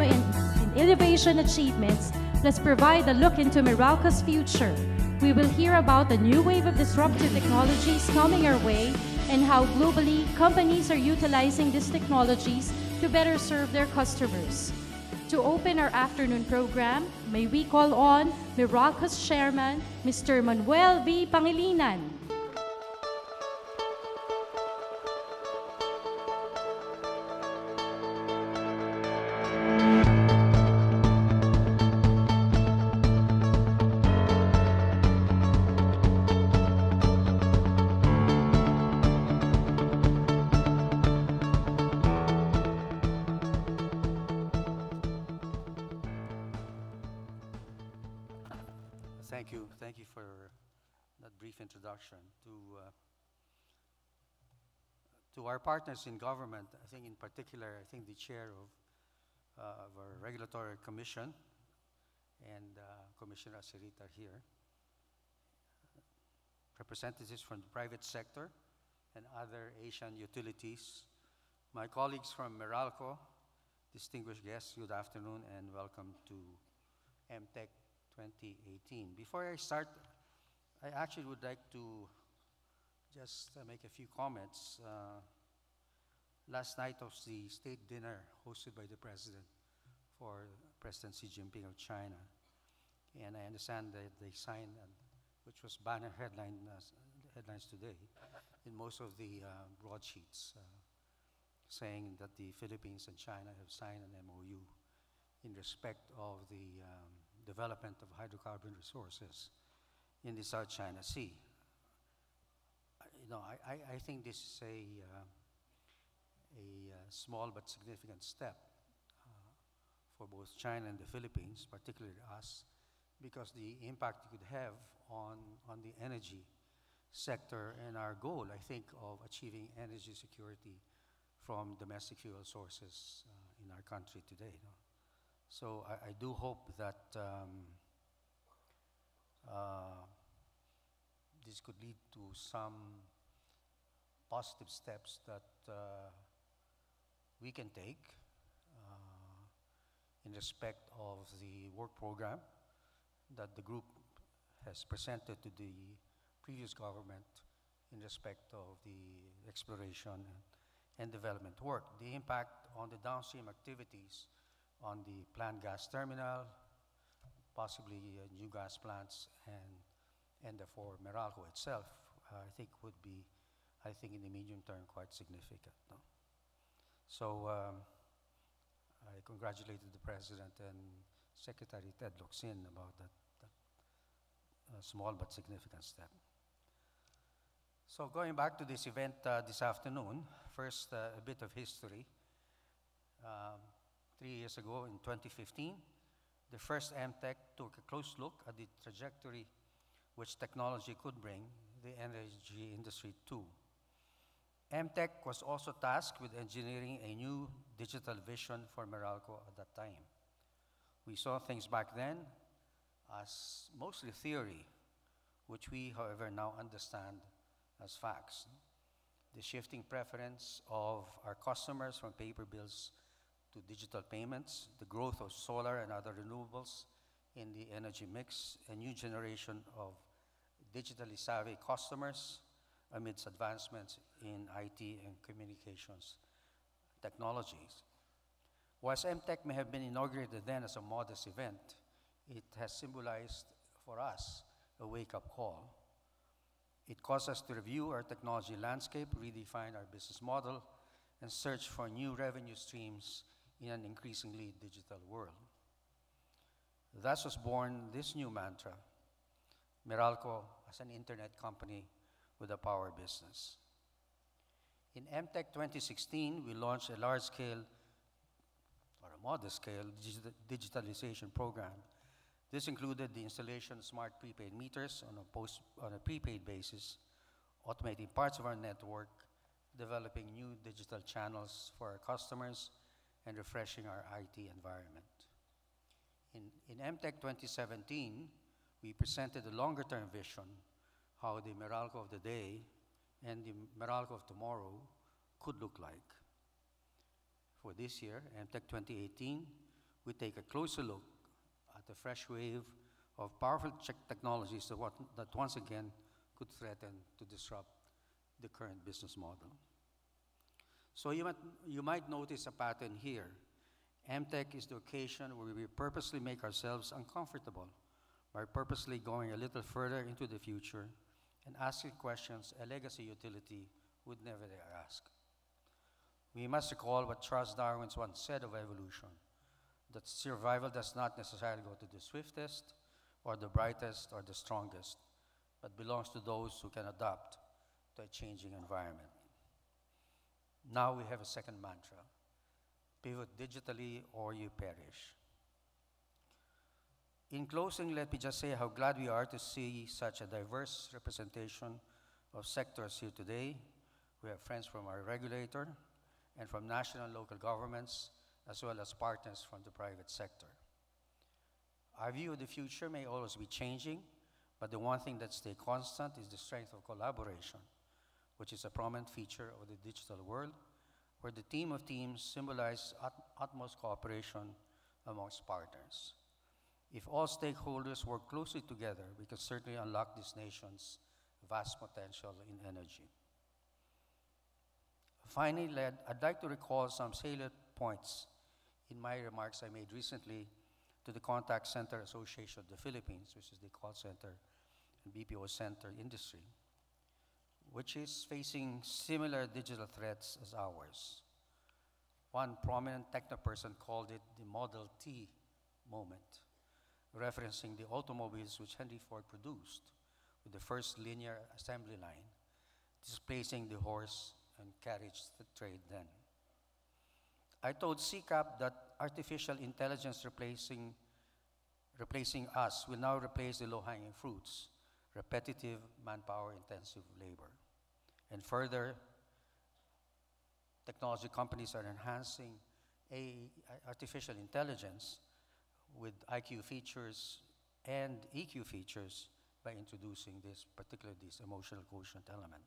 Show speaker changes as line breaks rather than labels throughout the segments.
and innovation achievements, let's provide a look into Meralco's future. We will hear about the new wave of disruptive technologies coming our way and how globally companies are utilizing these technologies to better serve their customers. To open our afternoon program, may we call on Meralco's chairman, Mr. Manuel V. Pangilinan.
Thank you for that brief introduction. To our partners in government, I think in particular, I think the chair of our regulatory commission and Commissioner Asirita here, representatives from the private sector and other Asian utilities, my colleagues from Meralco, distinguished guests, good afternoon and welcome to MTECH 2018. Before I start, I actually would like to just make a few comments. Last night was the state dinner hosted by the President for President Xi Jinping of China. And I understand that they signed, which was banner headlines today, in most of the broadsheets, saying that the Philippines and China have signed an MOU in respect of the development of hydrocarbon resources in the South China Sea. I think this is a small but significant step for both China and the Philippines, particularly us, because the impact it could have on the energy sector and our goal, I think, of achieving energy security from domestic fuel sources in our country today. So I do hope that this could lead to some positive steps that we can take in respect of the work program that the group has presented to the previous government in respect of the exploration and development work. The impact on the downstream activities on the planned gas terminal, possibly new gas plants, and therefore Meralco itself, I think would be, in the medium term, quite significant. No? So I congratulated the President and Secretary Ted Locsin about that small but significant step. So going back to this event this afternoon, first a bit of history. 3 years ago, in 2015, the first MTECH took a close look at the trajectory which technology could bring the energy industry to. MTECH was also tasked with engineering a new digital vision for Meralco at that time. We saw things back then as mostly theory, which we, however, now understand as facts. The shifting preference of our customers from paper bills to digital payments, the growth of solar and other renewables in the energy mix, a new generation of digitally savvy customers amidst advancements in IT and communications technologies. Whilst MTECH may have been inaugurated then as a modest event, it has symbolized for us a wake-up call. It caused us to review our technology landscape, redefine our business model, and search for new revenue streams in an increasingly digital world. Thus was born this new mantra, Meralco as an internet company with a power business. In MTECH 2016, we launched a large-scale, or a modest-scale, digitalization program. This included the installation of smart prepaid meters on a prepaid basis, automating parts of our network, developing new digital channels for our customers, and refreshing our IT environment. In MTECH 2017, we presented a longer-term vision, how the Meralco of the day and the Meralco of tomorrow could look like. For this year, MTECH 2018, we take a closer look at a fresh wave of powerful technologies that once again could threaten to disrupt the current business model. So you might notice a pattern here. MTECH is the occasion where we purposely make ourselves uncomfortable by purposely going a little further into the future and asking questions a legacy utility would never dare ask. We must recall what Charles Darwin once said of evolution, that survival does not necessarily go to the swiftest or the brightest or the strongest, but belongs to those who can adapt to a changing environment. Now we have a second mantra: pivot digitally or you perish. In closing, let me just say how glad we are to see such a diverse representation of sectors here today. We have friends from our regulator and from national and local governments, as well as partners from the private sector. Our view of the future may always be changing, but the one thing that stays constant is the strength of collaboration, which is a prominent feature of the digital world, where the team of teams symbolize utmost cooperation amongst partners. If all stakeholders work closely together, we can certainly unlock this nation's vast potential in energy. Finally, I'd like to recall some salient points in my remarks I made recently to the Contact Center Association of the Philippines, which is the call center and BPO center industry, which is facing similar digital threats as ours. One prominent techno-person called it the Model T moment, referencing the automobiles which Henry Ford produced with the first linear assembly line, displacing the horse and carriage trade then. I told CCAP that artificial intelligence replacing us will now replace the low-hanging fruits, repetitive, manpower-intensive labor. And further, technology companies are enhancing artificial intelligence with IQ features and EQ features by introducing this emotional quotient element.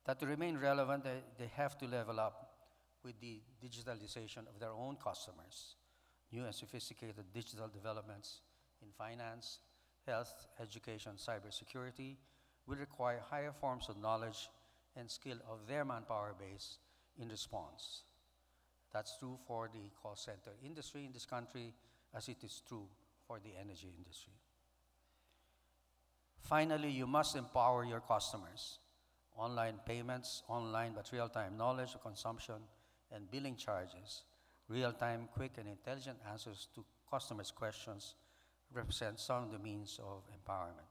That to remain relevant, they have to level up with the digitalization of their own customers. New and sophisticated digital developments in finance, health, education, cybersecurity will require higher forms of knowledge and skill of their manpower base in response. That's true for the call center industry in this country, as it is true for the energy industry. Finally, you must empower your customers. Online payments, online but real-time knowledge of consumption and billing charges, real-time, quick, and intelligent answers to customers' questions represent some of the means of empowerment.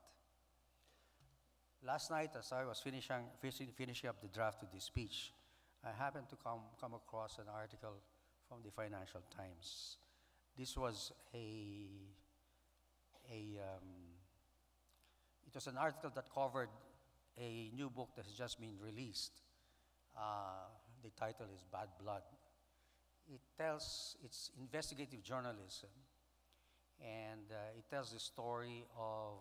Last night, as I was finishing up the draft of this speech, I happened to come across an article from the Financial Times. This was it was an article that covered a new book that has just been released. The title is Bad Blood. It's investigative journalism, and it tells the story of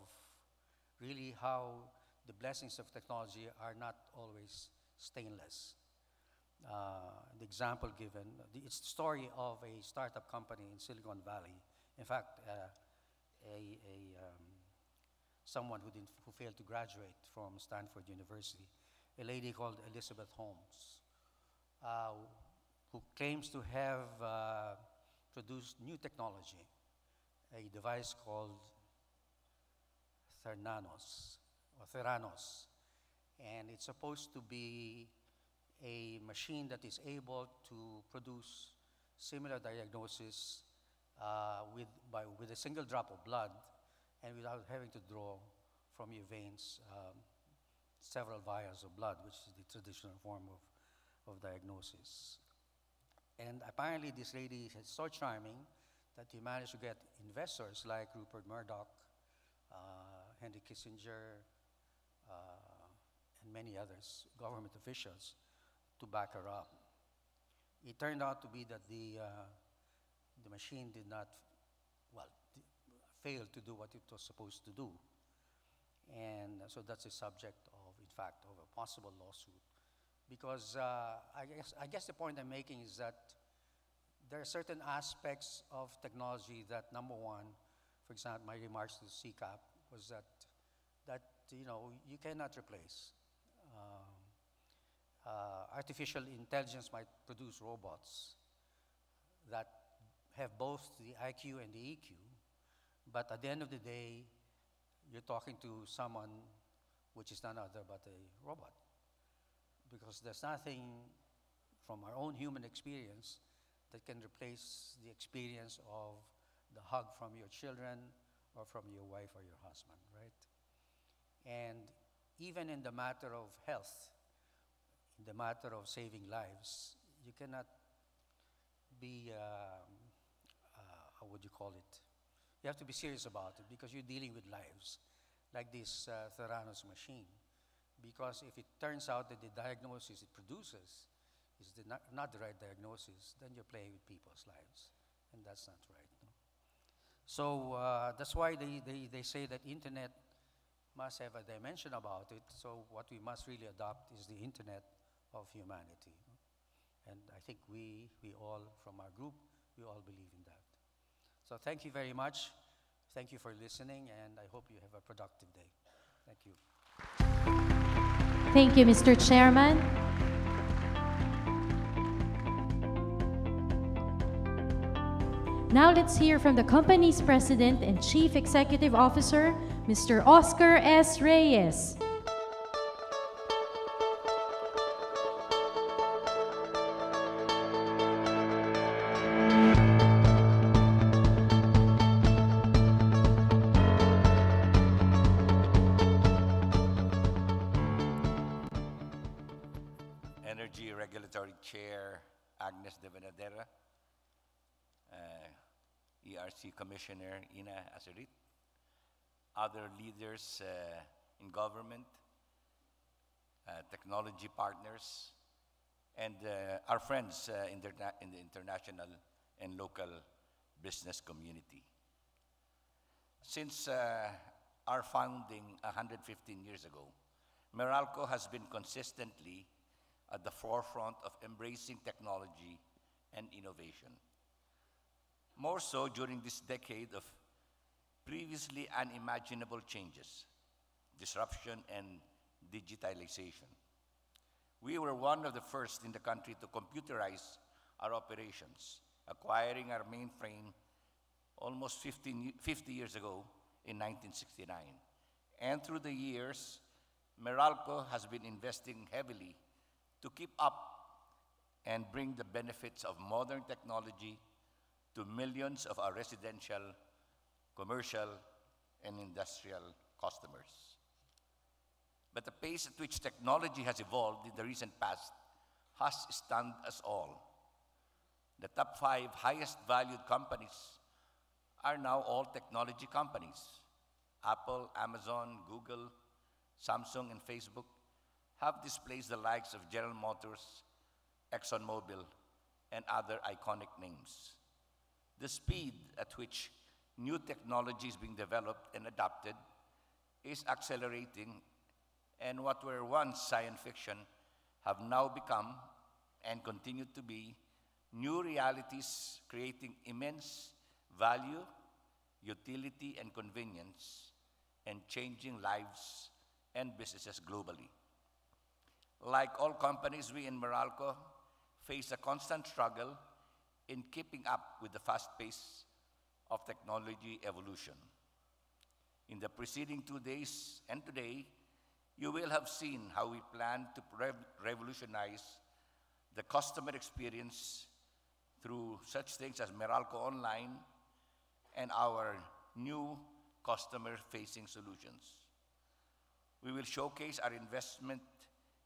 really how the blessings of technology are not always stainless. The example given, it's the story of a startup company in Silicon Valley. In fact, someone who failed to graduate from Stanford University, a lady called Elizabeth Holmes, who claims to have produced new technology, a device called Theranos, and it's supposed to be a machine that is able to produce similar diagnosis with a single drop of blood and without having to draw from your veins several vials of blood, which is the traditional form of diagnosis. And apparently this lady is so charming that he managed to get investors like Rupert Murdoch, Henry Kissinger, and many others, government officials, to back her up. It turned out to be that the machine did not, failed to do what it was supposed to do. And so that's a subject of, in fact, of a possible lawsuit. Because I guess the point I'm making is that there are certain aspects of technology that, number one, for example, my remarks to CCAP was that you cannot replace. Artificial intelligence might produce robots that have both the IQ and the EQ, but at the end of the day, you're talking to someone which is none other but a robot. Because there's nothing from our own human experience that can replace the experience of the hug from your children or from your wife or your husband, right? And even in the matter of health, in the matter of saving lives, you cannot be, how would you call it? You have to be serious about it because you're dealing with lives, like this Theranos machine. Because if it turns out that the diagnosis it produces is not the right diagnosis, then you're playing with people's lives, and that's not right. No? So that's why they say that internet must have a dimension about it. So what we must really adopt is the internet of humanity. And I think we all, from our group, we all believe in that. So thank you very much. Thank you for listening, and I hope you have a productive day. Thank you.
Thank you, Mr. Chairman. Now let's hear from the company's President and Chief Executive Officer, Mr. Oscar S. Reyes.
Energy Regulatory Chair Agnes de Venadera, ERC Commissioner Ina Acerit, other leaders in government, technology partners, and our friends in the international and local business community. Since our founding 115 years ago, Meralco has been consistently at the forefront of embracing technology and innovation. More so during this decade of previously unimaginable changes, disruption, and digitalization. We were one of the first in the country to computerize our operations, acquiring our mainframe almost 50 years ago in 1969. And through the years, Meralco has been investing heavily to keep up and bring the benefits of modern technology to millions of our residential, commercial, and industrial customers. But the pace at which technology has evolved in the recent past has stunned us all. The top 5 highest valued companies are now all technology companies. Apple, Amazon, Google, Samsung, and Facebook have displaced the likes of General Motors, ExxonMobil, and other iconic names. The speed at which new technology is being developed and adopted is accelerating, and what were once science fiction have now become and continue to be new realities, creating immense value, utility, and convenience, and changing lives and businesses globally. Like all companies, we in Meralco face a constant struggle in keeping up with the fast pace of technology evolution. In the preceding 2 days and today, you will have seen how we plan to revolutionize the customer experience through such things as Meralco Online and our new customer-facing solutions. We will showcase our investment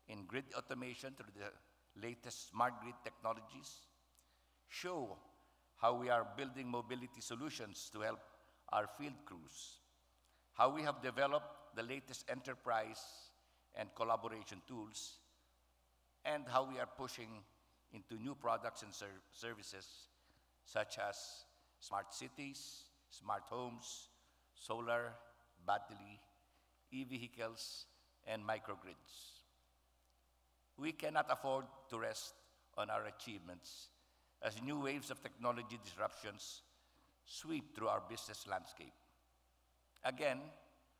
in grid automation through the latest smart grid technologies, show how we are building mobility solutions to help our field crews, how we have developed the latest enterprise and collaboration tools, and how we are pushing into new products and services such as smart cities, smart homes, solar, battery, e-vehicles, and microgrids. We cannot afford to rest on our achievements as new waves of technology disruptions sweep through our business landscape. Again,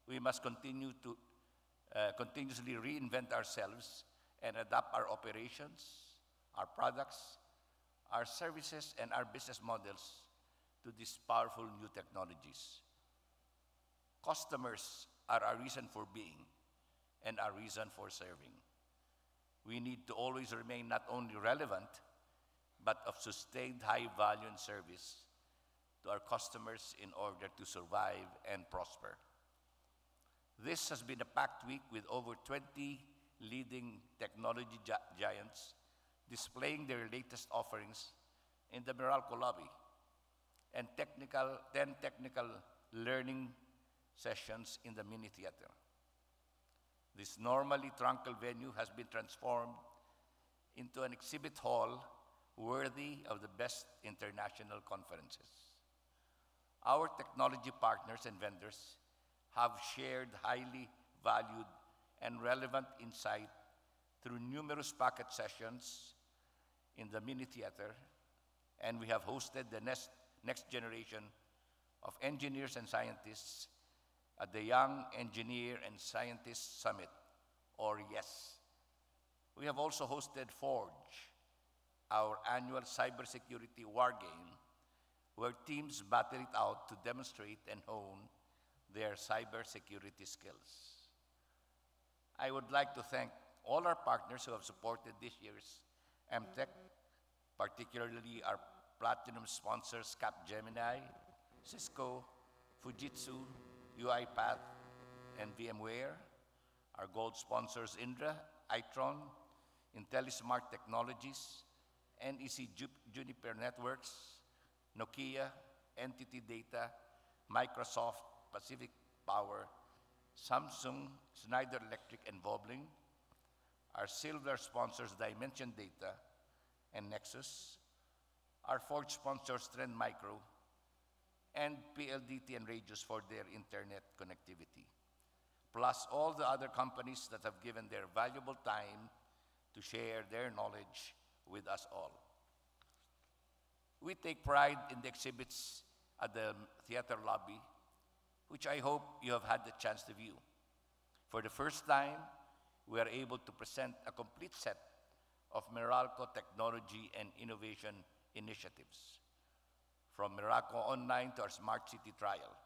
we must continue to continuously reinvent ourselves and adapt our operations, our products, our services, and our business models to these powerful new technologies. Customers are our reason for being and our reason for serving. We need to always remain not only relevant, but of sustained high value and service to our customers in order to survive and prosper. This has been a packed week with over 20 leading technology giants displaying their latest offerings in the Meralco lobby, and 10 technical learning sessions in the mini theater. This normally tranquil venue has been transformed into an exhibit hall worthy of the best international conferences. Our technology partners and vendors have shared highly valued and relevant insight through numerous packet sessions in the mini theater, and we have hosted the next generation of engineers and scientists at the Young Engineer and Scientist Summit, or YES. We have also hosted Forge, our annual cybersecurity war game, where teams battle it out to demonstrate and hone their cybersecurity skills. I would like to thank all our partners who have supported this year's MTECH, particularly our platinum sponsors Capgemini, Cisco, Fujitsu, UiPath, and VMware, our gold sponsors Indra, Itron, IntelliSmart Technologies, NEC Juniper Networks, Nokia, Entity Data, Microsoft, Pacific Power, Samsung, Schneider Electric, and Vobling, our silver sponsors Dimension Data and Nexus, our Forge sponsors Trend Micro, and PLDT and Radius for their internet connectivity, plus all the other companies that have given their valuable time to share their knowledge with us all. We take pride in the exhibits at the theater lobby, which I hope you have had the chance to view. For the first time, we are able to present a complete set of Meralco technology and innovation initiatives, from Meralco Online to our Smart City trial.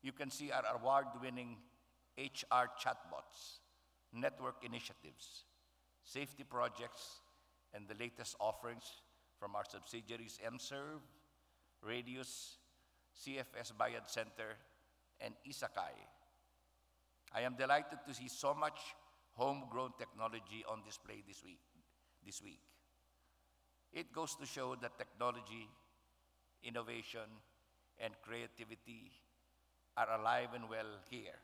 You can see our award-winning HR chatbots, network initiatives, safety projects, and the latest offerings from our subsidiaries MServe, Radius, CFS Bayad Center, and Isakai. I am delighted to see so much homegrown technology on display this week. It goes to show that technology, innovation, and creativity are alive and well here,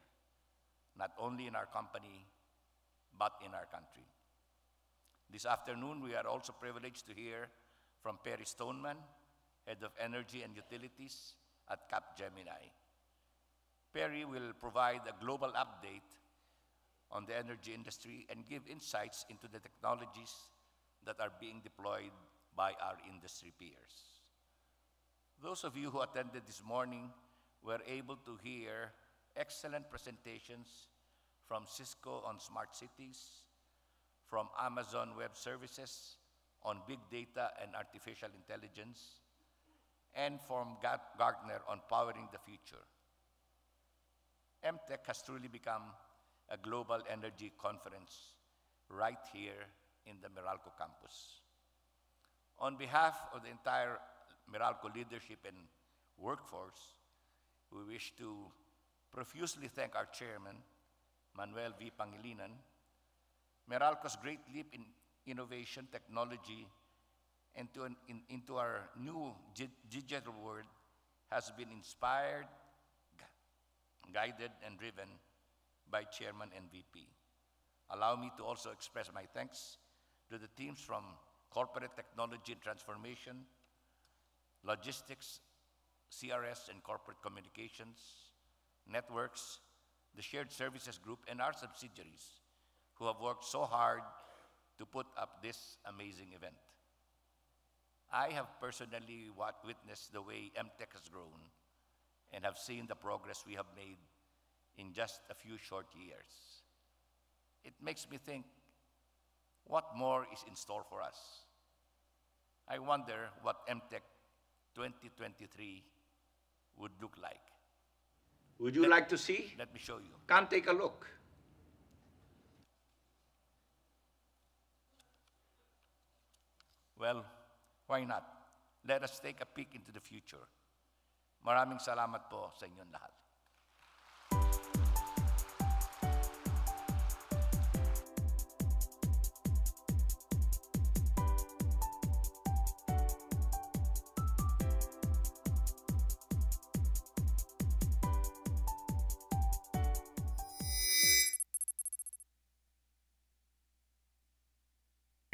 not only in our company, but in our country. This afternoon, we are also privileged to hear from Perry Stoneman, Head of Energy and Utilities at Capgemini. Perry will provide a global update on the energy industry and give insights into the technologies that are being deployed by our industry peers. Those of you who attended this morning were able to hear excellent presentations from Cisco on smart cities, from Amazon Web Services on big data and artificial intelligence, and from Gartner on powering the future. MTECH has truly become a global energy conference right here in the Meralco campus. On behalf of the entire Meralco leadership and workforce, we wish to profusely thank our chairman, Manuel V. Pangilinan. Meralco's great leap in innovation, technology, into our new digital world has been inspired, guided, and driven by Chairman and VP. Allow me to also express my thanks to the teams from Corporate Technology and Transformation, Logistics, CRS and Corporate Communications, Networks, the Shared Services Group, and our subsidiaries who have worked so hard to put up this amazing event. I have personally witnessed the way MTECH has grown and have seen the progress we have made in just a few short years. It makes me think, what more is in store for us? I wonder what MTECH 2023 would look like.
Would you like to see?
Let me show you.
Come take a look.
Well, why not? Let us take a peek into the future. Maraming salamat po sa inyong lahat.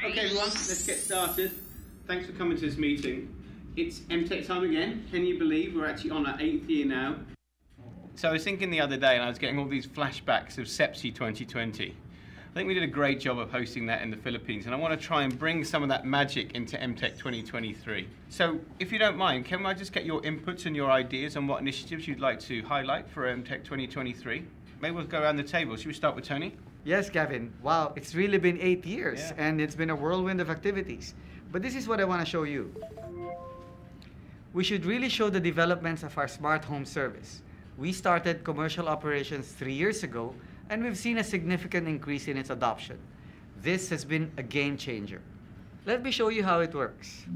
Okay everyone, let's get started. Thanks for coming to this meeting. It's MTECH time again. Can you believe we're actually on our 8th year now? So I was thinking the other day and I was getting all these flashbacks of SEPSI 2020. I think we did a great job of hosting that in the Philippines and I want to try and bring some of that magic into MTECH 2023. So if you don't mind, can I just get your inputs and your ideas on what initiatives you'd like to highlight for MTECH 2023? Maybe we'll go around the table. Should we start with Tony?
Yes, Gavin. Wow, it's really been 8 years,
Yeah.
and it's been a whirlwind of activities. But this is what I want to show you. We should really show the developments of our smart home service. We started commercial operations 3 years ago, and we've seen a significant increase in its adoption. This has been a game changer. Let me show you how it works.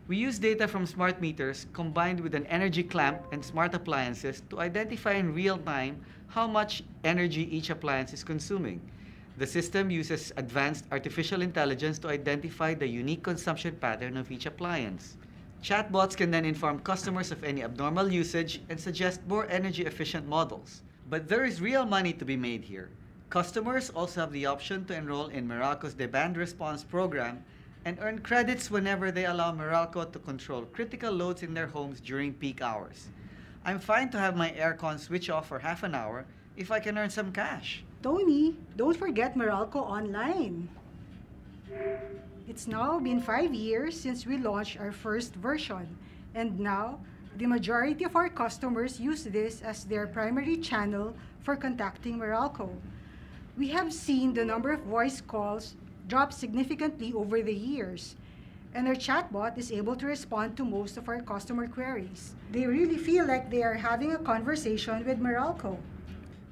We use data from smart meters combined with an energy clamp and smart appliances to identify in real time how much energy each appliance is consuming. The system uses advanced artificial intelligence to identify the unique consumption pattern of each appliance. Chatbots can then inform customers of any abnormal usage and suggest more energy-efficient models. But there is real money to be made here. Customers also have the option to enroll in Meralco's demand response program and earn credits whenever they allow Meralco to control critical loads in their homes during peak hours. I'm fine to have my aircon switch off for half an hour if I can earn some cash.
Tony, don't forget Meralco Online. It's now been 5 years since we launched our first version, and now the majority of our customers use this as their primary channel for contacting Meralco. We have seen the number of voice calls drop significantly over the years, and our chatbot is able to respond to most of our customer queries. They really feel like they are having a conversation with Meralco.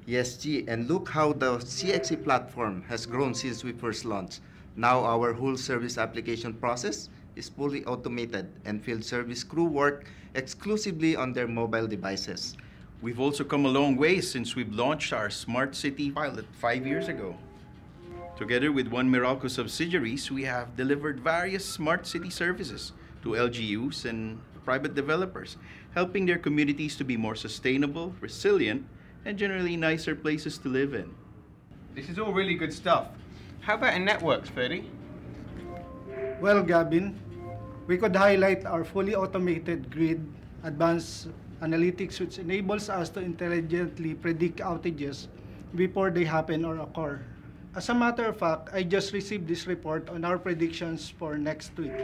Yes, G, and look how the CXE platform has grown since we first launched. Now our whole service application process is fully automated and field service crew work exclusively on their mobile devices.
We've also come a long way since we've launched our Smart City pilot 5 years ago. Together with one Meralco subsidiaries, we have delivered various smart city services to LGUs and private developers, helping their communities to be more sustainable, resilient, and generally nicer places to live in.
This is all really good stuff. How about in networks, Ferdy?
Well, Gavin, we could highlight our fully automated grid advanced analytics, which enables us to intelligently predict outages before they happen or occur. As a matter of fact, I just received this report on our predictions for next week.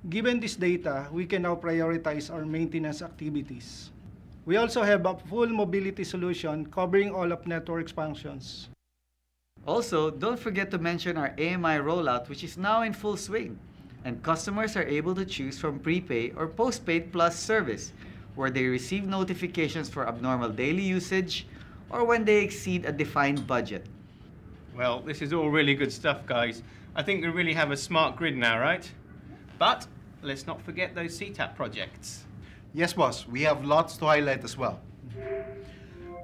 Given this data, we can now prioritize our maintenance activities. We also have a full mobility solution covering all of network functions.
Also, don't forget to mention our AMI rollout, which is now in full swing. And customers are able to choose from prepay or postpaid plus service, where they receive notifications for abnormal daily usage or when they exceed a defined budget.
Well, this is all really good stuff, guys. I think we really have a smart grid now, right? But let's not forget those CTAP projects.
Yes, boss. We have lots to highlight as well.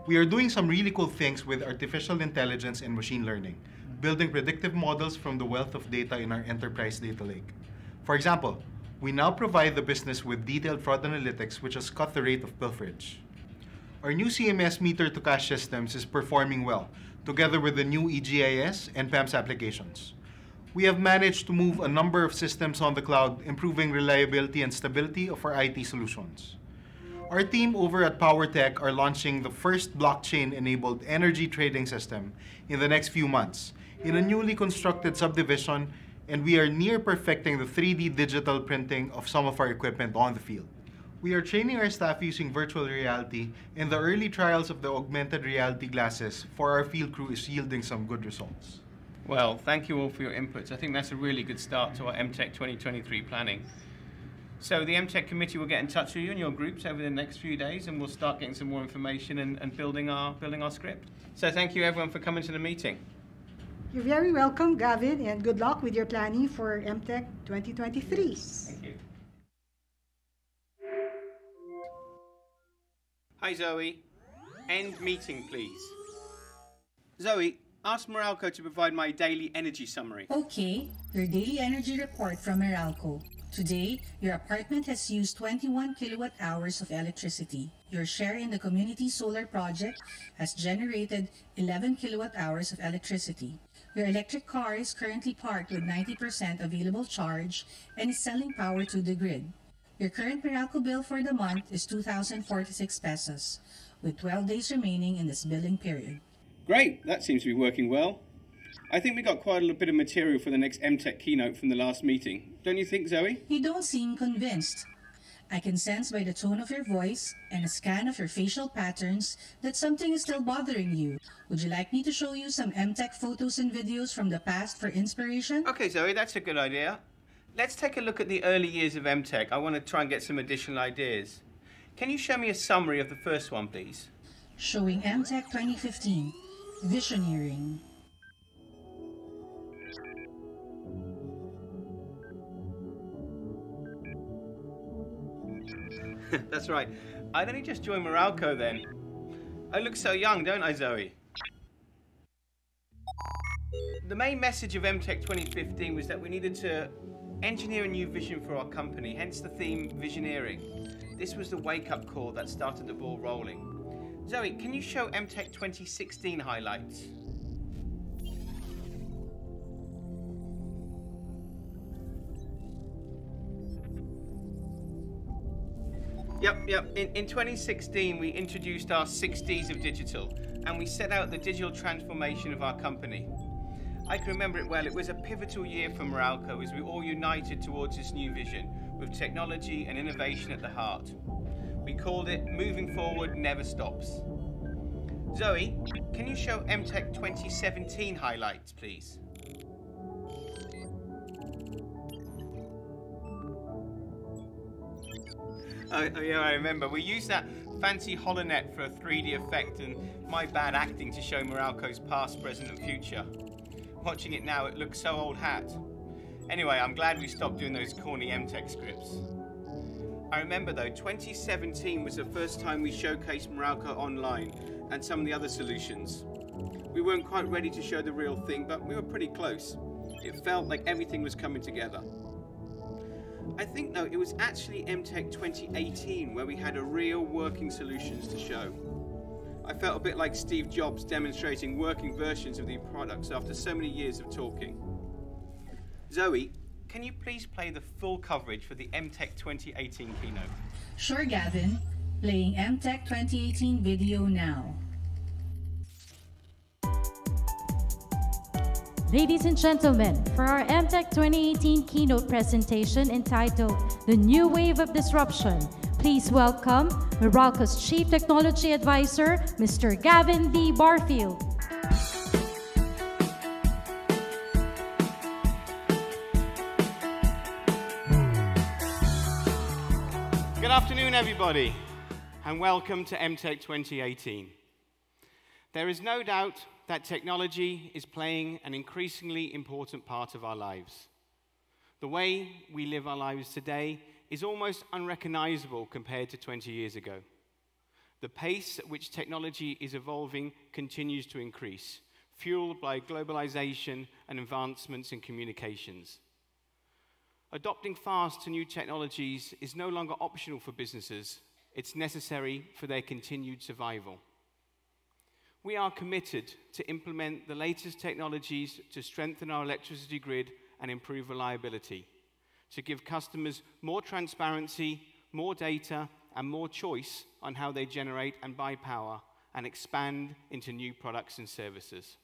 We are doing some really cool things with artificial intelligence and machine learning, building predictive models from the wealth of data in our enterprise data lake. For example, we now provide the business with detailed fraud analytics, which has cut the rate of pilferage. Our new CMS meter-to-cash systems is performing well, together with the new EGIS and PAMS applications. We have managed to move a number of systems on the cloud, improving reliability and stability of our IT solutions. Our team over at PowerTech are launching the first blockchain-enabled energy trading system in the next few months, in a newly constructed subdivision, and we are near perfecting the 3D digital printing of some of our equipment on the field. We are training our staff using virtual reality, and the early trials of the augmented reality glasses for our field crew is yielding some good results.
Well, thank you all for your inputs. I think that's a really good start to our MTECH 2023 planning. So the MTECH committee will get in touch with you and your groups over the next few days, and we'll start getting some more information and building our script. So thank you everyone for coming to the meeting.
You're very welcome, Gavin, and good luck with your planning for MTECH 2023.
Thank you. Hi Zoe. End meeting, please. Zoe, ask Meralco to provide my daily energy summary.
Okay, your daily energy report from Meralco. Today, your apartment has used 21 kilowatt hours of electricity. Your share in the community solar project has generated 11 kilowatt hours of electricity. Your electric car is currently parked with 90% available charge and is selling power to the grid. Your current Meralco bill for the month is 2,046 pesos, with 12 days remaining in this billing period.
Great, that seems to be working well. I think we got quite a little bit of material for the next MTECH keynote from the last meeting. Don't you think, Zoe?
You don't seem convinced. I can sense by the tone of your voice and a scan of your facial patterns that something is still bothering you. Would you like me to show you some MTECH photos and videos from the past for inspiration?
Okay, Zoe, that's a good idea. Let's take a look at the early years of MTECH. I want to try and get some additional ideas. Can you show me a summary of the first one, please?
Showing MTECH 2015, Visioneering.
That's right. I'd only just joined Meralco then. I look so young, don't I, Zoe? The main message of MTECH 2015 was that we needed to engineer a new vision for our company, hence the theme Visioneering. This was the wake-up call that started the ball rolling. Zoe, can you show MTECH 2016 highlights? Yep. In 2016, we introduced our 6 Ds of digital, and we set out the digital transformation of our company. I can remember it well. It was a pivotal year for Meralco as we all united towards this new vision, with technology and innovation at the heart. We called it Moving Forward Never Stops. Zoe, can you show MTECH 2017 highlights, please? Oh yeah, I remember. We used that fancy HoloNet for a 3D effect and my bad acting to show Meralco's past, present and future. Watching it now, it looks so old hat. Anyway, I'm glad we stopped doing those corny MTECH scripts. I remember though, 2017 was the first time we showcased Meralco online and some of the other solutions. We weren't quite ready to show the real thing, but we were pretty close. It felt like everything was coming together. I think though, it was actually MTECH 2018 where we had a real working solutions to show. I felt a bit like Steve Jobs demonstrating working versions of the products after so many years of talking. Zoe, can you please play the full coverage for the MTECH 2018 keynote?
Sure, Gavin. Playing MTECH 2018 video now.
Ladies and gentlemen, for our MTECH 2018 keynote presentation entitled The New Wave of Disruption, please welcome Meralco's Chief Technology Advisor, Mr. Gavin V. Barfield.
Good afternoon, everybody, and welcome to MTECH 2018. There is no doubt that technology is playing an increasingly important part of our lives. The way we live our lives today is almost unrecognizable compared to 20 years ago. The pace at which technology is evolving continues to increase, fueled by globalization and advancements in communications. Adopting fast to new technologies is no longer optional for businesses, it's necessary for their continued survival. We are committed to implement the latest technologies to strengthen our electricity grid and improve reliability, to give customers more transparency, more data, and more choice on how they generate and buy power, and expand into new products and services.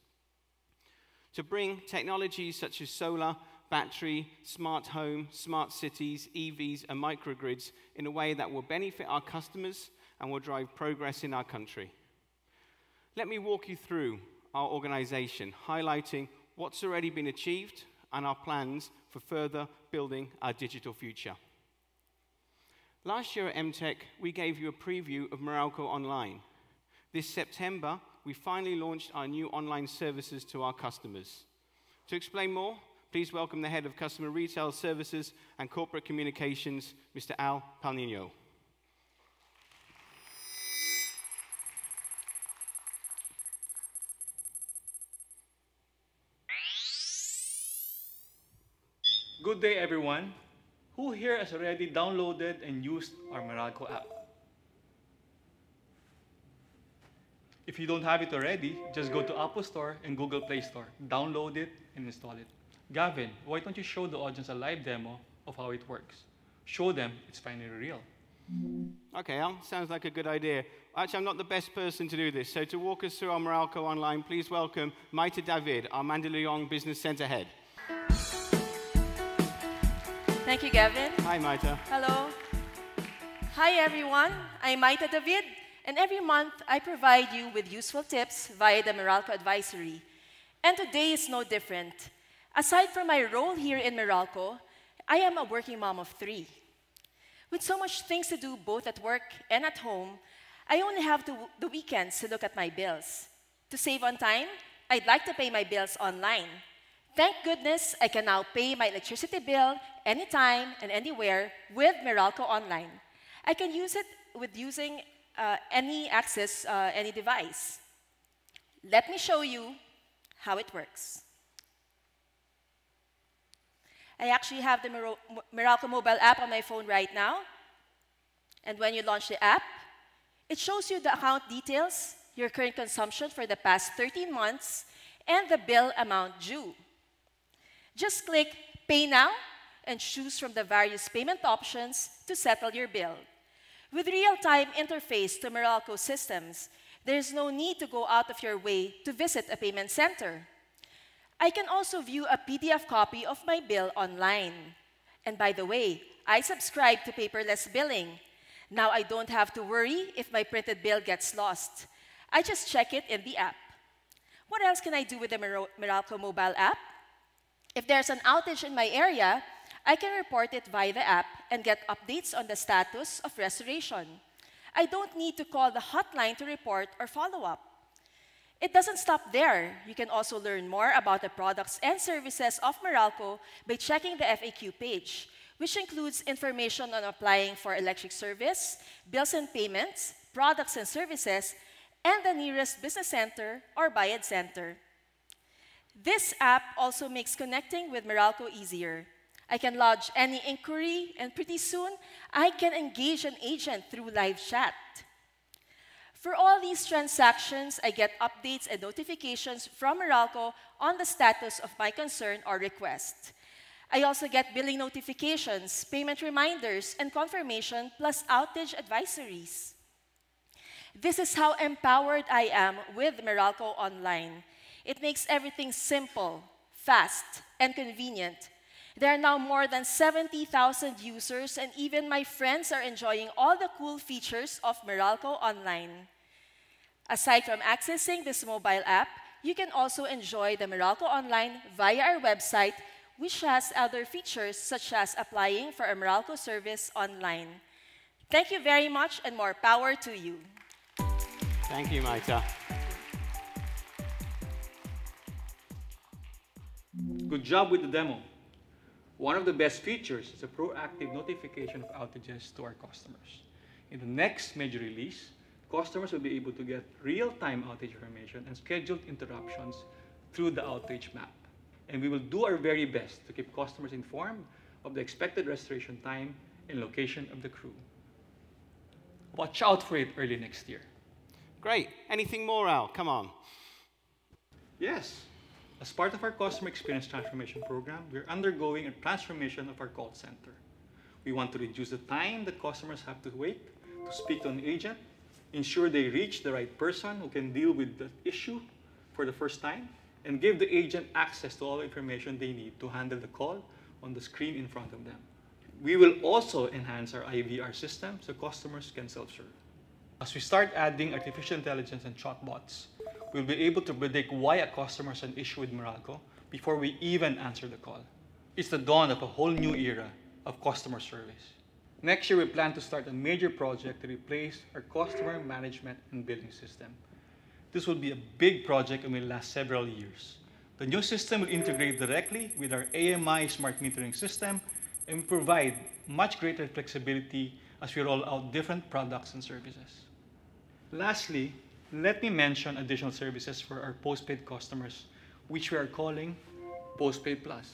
to bring technologies such as solar, battery, smart home, smart cities, EVs, and microgrids in a way that will benefit our customers and will drive progress in our country. Let me walk you through our organization, highlighting what's already been achieved and our plans for further building our digital future. Last year at MTECH, we gave you a preview of Meralco Online. This September, we finally launched our new online services to our customers. To explain more, please welcome the Head of Customer Retail Services and Corporate Communications, Mr. Al Palnino.
Good day, everyone. Who here has already downloaded and used our Meralco app? If you don't have it already, just go to Apple Store and Google Play Store. Download it and install it. Gavin, why don't you show the audience a live demo of how it works? Show them it's finally real.
Okay, Al, sounds like a good idea. Actually, I'm not the best person to do this, so to walk us through our Meralco Online, please welcome Maita David, our Mandaluyong Business Center Head.
Thank you, Gavin.
Hi, Maita.
Hello. Hi, everyone. I'm Maita David, and every month I provide you with useful tips via the Meralco Advisory. And today is no different. Aside from my role here in Meralco, I am a working mom of 3. With so much things to do both at work and at home, I only have the weekends to look at my bills. To save on time, I'd like to pay my bills online. Thank goodness I can now pay my electricity bill anytime and anywhere with Meralco Online. I can use it with using any device. Let me show you how it works. I actually have the Meralco mobile app on my phone right now. And when you launch the app, it shows you the account details, your current consumption for the past 13 months, and the bill amount due. Just click Pay Now and choose from the various payment options to settle your bill. With real-time interface to Meralco systems, there's no need to go out of your way to visit a payment center. I can also view a PDF copy of my bill online. And by the way, I subscribe to paperless billing. Now I don't have to worry if my printed bill gets lost. I just check it in the app. What else can I do with the Meralco mobile app? If there's an outage in my area, I can report it via the app and get updates on the status of restoration. I don't need to call the hotline to report or follow up. It doesn't stop there. You can also learn more about the products and services of Meralco by checking the FAQ page, which includes information on applying for electric service, bills and payments, products and services, and the nearest business center or Bayad Center. This app also makes connecting with Meralco easier. I can lodge any inquiry, and pretty soon, I can engage an agent through live chat. For all these transactions, I get updates and notifications from Meralco on the status of my concern or request. I also get billing notifications, payment reminders, and confirmation, plus outage advisories. This is how empowered I am with Meralco Online. It makes everything simple, fast, and convenient. There are now more than 70,000 users, and even my friends are enjoying all the cool features of Meralco Online. Aside from accessing this mobile app, you can also enjoy the Meralco Online via our website, which has other features such as applying for a Meralco service online. Thank you very much, and more power to you.
Thank you, Maita.
Good job with the demo. One of the best features is a proactive notification of outages to our customers. In the next major release, customers will be able to get real-time outage information and scheduled interruptions through the outage map. And we will do our very best to keep customers informed of the expected restoration time and location of the crew. Watch out for it early next year.
Great. Anything more, Al? Come on.
Yes. As part of our customer experience transformation program, we're undergoing a transformation of our call center. We want to reduce the time that customers have to wait to speak to an agent, ensure they reach the right person who can deal with the issue for the first time, and give the agent access to all the information they need to handle the call on the screen in front of them. We will also enhance our IVR system so customers can self-serve. As we start adding artificial intelligence and chatbots, we'll be able to predict why a customer has an issue with Meralco before we even answer the call. It's the dawn of a whole new era of customer service. Next year, we plan to start a major project to replace our customer management and billing system. This will be a big project and will last several years. The new system will integrate directly with our AMI smart metering system and provide much greater flexibility as we roll out different products and services. Lastly, let me mention additional services for our postpaid customers, which we are calling Postpaid Plus.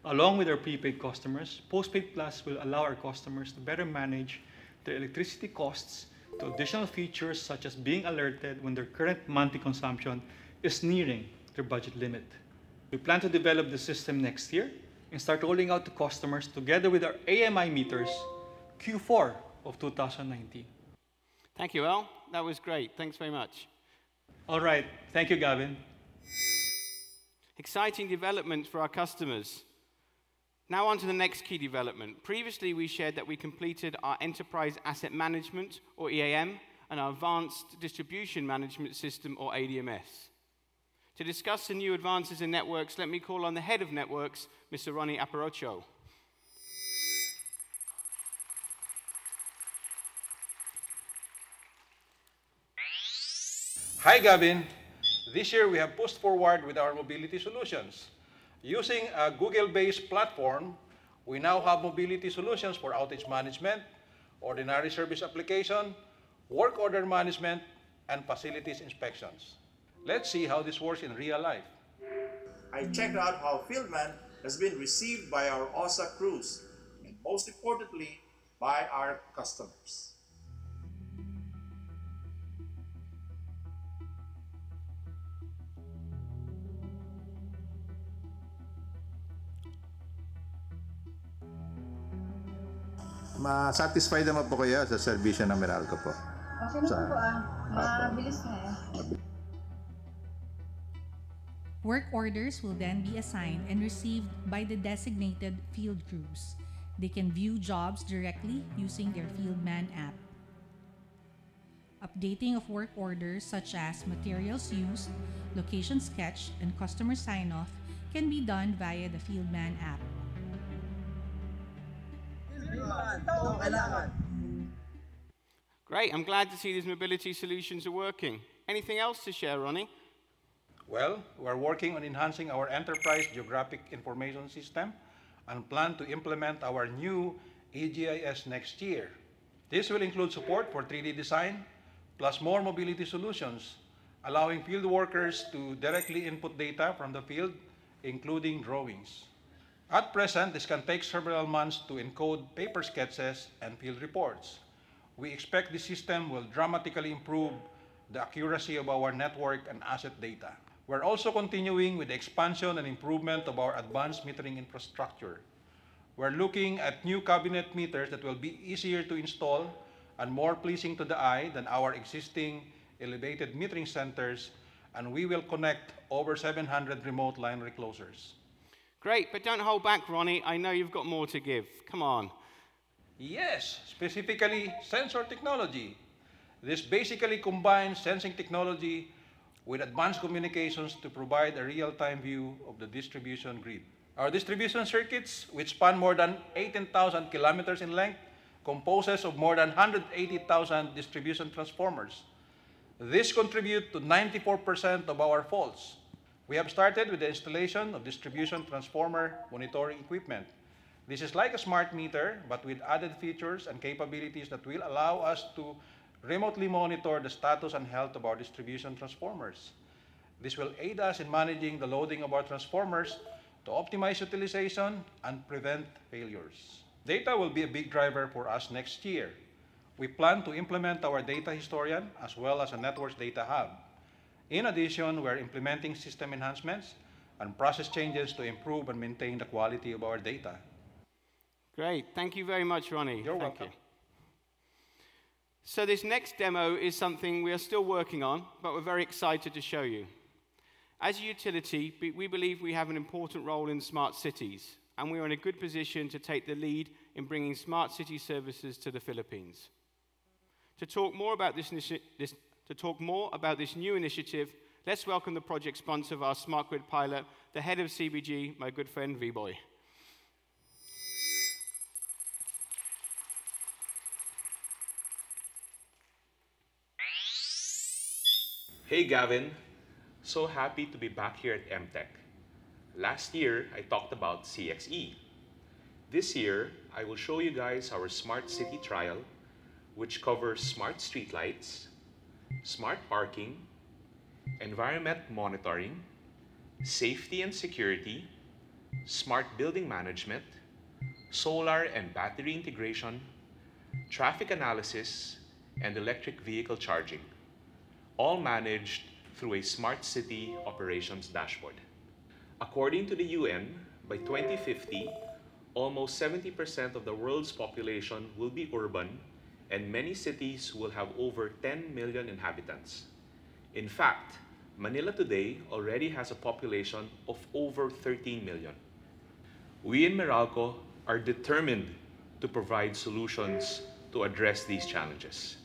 Along with our prepaid customers, Postpaid Plus will allow our customers to better manage their electricity costs to additional features such as being alerted when their current monthly consumption is nearing their budget limit. We plan to develop the system next year and start rolling out to customers together with our AMI meters Q4 of 2019.
Thank you, Al. That was great. Thanks very much.
All right. Thank you, Gavin.
Exciting developments for our customers. Now on to the next key development. Previously, we shared that we completed our Enterprise Asset Management, or EAM, and our Advanced Distribution Management System, or ADMS. To discuss the new advances in networks, let me call on the head of networks, Mr. Ronnie Apparocho.
Hi, Gavin. This year, we have pushed forward with our mobility solutions. Using a Google-based platform, we now have mobility solutions for outage management, ordinary service application, work order management, and facilities inspections. Let's see how this works in real life.
I checked out how Fieldman has been received by our OSA crews, and most importantly, by our customers.
Ma-satisfied naman po kayo sa serbisyo ng Meralco po?
Okay naman po mabilis na eh.
Work orders will then be assigned and received by the designated field crews. They can view jobs directly using their Fieldman app. Updating of work orders such as materials used, location sketch, and customer sign-off can be done via the Fieldman app.
Great, I'm glad to see these mobility solutions are working. Anything else to share, Ronnie?
Well, we're working on enhancing our Enterprise Geographic Information System and plan to implement our new EGIS next year. This will include support for 3D design, plus more mobility solutions, allowing field workers to directly input data from the field, including drawings. At present, this can take several months to encode paper sketches and field reports. We expect this system will dramatically improve the accuracy of our network and asset data. We're also continuing with the expansion and improvement of our advanced metering infrastructure. We're looking at new cabinet meters that will be easier to install and more pleasing to the eye than our existing elevated metering centers, and we will connect over 700 remote line reclosers.
Great, but don't hold back, Ronnie. I know you've got more to give. Come on.
Yes, specifically sensor technology. This basically combines sensing technology with advanced communications to provide a real-time view of the distribution grid. Our distribution circuits, which span more than 18,000 kilometers in length, composes of more than 180,000 distribution transformers. This contributes to 94% of our faults. We have started with the installation of distribution transformer monitoring equipment. This is like a smart meter, but with added features and capabilities that will allow us to remotely monitor the status and health of our distribution transformers. This will aid us in managing the loading of our transformers to optimize utilization and prevent failures. Data will be a big driver for us next year. We plan to implement our data historian as well as a networks data hub. In addition, we're implementing system enhancements and process changes to improve and maintain the quality of our data.
Great. Thank you very much, Ronnie.
You're welcome.
So this next demo is something we are still working on, but we're very excited to show you.
As a utility, we believe we have an important role in smart cities, and we are in a good position to take the lead in bringing smart city services to the Philippines. To talk more about this new initiative, let's welcome the project sponsor of our Smart Grid pilot, the head of CBG, my good friend V-Boy.
Hey Gavin, so happy to be back here at MTECH. Last year, I talked about CXE. This year, I will show you guys our smart city trial, which covers smart streetlights, smart parking, environment monitoring, safety and security, smart building management, solar and battery integration, traffic analysis, and electric vehicle charging, all managed through a smart city operations dashboard. According to the UN, by 2050, almost 70% of the world's population will be urban, and many cities will have over 10 million inhabitants. In fact, Manila today already has a population of over 13 million. We in Meralco are determined to provide solutions to address these challenges.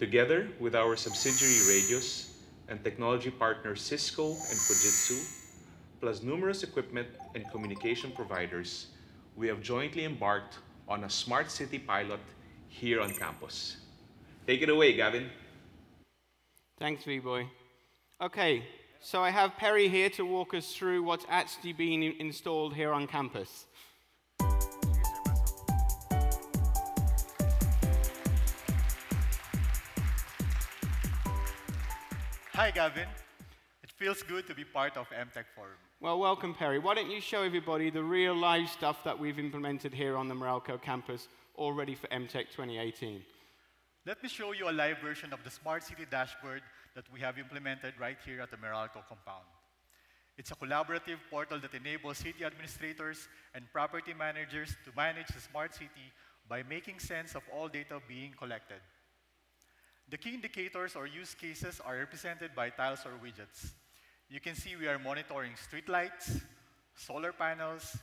Together with our subsidiary Radius and technology partners Cisco and Fujitsu, plus numerous equipment and communication providers, we have jointly embarked on a smart city pilot here on campus. Take it away, Gavin.
Thanks, V-Boy. Okay, so I have Perry here to walk us through what's actually been installed here on campus.
Hi, Gavin. It feels good to be part of MTECH Forum.
Well, welcome, Perry. Why don't you show everybody the real live stuff that we've implemented here on the Meralco campus, all ready for MTECH 2018.
Let me show you a live version of the Smart City Dashboard that we have implemented right here at the Meralco compound. It's a collaborative portal that enables city administrators and property managers to manage the smart city by making sense of all data being collected. The key indicators or use cases are represented by tiles or widgets. You can see we are monitoring streetlights, solar panels,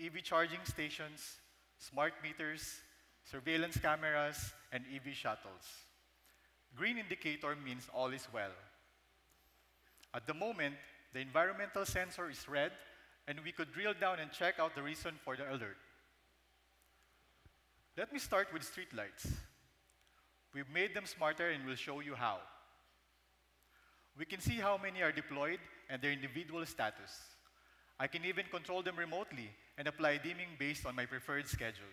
EV charging stations, smart meters, surveillance cameras, and EV shuttles. Green indicator means all is well. At the moment, the environmental sensor is red, and we could drill down and check out the reason for the alert. Let me start with streetlights. We've made them smarter, and we'll show you how. We can see how many are deployed and their individual status. I can even control them remotely and apply dimming based on my preferred schedule.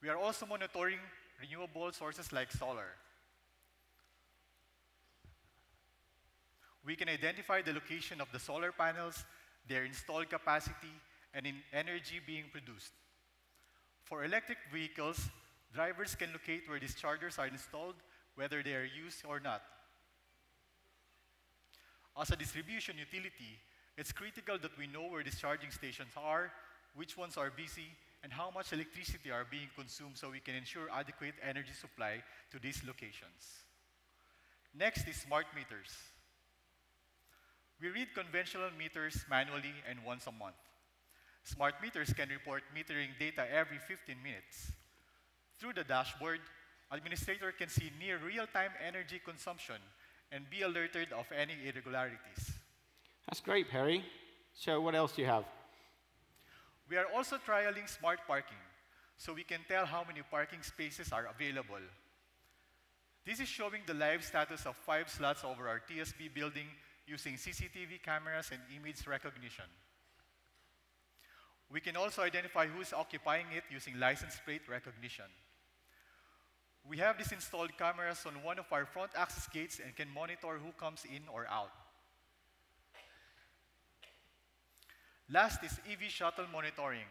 We are also monitoring renewable sources like solar. We can identify the location of the solar panels, their installed capacity, and energy being produced. For electric vehicles, drivers can locate where these chargers are installed, whether they are used or not. As a distribution utility, it's critical that we know where these charging stations are, which ones are busy, and how much electricity are being consumed so we can ensure adequate energy supply to these locations. Next is smart meters. We read conventional meters manually and once a month. Smart meters can report metering data every 15 minutes. Through the dashboard, administrator can see near real-time energy consumption and be alerted of any irregularities.
That's great, Perry. So what else do you have?
We are also trialing smart parking, so we can tell how many parking spaces are available. This is showing the live status of 5 slots over our TSB building using CCTV cameras and image recognition. We can also identify who is occupying it using license plate recognition. We have these installed cameras on one of our front access gates and can monitor who comes in or out. Last is EV shuttle monitoring.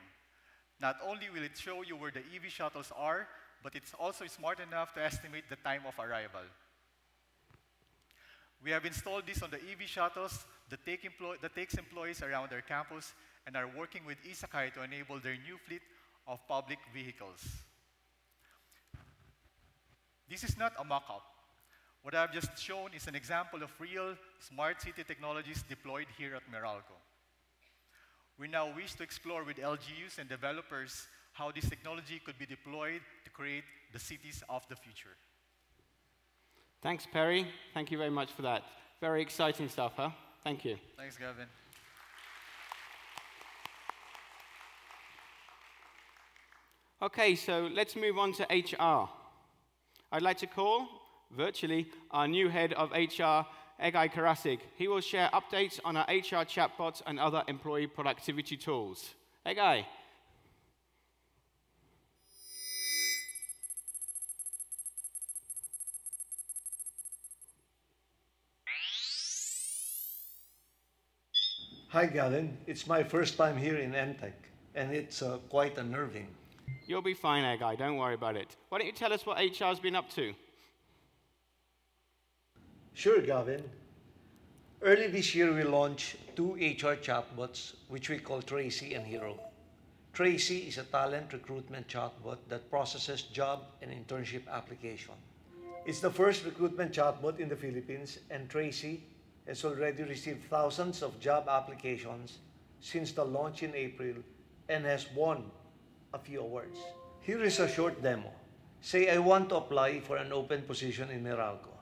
Not only will it show you where the EV shuttles are, but it's also smart enough to estimate the time of arrival. We have installed this on the EV shuttles that takes employees around our campus and are working with Isakay to enable their new fleet of public vehicles. This is not a mock-up. What I've just shown is an example of real smart city technologies deployed here at Meralco. We now wish to explore with LGUs and developers how this technology could be deployed to create the cities of the future.
Thanks, Perry. Thank you very much for that. Very exciting stuff, huh? Thank you.
Thanks, Gavin.
Okay, so let's move on to HR. I'd like to call, virtually, our new head of HR, Egay Karasig. He will share updates on our HR chatbots and other employee productivity tools. Egay.
Hi, Gavin. It's my first time here in MTECH, and it's quite unnerving.
You'll be fine, Egay. Don't worry about it. Why don't you tell us what HR's been up to?
Sure, Gavin. Early this year, we launched 2 HR chatbots, which we call Tracy and Hero. Tracy is a talent recruitment chatbot that processes job and internship application. It's the first recruitment chatbot in the Philippines, and Tracy has already received thousands of job applications since the launch in April and has won a few awards. Here is a short demo. Say I want to apply for an open position in Meralco.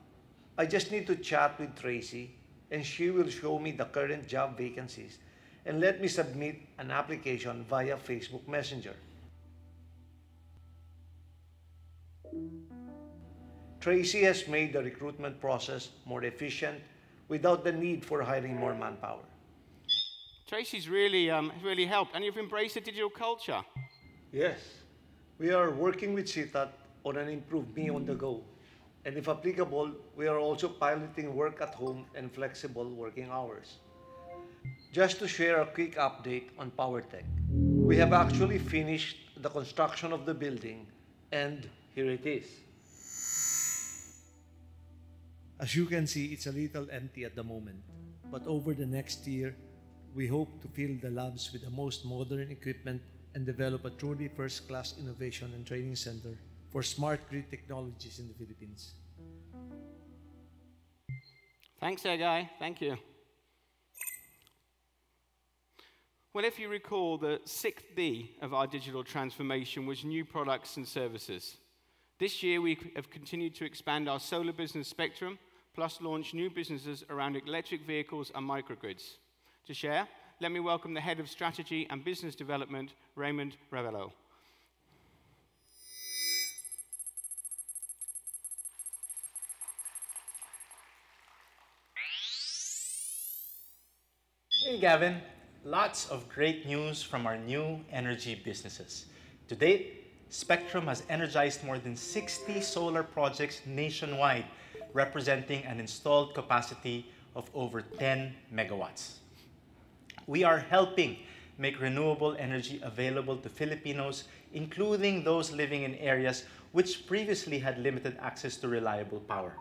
I just need to chat with Tracy, and she will show me the current job vacancies and let me submit an application via Facebook Messenger. Tracy has made the recruitment process more efficient without the need for hiring more manpower.
Tracy's really helped, and you've embraced the digital culture.
Yes, we are working with CTAT on an improved Me on the Go. And if applicable, we are also piloting work at home and flexible working hours. Just to share a quick update on PowerTech, we have actually finished the construction of the building, and here it is.
As you can see, it's a little empty at the moment, but over the next year, we hope to fill the labs with the most modern equipment and develop a truly first-class innovation and training center for smart grid technologies in the Philippines.
Thanks, Egay. Thank you. Well, if you recall, the 6th D of our digital transformation was new products and services. This year, we have continued to expand our solar business spectrum, plus launch new businesses around electric vehicles and microgrids. To share, let me welcome the Head of Strategy and Business Development, Raymond Ravello.
Hey, Gavin. Lots of great news from our new energy businesses. To date, Spectrum has energized more than 60 solar projects nationwide, representing an installed capacity of over 10 megawatts. We are helping make renewable energy available to Filipinos, including those living in areas which previously had limited access to reliable power.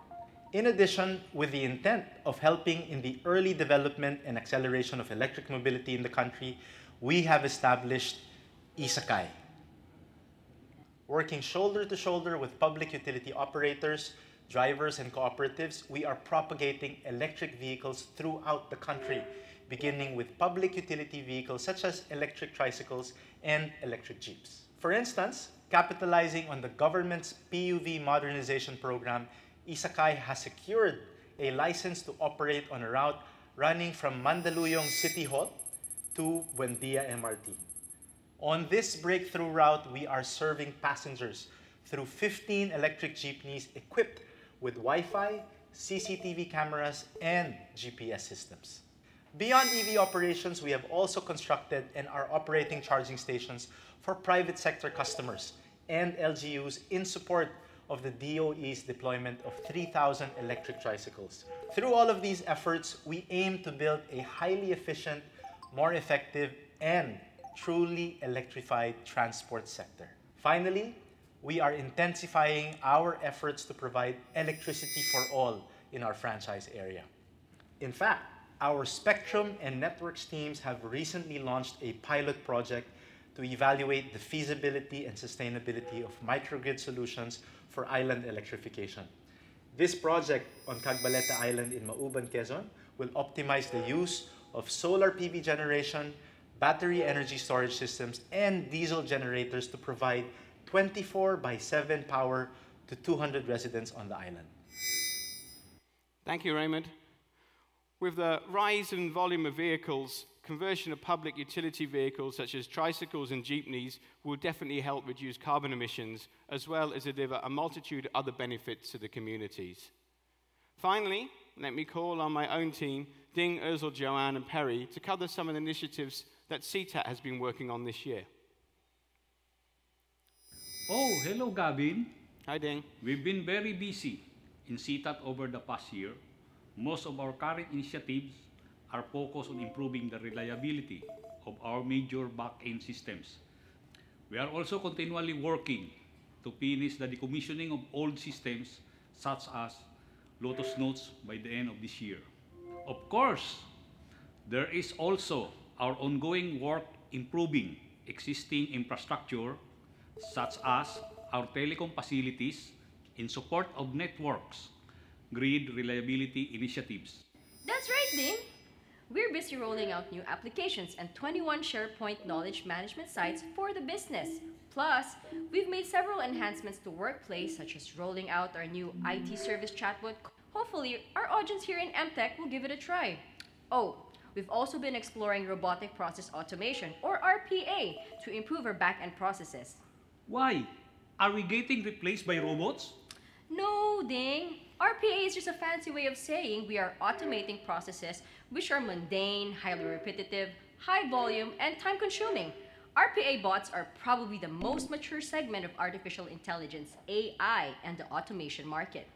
In addition, with the intent of helping in the early development and acceleration of electric mobility in the country, we have established ISAKAY. Working shoulder to shoulder with public utility operators, drivers, and cooperatives, we are propagating electric vehicles throughout the country, beginning with public utility vehicles such as electric tricycles and electric jeeps. For instance, capitalizing on the government's PUV modernization program, ISAKAY has secured a license to operate on a route running from Mandaluyong City Hall to Buendia MRT. On this breakthrough route, we are serving passengers through 15 electric jeepneys equipped with Wi-Fi, CCTV cameras, and GPS systems. Beyond EV operations, we have also constructed and are operating charging stations for private sector customers and LGUs in support of the DOE's deployment of 3,000 electric tricycles. Through all of these efforts, we aim to build a highly efficient, more effective, and truly electrified transport sector. Finally, we are intensifying our efforts to provide electricity for all in our franchise area. In fact, our Spectrum and Networks teams have recently launched a pilot project to evaluate the feasibility and sustainability of microgrid solutions for island electrification. This project on Cagbaleta Island in Mauban, Quezon will optimize the use of solar PV generation, battery energy storage systems, and diesel generators to provide 24/7 power to 200 residents on the island.
Thank you, Raymond. With the rise in volume of vehicles, conversion of public utility vehicles such as tricycles and jeepneys will definitely help reduce carbon emissions, as well as deliver a multitude of other benefits to the communities. Finally, let me call on my own team, Ding, Ursel, Joanne, and Perry, to cover some of the initiatives that CTAT has been working on this year.
Oh, hello, Gavin.
Hi, Ding.
We've been very busy in CTAT over the past year. Most of our current initiatives are focused on improving the reliability of our major back-end systems. We are also continually working to finish the decommissioning of old systems such as Lotus Notes by the end of this year. Of course, there is also our ongoing work improving existing infrastructure such as our telecom facilities in support of networks, grid reliability initiatives.
That's right, Ding. We're busy rolling out new applications and 21 SharePoint knowledge management sites for the business. Plus, we've made several enhancements to Workplace, such as rolling out our new IT service chatbot. Hopefully, our audience here in MTECH will give it a try. Oh, we've also been exploring robotic process automation, or RPA, to improve our back-end processes.
Why? Are we getting replaced by robots?
No, Ding. RPA is just a fancy way of saying we are automating processes which are mundane, highly repetitive, high volume, and time-consuming. RPA bots are probably the most mature segment of artificial intelligence, AI, and the automation market.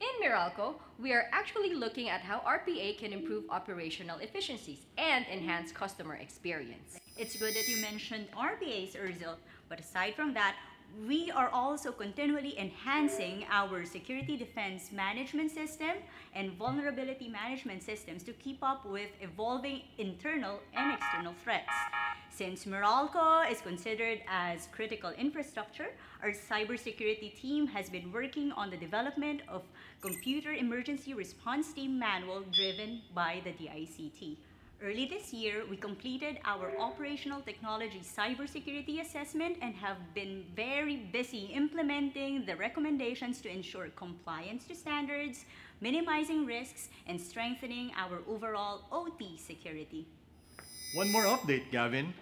In Meralco, we are actually looking at how RPA can improve operational efficiencies and enhance customer experience.
It's good that you mentioned RPAs, Ursel, but aside from that, we are also continually enhancing our security defense management system and vulnerability management systems to keep up with evolving internal and external threats. Since Meralco is considered as critical infrastructure, our cybersecurity team has been working on the development of Computer Emergency Response Team Manual driven by the DICT. Early this year, we completed our operational technology cybersecurity assessment and have been very busy implementing the recommendations to ensure compliance to standards, minimizing risks, and strengthening our overall OT security.
One more update, Gavin.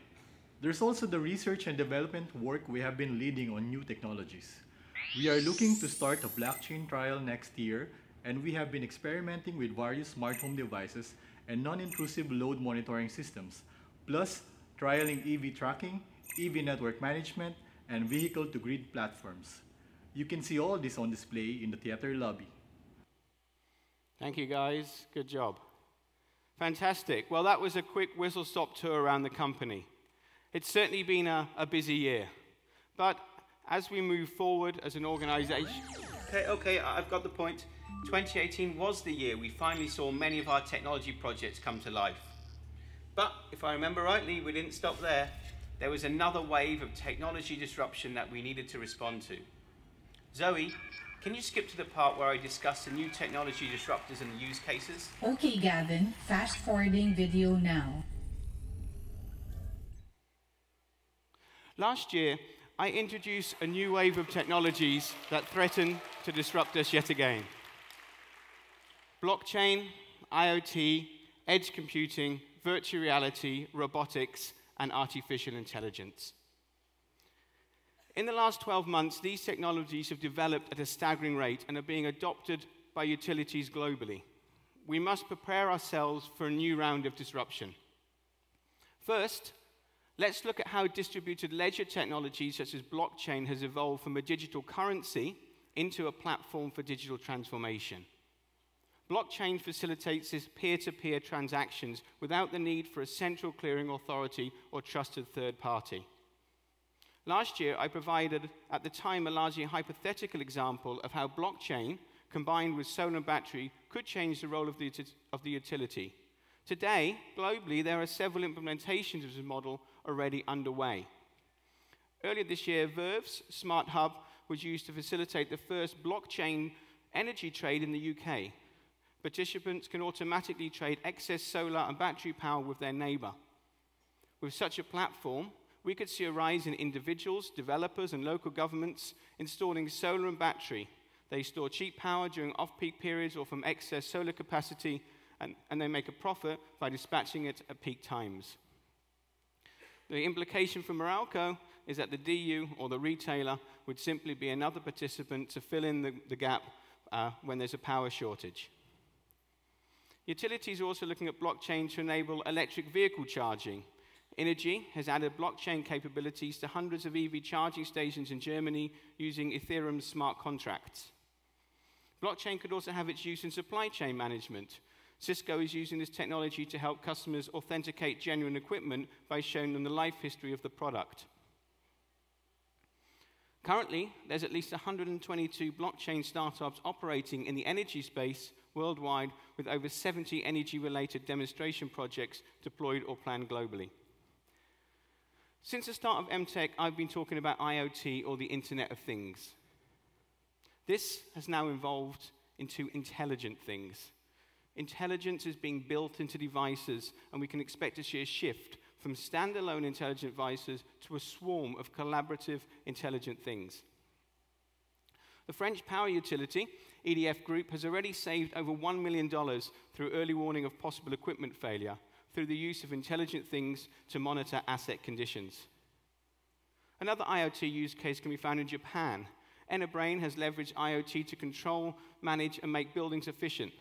There's also the research and development work we have been leading on new technologies. We are looking to start a blockchain trial next year, and we have been experimenting with various smart home devices and non-intrusive load monitoring systems, plus trialing EV tracking, EV network management, and vehicle-to-grid platforms. You can see all this on display in the theater lobby.
Thank you, guys. Good job. Fantastic. Well, that was a quick whistle-stop tour around the company. It's certainly been a busy year. But as we move forward as an organization...
Okay, I've got the point. 2018 was the year we finally saw many of our technology projects come to life. But if I remember rightly, we didn't stop there. There was another wave of technology disruption that we needed to respond to. Zoe, can you skip to the part where I discuss the new technology disruptors and the use cases?
Okay, Gavin, fast forwarding video now.
Last year, I introduced a new wave of technologies that threaten to disrupt us yet again. Blockchain, IoT, edge computing, virtual reality, robotics, and artificial intelligence. In the last 12 months, these technologies have developed at a staggering rate and are being adopted by utilities globally. We must prepare ourselves for a new round of disruption. First, let's look at how distributed ledger technology such as blockchain has evolved from a digital currency into a platform for digital transformation. Blockchain facilitates these peer-to-peer transactions without the need for a central clearing authority or trusted third party. Last year, I provided, at the time, a largely hypothetical example of how blockchain, combined with solar battery, could change the role of the utility. Today, globally, there are several implementations of this model already underway. Earlier this year, Verve's Smart Hub was used to facilitate the first blockchain Energy trade in the UK. Participants can automatically trade excess solar and battery power with their neighbour. With such a platform, we could see a rise in individuals, developers, and local governments installing solar and battery. They store cheap power during off-peak periods or from excess solar capacity, and they make a profit by dispatching it at peak times. The implication for Meralco is that the DU or the retailer would simply be another participant to fill in the gap when there's a power shortage. Utilities are also looking at blockchain to enable electric vehicle charging. Innogy has added blockchain capabilities to hundreds of EV charging stations in Germany using Ethereum's smart contracts. Blockchain could also have its use in supply chain management. Cisco is using this technology to help customers authenticate genuine equipment by showing them the life history of the product. Currently, there's at least 122 blockchain startups operating in the energy space worldwide, with over 70 energy-related demonstration projects deployed or planned globally. Since the start of MTECH, I've been talking about IoT, or the Internet of Things. This has now evolved into intelligent things. Intelligence is being built into devices, and we can expect to see a shift from standalone intelligent devices to a swarm of collaborative intelligent things. The French power utility, EDF Group, has already saved over $1 million through early warning of possible equipment failure, through the use of intelligent things to monitor asset conditions. Another IoT use case can be found in Japan. Enabrain has leveraged IoT to control, manage, and make buildings efficient.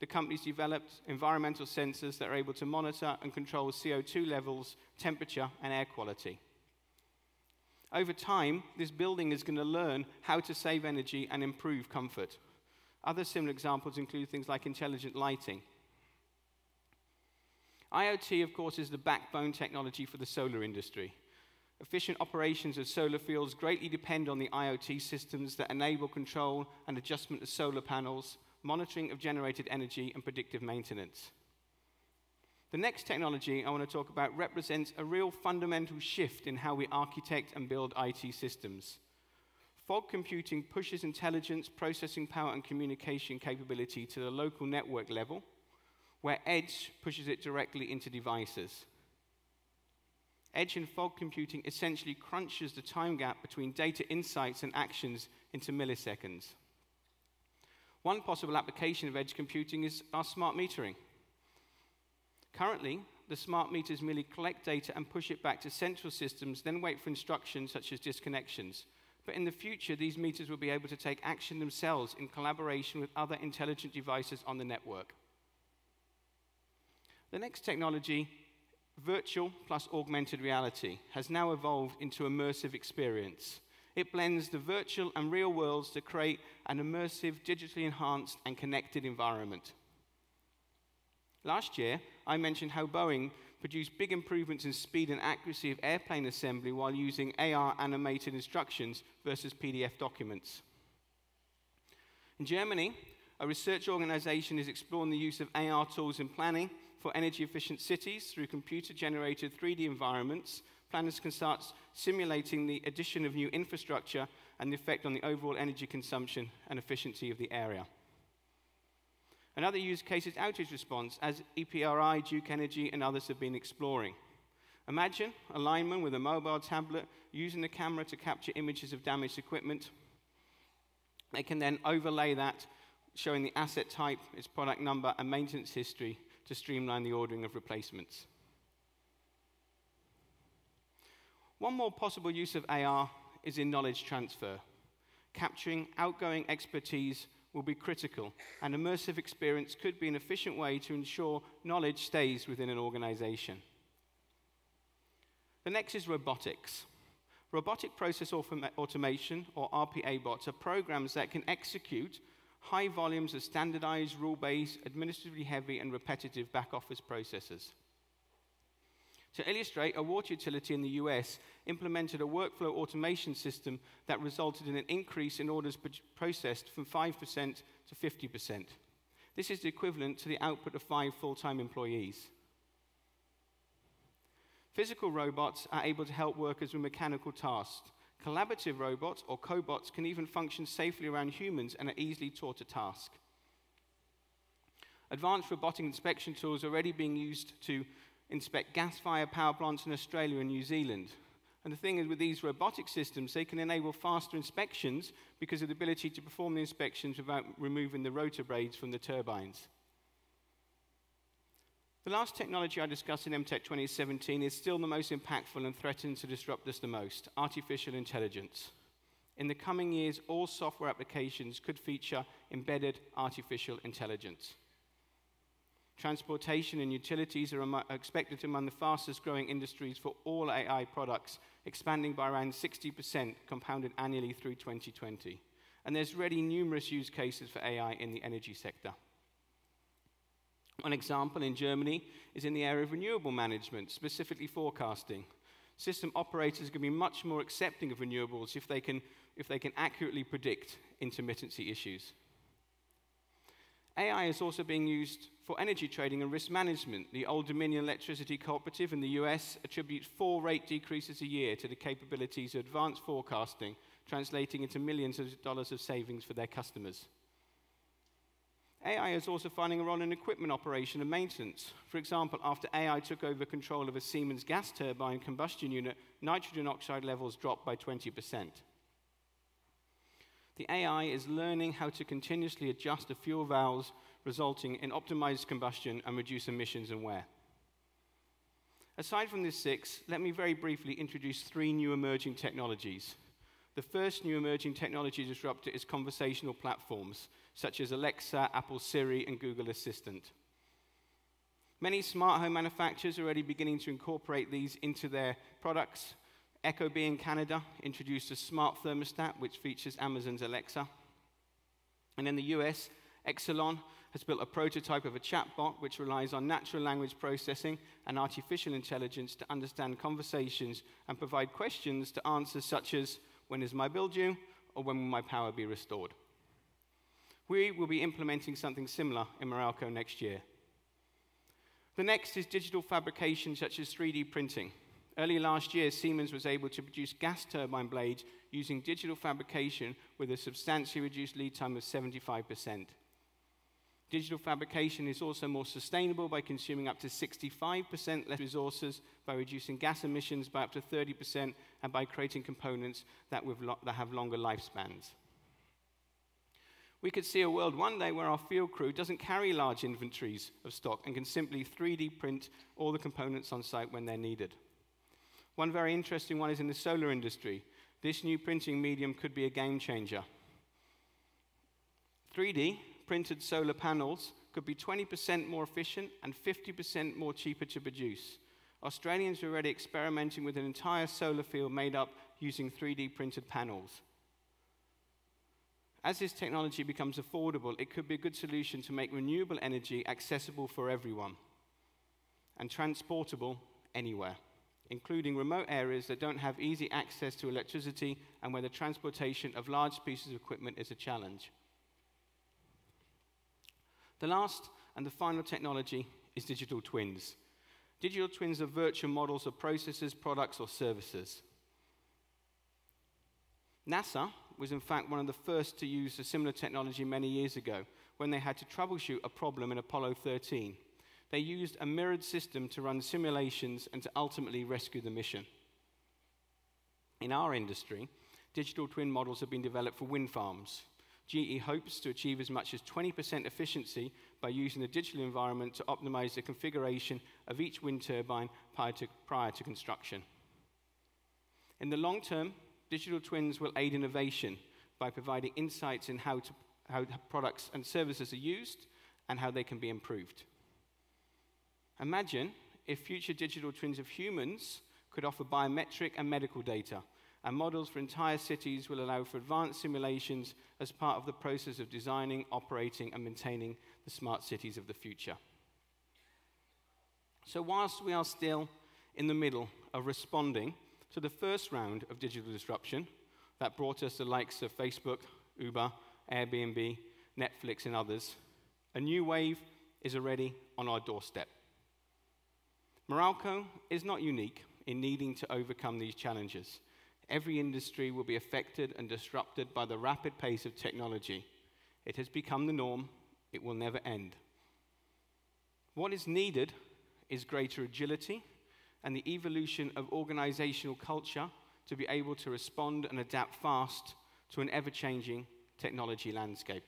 The company's developed environmental sensors that are able to monitor and control CO2 levels, temperature, and air quality. Over time, this building is going to learn how to save energy and improve comfort. Other similar examples include things like intelligent lighting. IoT, of course, is the backbone technology for the solar industry. Efficient operations of solar fields greatly depend on the IoT systems that enable control and adjustment of solar panels, monitoring of generated energy, and predictive maintenance. The next technology I want to talk about represents a real fundamental shift in how we architect and build IT systems. Fog computing pushes intelligence, processing power, and communication capability to the local network level, where edge pushes it directly into devices. Edge and fog computing essentially crunches the time gap between data insights and actions into milliseconds. One possible application of edge computing is our smart metering. Currently, the smart meters merely collect data and push it back to central systems, then wait for instructions such as disconnections. But in the future, these meters will be able to take action themselves in collaboration with other intelligent devices on the network. The next technology, virtual plus augmented reality, has now evolved into immersive experience. It blends the virtual and real worlds to create an immersive, digitally enhanced, and connected environment. Last year, I mentioned how Boeing produced big improvements in speed and accuracy of airplane assembly while using AR animated instructions versus PDF documents. In Germany, a research organization is exploring the use of AR tools in planning for energy-efficient cities through computer-generated 3D environments. Planners can start simulating the addition of new infrastructure and the effect on the overall energy consumption and efficiency of the area. Another use case is outage response, as EPRI, Duke Energy, and others have been exploring. Imagine a lineman with a mobile tablet using the camera to capture images of damaged equipment. They can then overlay that, showing the asset type, its product number, and maintenance history to streamline the ordering of replacements. One more possible use of AR is in knowledge transfer. Capturing outgoing expertise will be critical, and immersive experience could be an efficient way to ensure knowledge stays within an organization. The next is robotics. Robotic process automation, or RPA bots, are programs that can execute high volumes of standardized, rule-based, administratively heavy, and repetitive back-office processes. To illustrate, a water utility in the US implemented a workflow automation system that resulted in an increase in orders processed from 5% to 50%. This is the equivalent to the output of 5 full-time employees. Physical robots are able to help workers with mechanical tasks. Collaborative robots or cobots can even function safely around humans and are easily taught a task. Advanced robotic inspection tools are already being used to inspect gas-fired power plants in Australia and New Zealand. And the thing is, with these robotic systems, they can enable faster inspections because of the ability to perform the inspections without removing the rotor blades from the turbines. The last technology I discussed in MTECH 2017 is still the most impactful and threatens to disrupt us the most: artificial intelligence. In the coming years, all software applications could feature embedded artificial intelligence. Transportation and utilities are expected to be among the fastest growing industries for all AI products, expanding by around 60% compounded annually through 2020. And there's already numerous use cases for AI in the energy sector. One example in Germany is in the area of renewable management, specifically forecasting. System operators can be much more accepting of renewables if they can accurately predict intermittency issues. AI is also being used for energy trading and risk management. The Old Dominion Electricity Cooperative in the US attributes 4 rate decreases a year to the capabilities of advanced forecasting, translating into millions of dollars of savings for their customers. AI is also finding a role in equipment operation and maintenance. For example, after AI took over control of a Siemens gas turbine combustion unit, nitrogen oxide levels dropped by 20%. The AI is learning how to continuously adjust the fuel valves, resulting in optimized combustion and reduced emissions and wear. Aside from these 6, let me very briefly introduce 3 new emerging technologies. The first new emerging technology disruptor is conversational platforms, such as Alexa, Apple Siri, and Google Assistant. Many smart home manufacturers are already beginning to incorporate these into their products. Ecobee in Canada introduced a smart thermostat, which features Amazon's Alexa. And in the US, Exelon has built a prototype of a chatbot which relies on natural language processing and artificial intelligence to understand conversations and provide questions to answers such as, when is my bill due, or when will my power be restored? We will be implementing something similar in Meralco next year. The next is digital fabrication such as 3D printing. Early last year, Siemens was able to produce gas turbine blades using digital fabrication with a substantially reduced lead time of 75%. Digital fabrication is also more sustainable by consuming up to 65% less resources, by reducing gas emissions by up to 30%, and by creating components that have longer lifespans. We could see a world one day where our field crew doesn't carry large inventories of stock and can simply 3D print all the components on site when they're needed. One very interesting one is in the solar industry. This new printing medium could be a game changer. 3D printed solar panels could be 20% more efficient and 50% more cheaper to produce. Australians are already experimenting with an entire solar field made up using 3D printed panels. As this technology becomes affordable, it could be a good solution to make renewable energy accessible for everyone and transportable anywhere, including remote areas that don't have easy access to electricity and where the transportation of large pieces of equipment is a challenge. The last and the final technology is digital twins. Digital twins are virtual models of processes, products, or services. NASA was in fact one of the first to use a similar technology many years ago when they had to troubleshoot a problem in Apollo 13. They used a mirrored system to run simulations and to ultimately rescue the mission. In our industry, digital twin models have been developed for wind farms. GE hopes to achieve as much as 20% efficiency by using the digital environment to optimize the configuration of each wind turbine prior to construction. In the long term, digital twins will aid innovation by providing insights in how products and services are used and how they can be improved. Imagine if future digital twins of humans could offer biometric and medical data, and models for entire cities will allow for advanced simulations as part of the process of designing, operating, and maintaining the smart cities of the future. So whilst we are still in the middle of responding to the first round of digital disruption that brought us the likes of Facebook, Uber, Airbnb, Netflix, and others, a new wave is already on our doorstep. Meralco is not unique in needing to overcome these challenges. Every industry will be affected and disrupted by the rapid pace of technology. It has become the norm. It will never end. What is needed is greater agility and the evolution of organizational culture to be able to respond and adapt fast to an ever-changing technology landscape.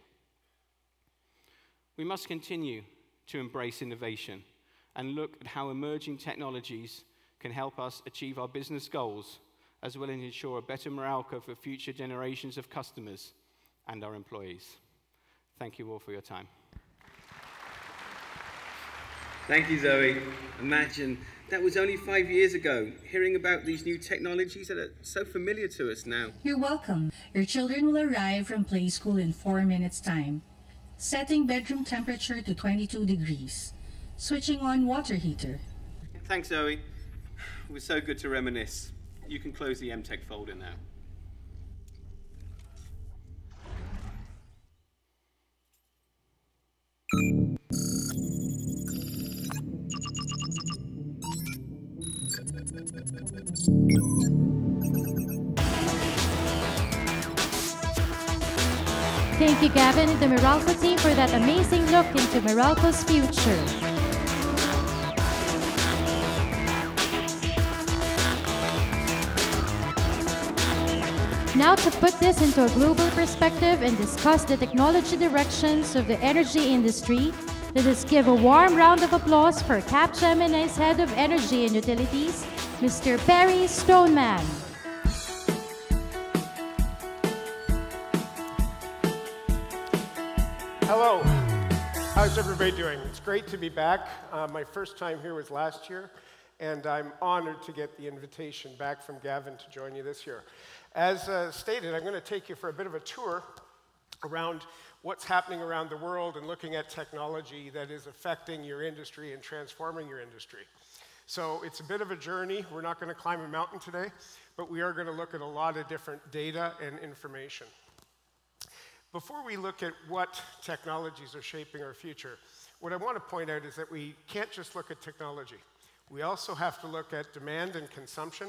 We must continue to embrace innovation and look at how emerging technologies can help us achieve our business goals, as well as ensure a better Meralco for future generations of customers and our employees. Thank you all for your time.
Thank you, Zoe. Imagine, that was only 5 years ago, hearing about these new technologies that are so familiar to us now.
You're welcome. Your children will arrive from play school in 4 minutes' time. Setting bedroom temperature to 22 degrees. Switching on water heater.
Thanks, Zoe. It was so good to reminisce. You can close the MTECH folder now.
Thank you, Gavin and the Meralco team, for that amazing look into Meralco's future. Now, to put this into a global perspective and discuss the technology directions of the energy industry, let us give a warm round of applause for Capgemini's Head of Energy and Utilities, Mr. Barry Stoneman.
Hello. How's everybody doing? It's great to be back. My first time here was last year, and I'm honored to get the invitation back from Gavin to join you this year. As stated, I'm going to take you for a bit of a tour around what's happening around the world and looking at technology that is affecting your industry and transforming your industry. So it's a bit of a journey. We're not going to climb a mountain today, but we are going to look at a lot of different data and information. Before we look at what technologies are shaping our future, what I want to point out is that we can't just look at technology. We also have to look at demand and consumption,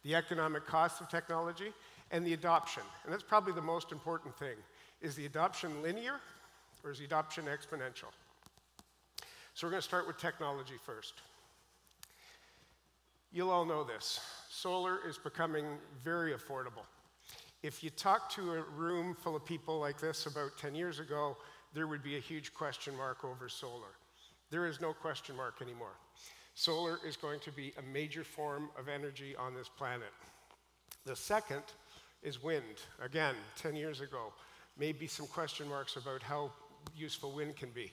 the economic cost of technology, and the adoption. And that's probably the most important thing. Is the adoption linear, or is the adoption exponential? So we're going to start with technology first. You'll all know this. Solar is becoming very affordable. If you talk to a room full of people like this about 10 years ago, there would be a huge question mark over solar. There is no question mark anymore. Solar is going to be a major form of energy on this planet. The second is wind. Again, 10 years ago, maybe some question marks about how useful wind can be,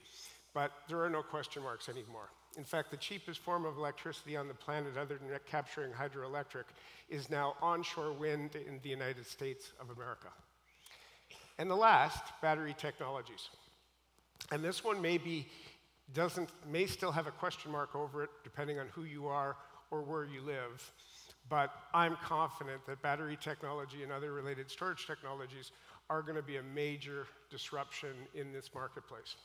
but there are no question marks anymore. In fact, the cheapest form of electricity on the planet, other than capturing hydroelectric, is now onshore wind in the United States of America. And the last, battery technologies. And this one may still have a question mark over it, depending on who you are or where you live. But I'm confident that battery technology and other related storage technologies are going to be a major disruption in this marketplace.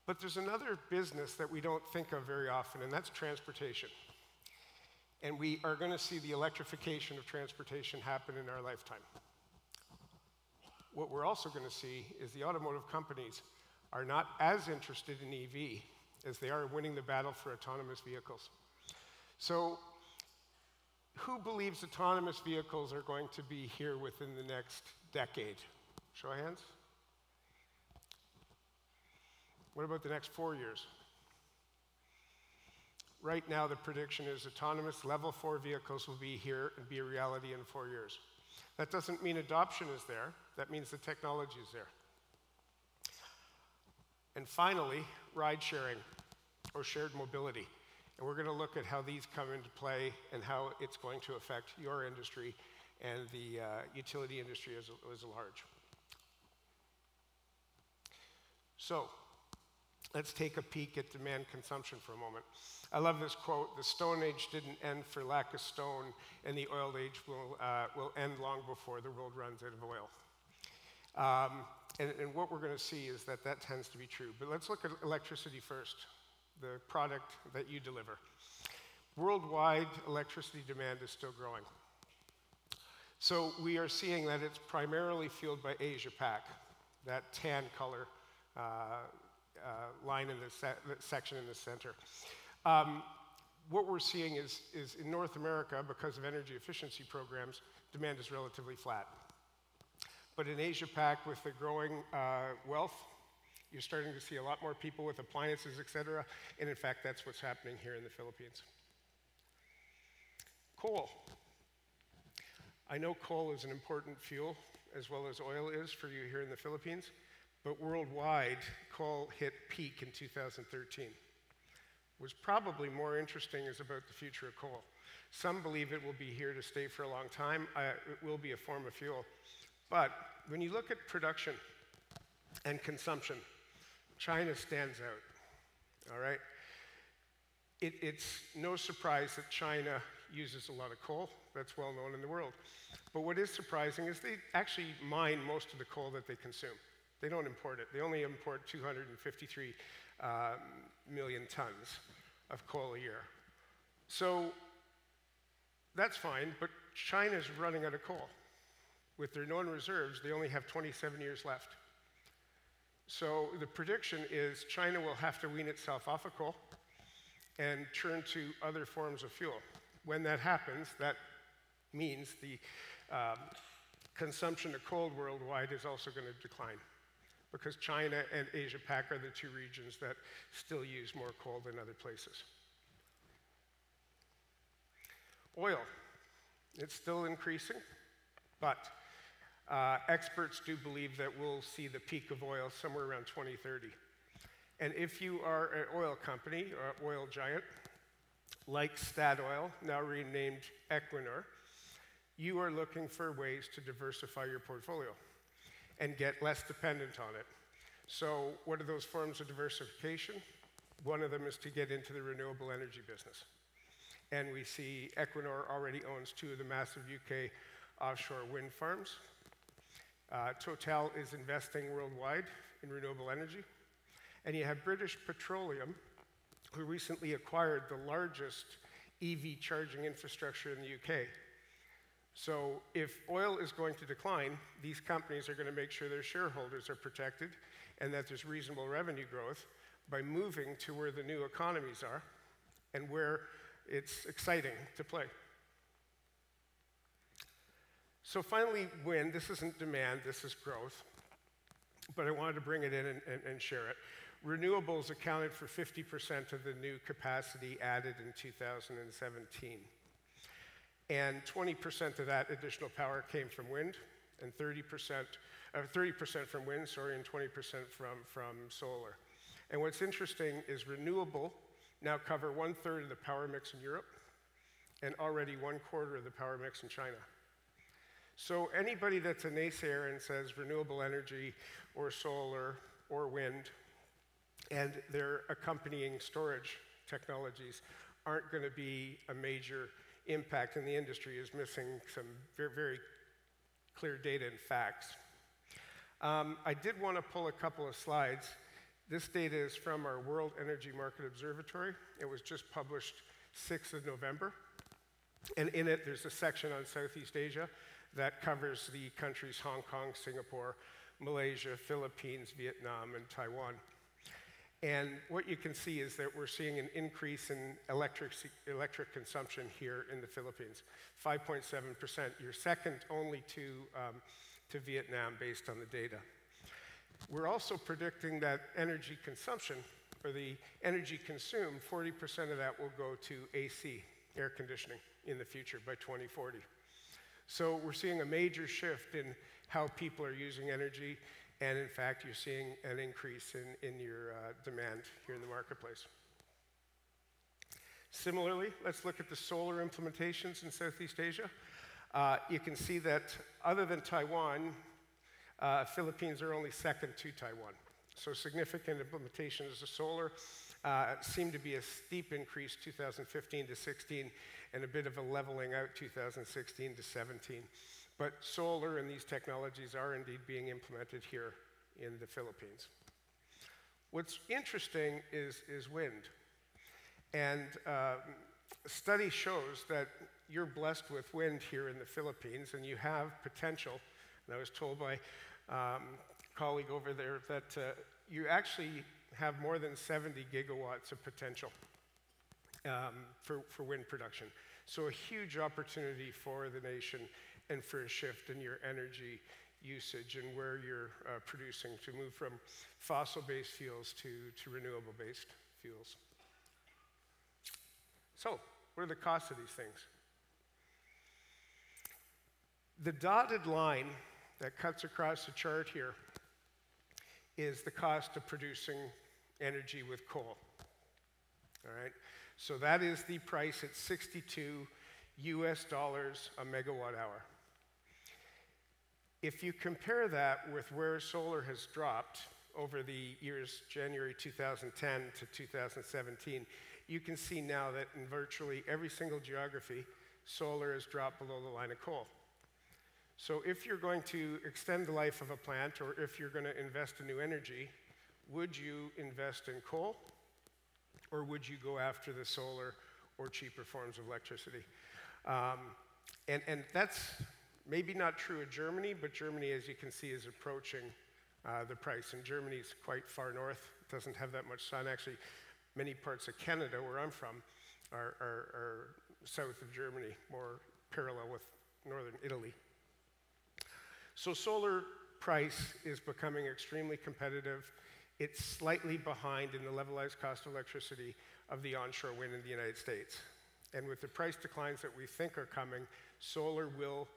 But there's another business that we don't think of very often, and that's transportation. And we are going to see the electrification of transportation happen in our lifetime. What we're also going to see is the automotive companies are not as interested in EV as they are winning the battle for autonomous vehicles. So who believes autonomous vehicles are going to be here within the next decade? Show of hands. What about the next 4 years? Right now, the prediction is autonomous level 4 vehicles will be here and be a reality in 4 years. That doesn't mean adoption is there. That means the technology is there. And finally, ride sharing or shared mobility. And we're going to look at how these come into play and how it's going to affect your industry and the utility industry as large. So let's take a peek at demand consumption for a moment. I love this quote: "The Stone Age didn't end for lack of stone, and the oil age will end long before the world runs out of oil." And what we're going to see is that that tends to be true. But let's look at electricity first, the product that you deliver. Worldwide, electricity demand is still growing. So we are seeing that it's primarily fueled by Asia Pac, that tan color line in the section in the center. What we're seeing is in North America, because of energy efficiency programs, demand is relatively flat. But in Asia Pac, with the growing wealth, you're starting to see a lot more people with appliances, et cetera, and in fact, that's what's happening here in the Philippines. Coal. I know coal is an important fuel, as well as oil is for you here in the Philippines, but worldwide, coal hit peak in 2013. What's probably more interesting is about the future of coal. Some believe it will be here to stay for a long time. It will be a form of fuel. But when you look at production and consumption, China stands out, all right? It's no surprise that China uses a lot of coal. That's well known in the world. But what is surprising is they actually mine most of the coal that they consume. They don't import it. They only import 253 million tons of coal a year. So that's fine, but China's running out of coal. With their known reserves, they only have 27 years left. So the prediction is China will have to wean itself off of coal and turn to other forms of fuel. When that happens, that means the consumption of coal worldwide is also going to decline, because China and Asia Pac are the two regions that still use more coal than other places. Oil, it's still increasing, but experts do believe that we'll see the peak of oil somewhere around 2030. And if you are an oil company or oil giant, like Statoil, now renamed Equinor, you are looking for ways to diversify your portfolio and get less dependent on it. So what are those forms of diversification? One of them is to get into the renewable energy business. And we see Equinor already owns 2 of the massive UK offshore wind farms. Total is investing worldwide in renewable energy. And you have British Petroleum, who recently acquired the largest EV charging infrastructure in the UK. So if oil is going to decline, these companies are going to make sure their shareholders are protected and that there's reasonable revenue growth by moving to where the new economies are and where it's exciting to play. So finally, wind. This isn't demand, this is growth. But I wanted to bring it in and share it. Renewables accounted for 50% of the new capacity added in 2017. And 20% of that additional power came from wind, and 30% from wind, and 20% from solar. And what's interesting is renewable now cover 1/3 of the power mix in Europe, and already 1/4 of the power mix in China. So anybody that's a naysayer and says renewable energy or solar or wind and their accompanying storage technologies aren't going to be a major impact in the industry is missing some very, very clear data and facts. I did want to pull a couple of slides. This data is from our World Energy Market Observatory. It was just published 6th of November. And in it, there's a section on Southeast Asia that covers the countries Hong Kong, Singapore, Malaysia, Philippines, Vietnam, and Taiwan. And what you can see is that we're seeing an increase in electric consumption here in the Philippines, 5.7%. You're second only to Vietnam based on the data. We're also predicting that energy consumption, or the energy consumed, 40% of that will go to AC, air conditioning, in the future by 2040. So we're seeing a major shift in how people are using energy, and in fact, you're seeing an increase in your demand here in the marketplace. Similarly, let's look at the solar implementations in Southeast Asia. You can see that other than Taiwan, Philippines are only second to Taiwan. So significant implementations of solar seem to be a steep increase 2015 to 16 and a bit of a leveling out 2016 to 17. But solar and these technologies are indeed being implemented here in the Philippines. What's interesting is wind. And a study shows that you're blessed with wind here in the Philippines, and you have potential. And I was told by a colleague over there that you actually have more than 70 gigawatts of potential for wind production. So a huge opportunity for the nation and for a shift in your energy usage and where you're producing to move from fossil-based fuels to renewable-based fuels. So, what are the costs of these things? The dotted line that cuts across the chart here is the cost of producing energy with coal. All right? So that is the price at $62 a megawatt hour. If you compare that with where solar has dropped over the years January 2010 to 2017, you can see now that in virtually every single geography, solar has dropped below the line of coal. So if you're going to extend the life of a plant, or if you're going to invest in new energy, would you invest in coal, or would you go after the solar or cheaper forms of electricity? And that's maybe not true of Germany, but Germany, as you can see, is approaching the price. And Germany is quite far north. It doesn't have that much sun. Actually, many parts of Canada, where I'm from, are south of Germany, more parallel with northern Italy. So solar price is becoming extremely competitive. It's slightly behind in the levelized cost of electricity of the onshore wind in the United States. And with the price declines that we think are coming, solar will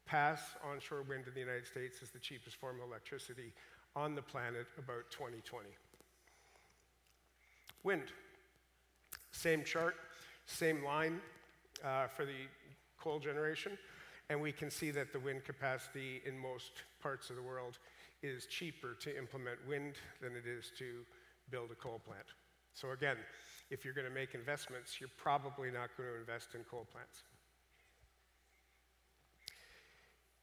pass onshore wind in the United States as the cheapest form of electricity on the planet about 2020. Wind. Same chart, same line for the coal generation. And we can see that the wind capacity in most parts of the world is cheaper to implement wind than it is to build a coal plant. So again, if you're going to make investments, you're probably not going to invest in coal plants.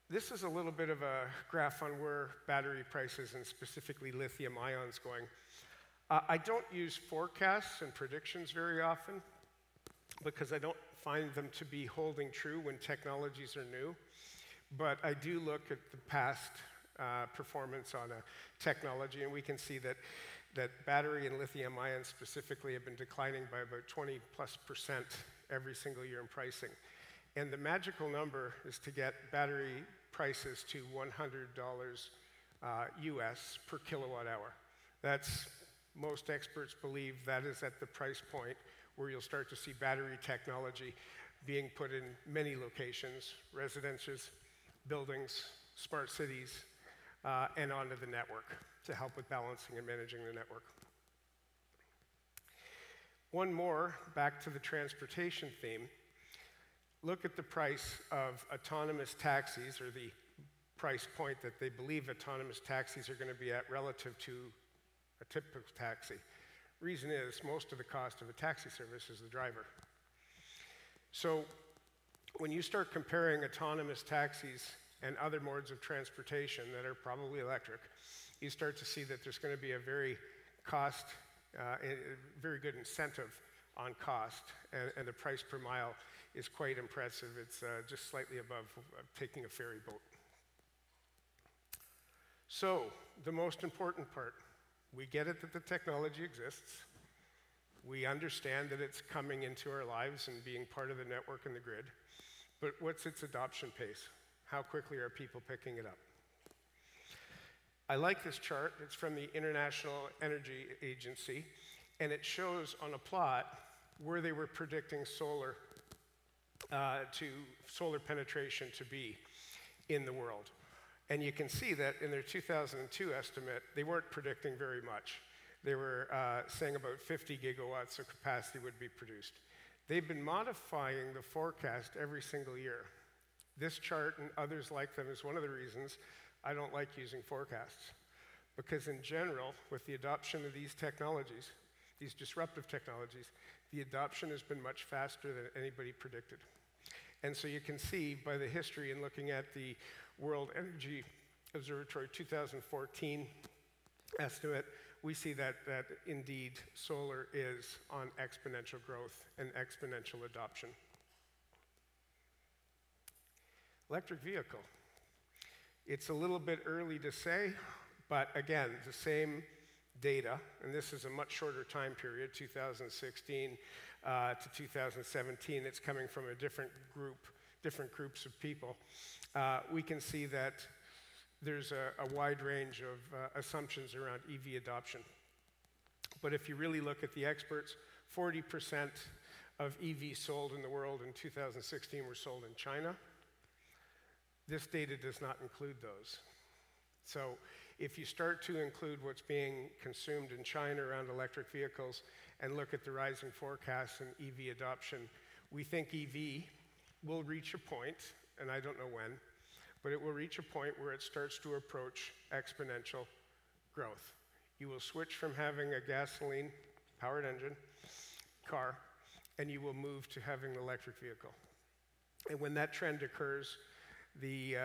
This is a little bit of a graph on where battery prices and specifically lithium ions going. I don't use forecasts and predictions very often because I don't find them to be holding true when technologies are new. But I do look at the past performance on a technology, and we can see that battery and lithium ions specifically have been declining by about 20+% every single year in pricing. And the magical number is to get battery prices to $100 US per kilowatt hour. That's, most experts believe that is at the price point where you'll start to see battery technology being put in many locations, residences, buildings, smart cities, and onto the network to help with balancing and managing the network. One more, back to the transportation theme. Look at the price of autonomous taxis, or the price point that they believe autonomous taxis are going to be at relative to a typical taxi. Reason is, most of the cost of a taxi service is the driver. So when you start comparing autonomous taxis and other modes of transportation that are probably electric, you start to see that there's going to be a very very good incentive on cost, and the price per mile is quite impressive. It's just slightly above taking a ferry boat. So the most important part, we get it that the technology exists. We understand that it's coming into our lives and being part of the network and the grid. But what's its adoption pace? How quickly are people picking it up? I like this chart. It's from the International Energy Agency, and it shows on a plot where they were predicting solar penetration to be in the world. And you can see that in their 2002 estimate, they weren't predicting very much. They were saying about 50 gigawatts of capacity would be produced. They've been modifying the forecast every single year. This chart and others like them is one of the reasons I don't like using forecasts. Because in general, with the adoption of these technologies, these disruptive technologies, the adoption has been much faster than anybody predicted. And so you can see by the history and looking at the World Energy Observatory 2014 estimate, we see that indeed solar is on exponential growth and exponential adoption. Electric vehicle. It's a little bit early to say, but again, the same data, and this is a much shorter time period, 2016 to 2017. It's coming from a different groups of people. We can see that there's a wide range of assumptions around EV adoption. But if you really look at the experts, 40% of EVs sold in the world in 2016 were sold in China. This data does not include those. So if you start to include what's being consumed in China around electric vehicles and look at the rising forecasts in EV adoption, we think EV will reach a point, and I don't know when, but it will reach a point where it starts to approach exponential growth. You will switch from having a gasoline-powered engine car, and you will move to having an electric vehicle. And when that trend occurs, the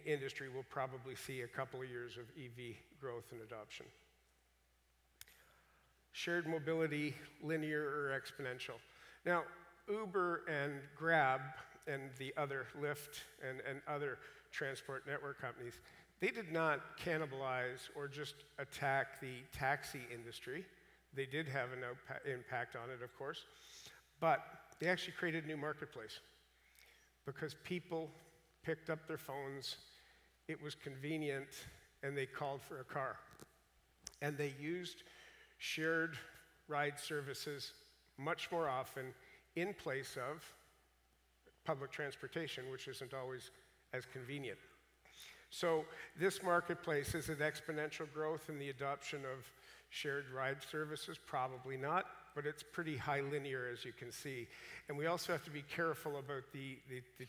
industry will probably see a couple of years of EV growth and adoption. Shared mobility, linear or exponential. Now, Uber and Grab and the other Lyft and other transport network companies, they did not cannibalize or just attack the taxi industry. They did have an impact on it, of course, but they actually created a new marketplace because people picked up their phones, it was convenient, and they called for a car. And they used shared ride services much more often in place of public transportation, which isn't always as convenient. So this marketplace, is it exponential growth in the adoption of shared ride services? Probably not, but it's pretty high linear, as you can see. And we also have to be careful about the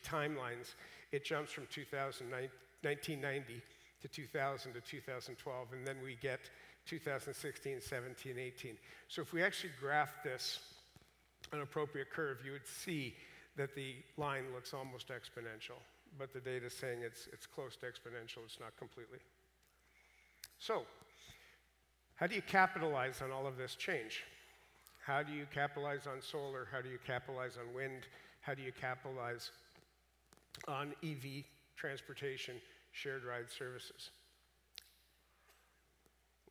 timelines. It jumps from 1990 to 2000 to 2012, and then we get 2016, 17, 18. So if we actually graph this, an appropriate curve, you would see that the line looks almost exponential, but the data is saying it's close to exponential, it's not completely. So, how do you capitalize on all of this change? How do you capitalize on solar? How do you capitalize on wind? How do you capitalize on EV transportation, shared ride services?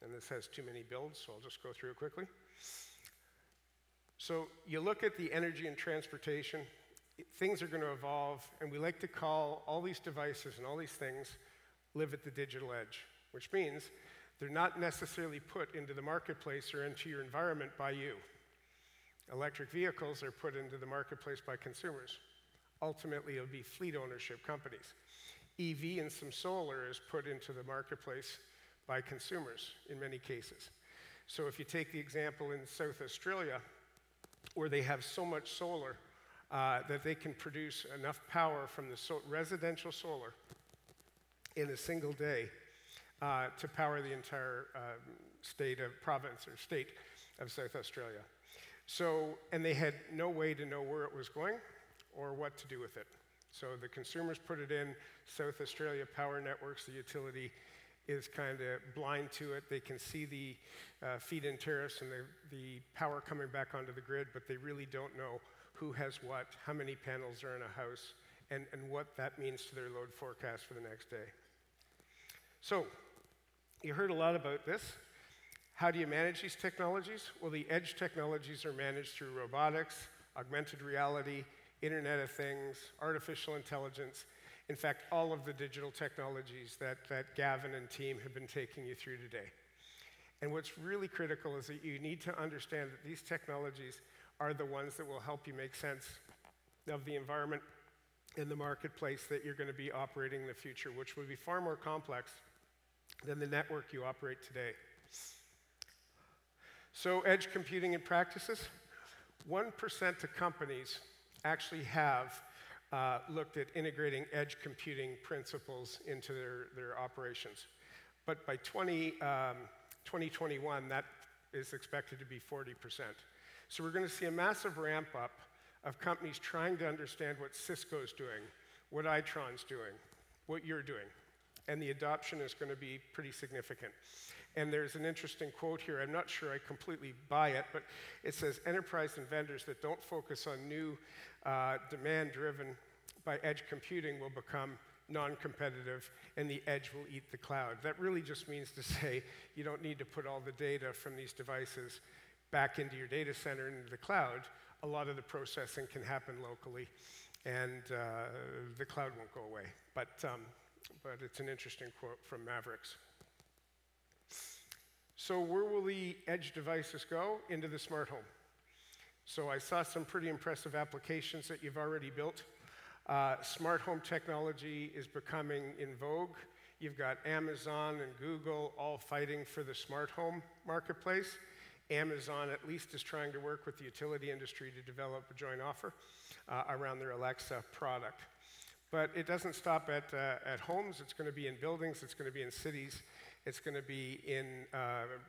And this has too many builds, so I'll just go through it quickly. So you look at the energy and transportation, things are going to evolve, and we like to call all these devices and all these things live at the digital edge, which means they're not necessarily put into the marketplace or into your environment by you. Electric vehicles are put into the marketplace by consumers. Ultimately, it'll be fleet ownership companies. EV and some solar is put into the marketplace by consumers in many cases. So if you take the example in South Australia, where they have so much solar that they can produce enough power from the residential solar in a single day to power the entire province or state of South Australia. So, and they had no way to know where it was going or what to do with it. So the consumers put it in. South Australia Power Networks, the utility, is kind of blind to it. They can see the feed-in tariffs and the power coming back onto the grid, but they really don't know who has what, how many panels are in a house, and what that means to their load forecast for the next day. So, you heard a lot about this. How do you manage these technologies? Well, the edge technologies are managed through robotics, augmented reality, Internet of Things, artificial intelligence. In fact, all of the digital technologies that Gavin and team have been taking you through today. And what's really critical is that you need to understand that these technologies are the ones that will help you make sense of the environment in the marketplace that you're going to be operating in the future, which will be far more complex than the network you operate today. So edge computing and practices, 1% of companies actually have looked at integrating edge computing principles into their operations. But by 2021, that is expected to be 40%. So we're going to see a massive ramp up of companies trying to understand what Cisco's doing, what Itron's doing, what you're doing. And the adoption is going to be pretty significant. And there's an interesting quote here. I'm not sure I completely buy it, but it says, enterprise and vendors that don't focus on new demand-driven by edge computing will become non-competitive and the edge will eat the cloud. That really just means to say you don't need to put all the data from these devices back into your data center and into the cloud. A lot of the processing can happen locally, and the cloud won't go away. But it's an interesting quote from Mavericks. So where will the edge devices go? Into the smart home. So I saw some pretty impressive applications that you've already built. Smart home technology is becoming in vogue. You've got Amazon and Google all fighting for the smart home marketplace. Amazon at least is trying to work with the utility industry to develop a joint offer around their Alexa product. But it doesn't stop at homes. It's going to be in buildings. It's going to be in cities. It's going to be in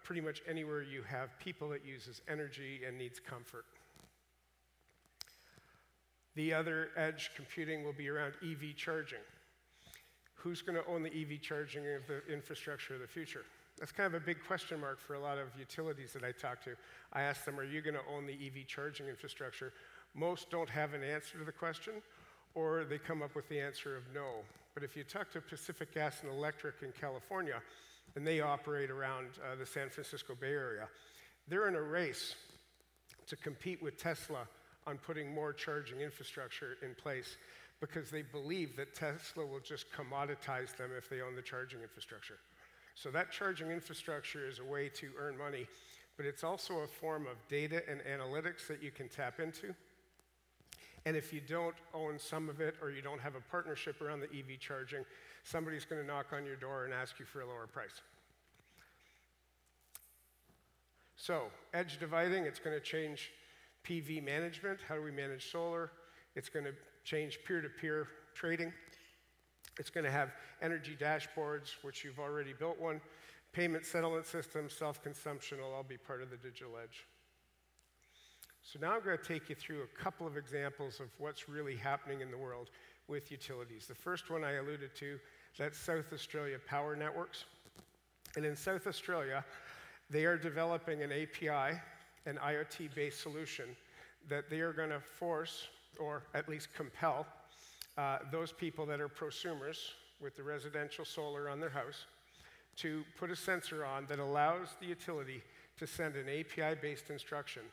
pretty much anywhere you have people that uses energy and needs comfort. The other edge computing will be around EV charging. Who's going to own the EV charging of the infrastructure of the future? That's kind of a big question mark for a lot of utilities that I talk to. I ask them, are you going to own the EV charging infrastructure? Most don't have an answer to the question, or they come up with the answer of no. But if you talk to Pacific Gas and Electric in California, and they operate around the San Francisco Bay Area, they're in a race to compete with Tesla on putting more charging infrastructure in place because they believe that Tesla will just commoditize them if they own the charging infrastructure. So that charging infrastructure is a way to earn money, but it's also a form of data and analytics that you can tap into. And if you don't own some of it or you don't have a partnership around the EV charging, somebody's going to knock on your door and ask you for a lower price. So, edge dividing, it's going to change PV management. How do we manage solar? It's going to change peer-to-peer trading. It's going to have energy dashboards, which you've already built one. Payment settlement systems, self-consumption will all be part of the digital edge. So now I'm going to take you through a couple of examples of what's really happening in the world with utilities. The first one I alluded to, that's South Australia Power Networks. And in South Australia, they are developing an API, an IoT-based solution that they are going to force, or at least compel, those people that are prosumers with the residential solar on their house to put a sensor on that allows the utility to send an API-based instruction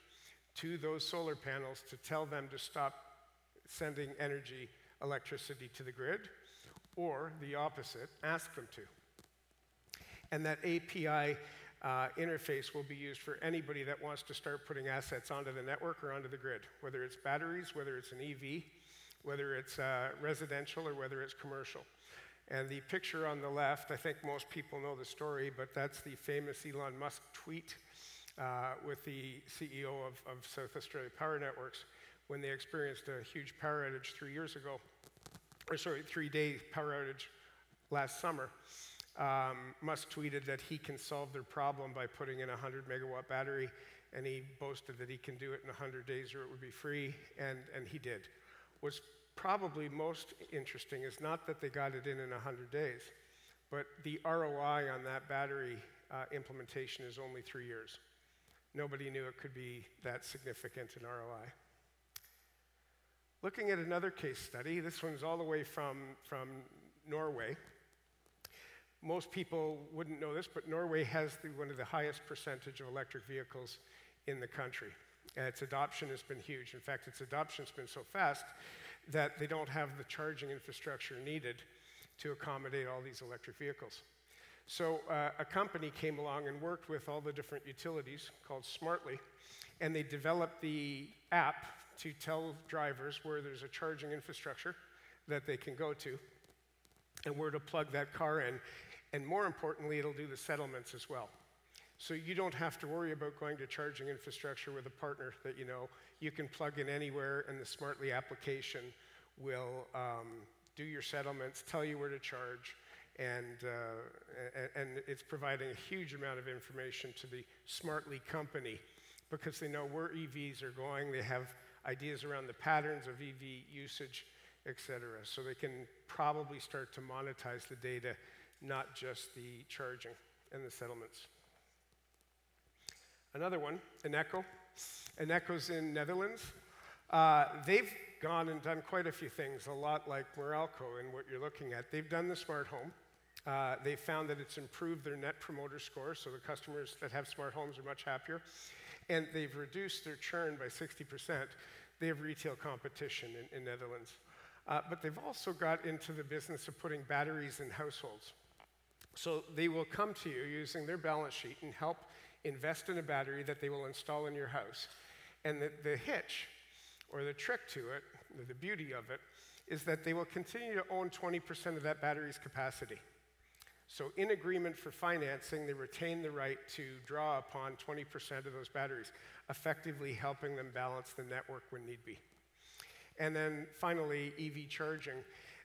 to those solar panels to tell them to stop sending electricity to the grid, or the opposite, ask them to. And that API interface will be used for anybody that wants to start putting assets onto the network or onto the grid, whether it's batteries, whether it's an EV, whether it's residential, or whether it's commercial. And the picture on the left, I think most people know the story, but that's the famous Elon Musk tweet with the CEO of South Australia Power Networks when they experienced a huge power outage 3 years ago, or sorry, 3-day power outage last summer. Musk tweeted that he can solve their problem by putting in a 100-megawatt battery, and he boasted that he can do it in 100 days or it would be free, and he did. What's probably most interesting is not that they got it in 100 days, but the ROI on that battery implementation is only 3 years. Nobody knew it could be that significant in ROI. Looking at another case study, this one's all the way from Norway. Most people wouldn't know this, but Norway has one of the highest percentage of electric vehicles in the country. Its adoption has been huge. In fact, its adoption's been so fast that they don't have the charging infrastructure needed to accommodate all these electric vehicles. So a company came along and worked with all the different utilities called Smartly, and they developed the app to tell drivers where there's a charging infrastructure that they can go to and where to plug that car in. And more importantly, it'll do the settlements as well. So you don't have to worry about going to charging infrastructure with a partner that you know. You can plug in anywhere, and the Smartly application will do your settlements, tell you where to charge, and it's providing a huge amount of information to the Smartly company because they know where EVs are going. They have ideas around the patterns of EV usage, etc. So they can probably start to monetize the data, not just the charging and the settlements. Another one, Eneco. Eneco's in Netherlands. They've gone and done quite a few things, a lot like Meralco and what you're looking at. They've done the smart home. They found that it's improved their net promoter score, so the customers that have smart homes are much happier. And they've reduced their churn by 60%. They have retail competition in Netherlands. But they've also got into the business of putting batteries in households. So they will come to you using their balance sheet and help invest in a battery that they will install in your house. And the hitch, or the trick to it, or the beauty of it, is that they will continue to own 20% of that battery's capacity. So in agreement for financing, they retain the right to draw upon 20% of those batteries, effectively helping them balance the network when need be. And then finally, EV charging.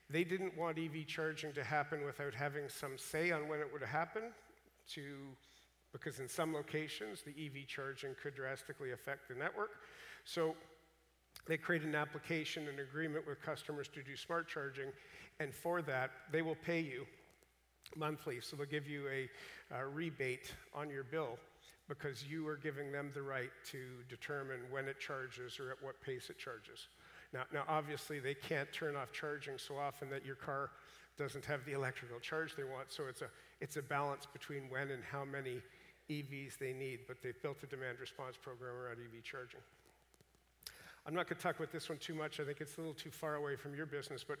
They didn't want EV charging to happen without having some say on when it would happen, because in some locations, the EV charging could drastically affect the network. So they created an application, an agreement with customers to do smart charging, and for that, they will pay you monthly. So they'll give you a rebate on your bill because you are giving them the right to determine when it charges or at what pace it charges. Now obviously, they can't turn off charging so often that your car doesn't have the electrical charge they want, so it's a balance between when and how many EVs they need, but they've built a demand response program around EV charging. I'm not going to talk about this one too much. I think it's a little too far away from your business, but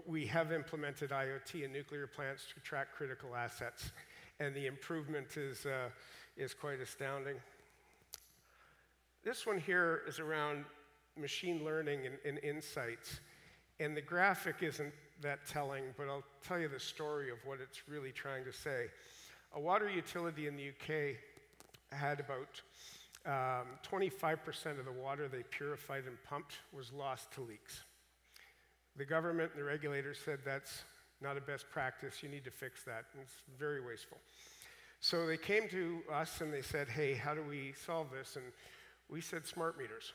we have implemented IoT in nuclear plants to track critical assets, and the improvement is quite astounding. This one here is around machine learning and insights, and the graphic isn't that telling, but I'll tell you the story of what it's really trying to say. A water utility in the UK had about 25% of the water they purified and pumped was lost to leaks. The government and the regulators said that's not a best practice, you need to fix that, and it's very wasteful. So they came to us and they said, hey, how do we solve this? And we said smart meters.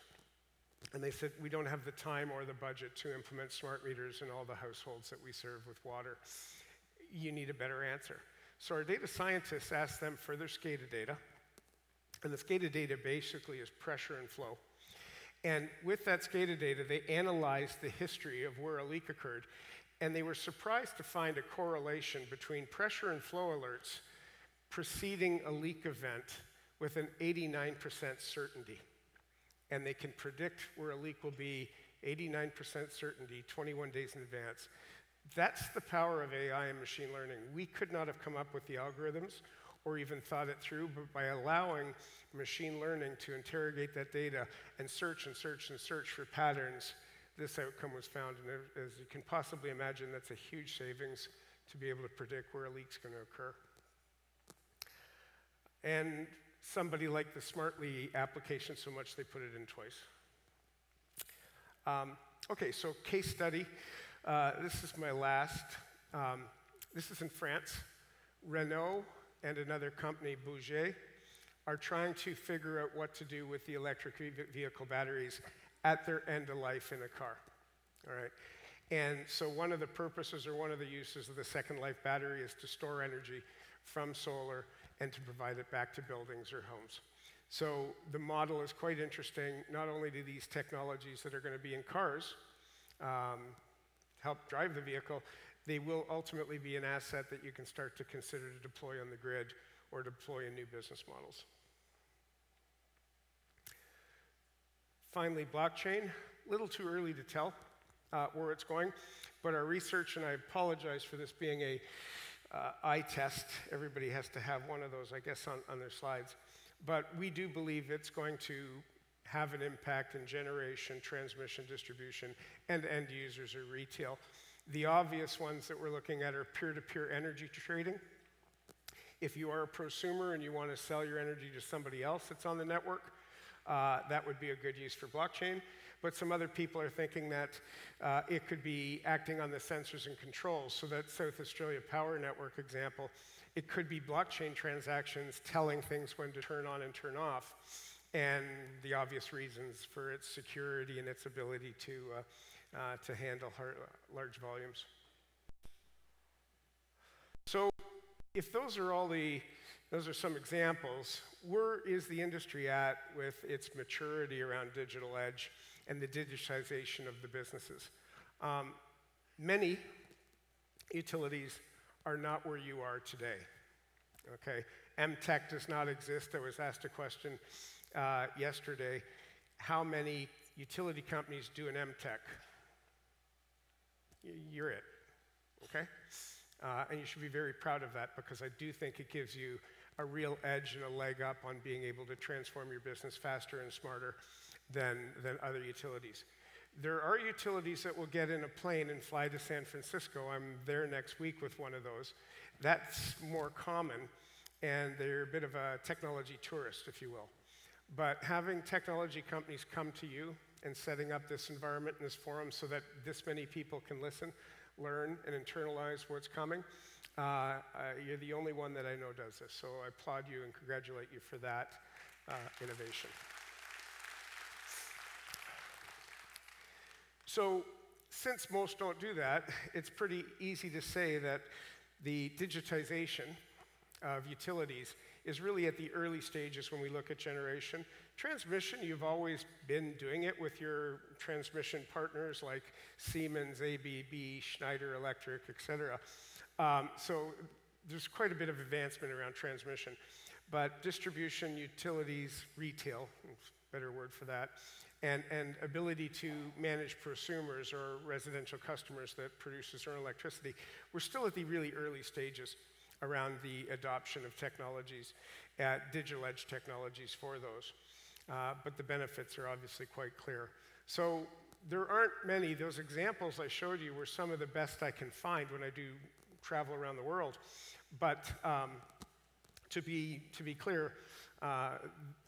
And they said, we don't have the time or the budget to implement smart meters in all the households that we serve with water. You need a better answer. So our data scientists asked them for their SCADA data. And the SCADA data basically is pressure and flow. And with that SCADA data, they analyzed the history of where a leak occurred. And they were surprised to find a correlation between pressure and flow alerts preceding a leak event with an 89% certainty. And they can predict where a leak will be, 89% certainty, 21 days in advance. That's the power of AI and machine learning. We could not have come up with the algorithms or even thought it through, but by allowing machine learning to interrogate that data and search and search and search for patterns, this outcome was found. And as you can possibly imagine, that's a huge savings to be able to predict where a leak's going to occur. And somebody liked the Smartly application so much they put it in twice. Okay, so case study. This is my last. This is in France. Renault and another company, Bouget, are trying to figure out what to do with the electric vehicle batteries at their end of life in a car. All right. And so one of the purposes or one of the uses of the second life battery is to store energy from solar and to provide it back to buildings or homes. So the model is quite interesting. Not only do these technologies that are going to be in cars help drive the vehicle, they will ultimately be an asset that you can start to consider to deploy on the grid or deploy in new business models. Finally, blockchain. A little too early to tell where it's going, but our research, and I apologize for this being a eye test. Everybody has to have one of those, I guess, on their slides. But we do believe it's going to have an impact in generation, transmission, distribution, and end users or retail. The obvious ones that we're looking at are peer-to-peer energy trading. If you are a prosumer and you want to sell your energy to somebody else that's on the network, that would be a good use for blockchain. But some other people are thinking that it could be acting on the sensors and controls. So that South Australia Power Network example, it could be blockchain transactions telling things when to turn on and turn off, and the obvious reasons for its security and its ability to handle large volumes. So if those are some examples, where is the industry at with its maturity around digital edge and the digitization of the businesses. Many utilities are not where you are today. Okay, MTECH does not exist. I was asked a question yesterday, how many utility companies do an MTECH? You're it, okay? And you should be very proud of that, because I do think it gives you a real edge and a leg up on being able to transform your business faster and smarter than other utilities. There are utilities that will get in a plane and fly to San Francisco. I'm there next week with one of those. That's more common, and they're a bit of a technology tourist, if you will. But having technology companies come to you and setting up this environment and this forum so that this many people can listen, learn, and internalize what's coming, you're the only one that I know does this. So I applaud you and congratulate you for that innovation. So since most don't do that, it's pretty easy to say that the digitization of utilities is really at the early stages when we look at generation. Transmission, you've always been doing it with your transmission partners like Siemens, ABB, Schneider Electric, et cetera. So there's quite a bit of advancement around transmission. But distribution, utilities, retail, better word for that, and ability to manage prosumers or residential customers that produces their own electricity, we're still at the really early stages around the adoption of technologies, digital edge technologies for those. But the benefits are obviously quite clear. So there aren't many. Those examples I showed you were some of the best I can find when I do travel around the world. But to be clear,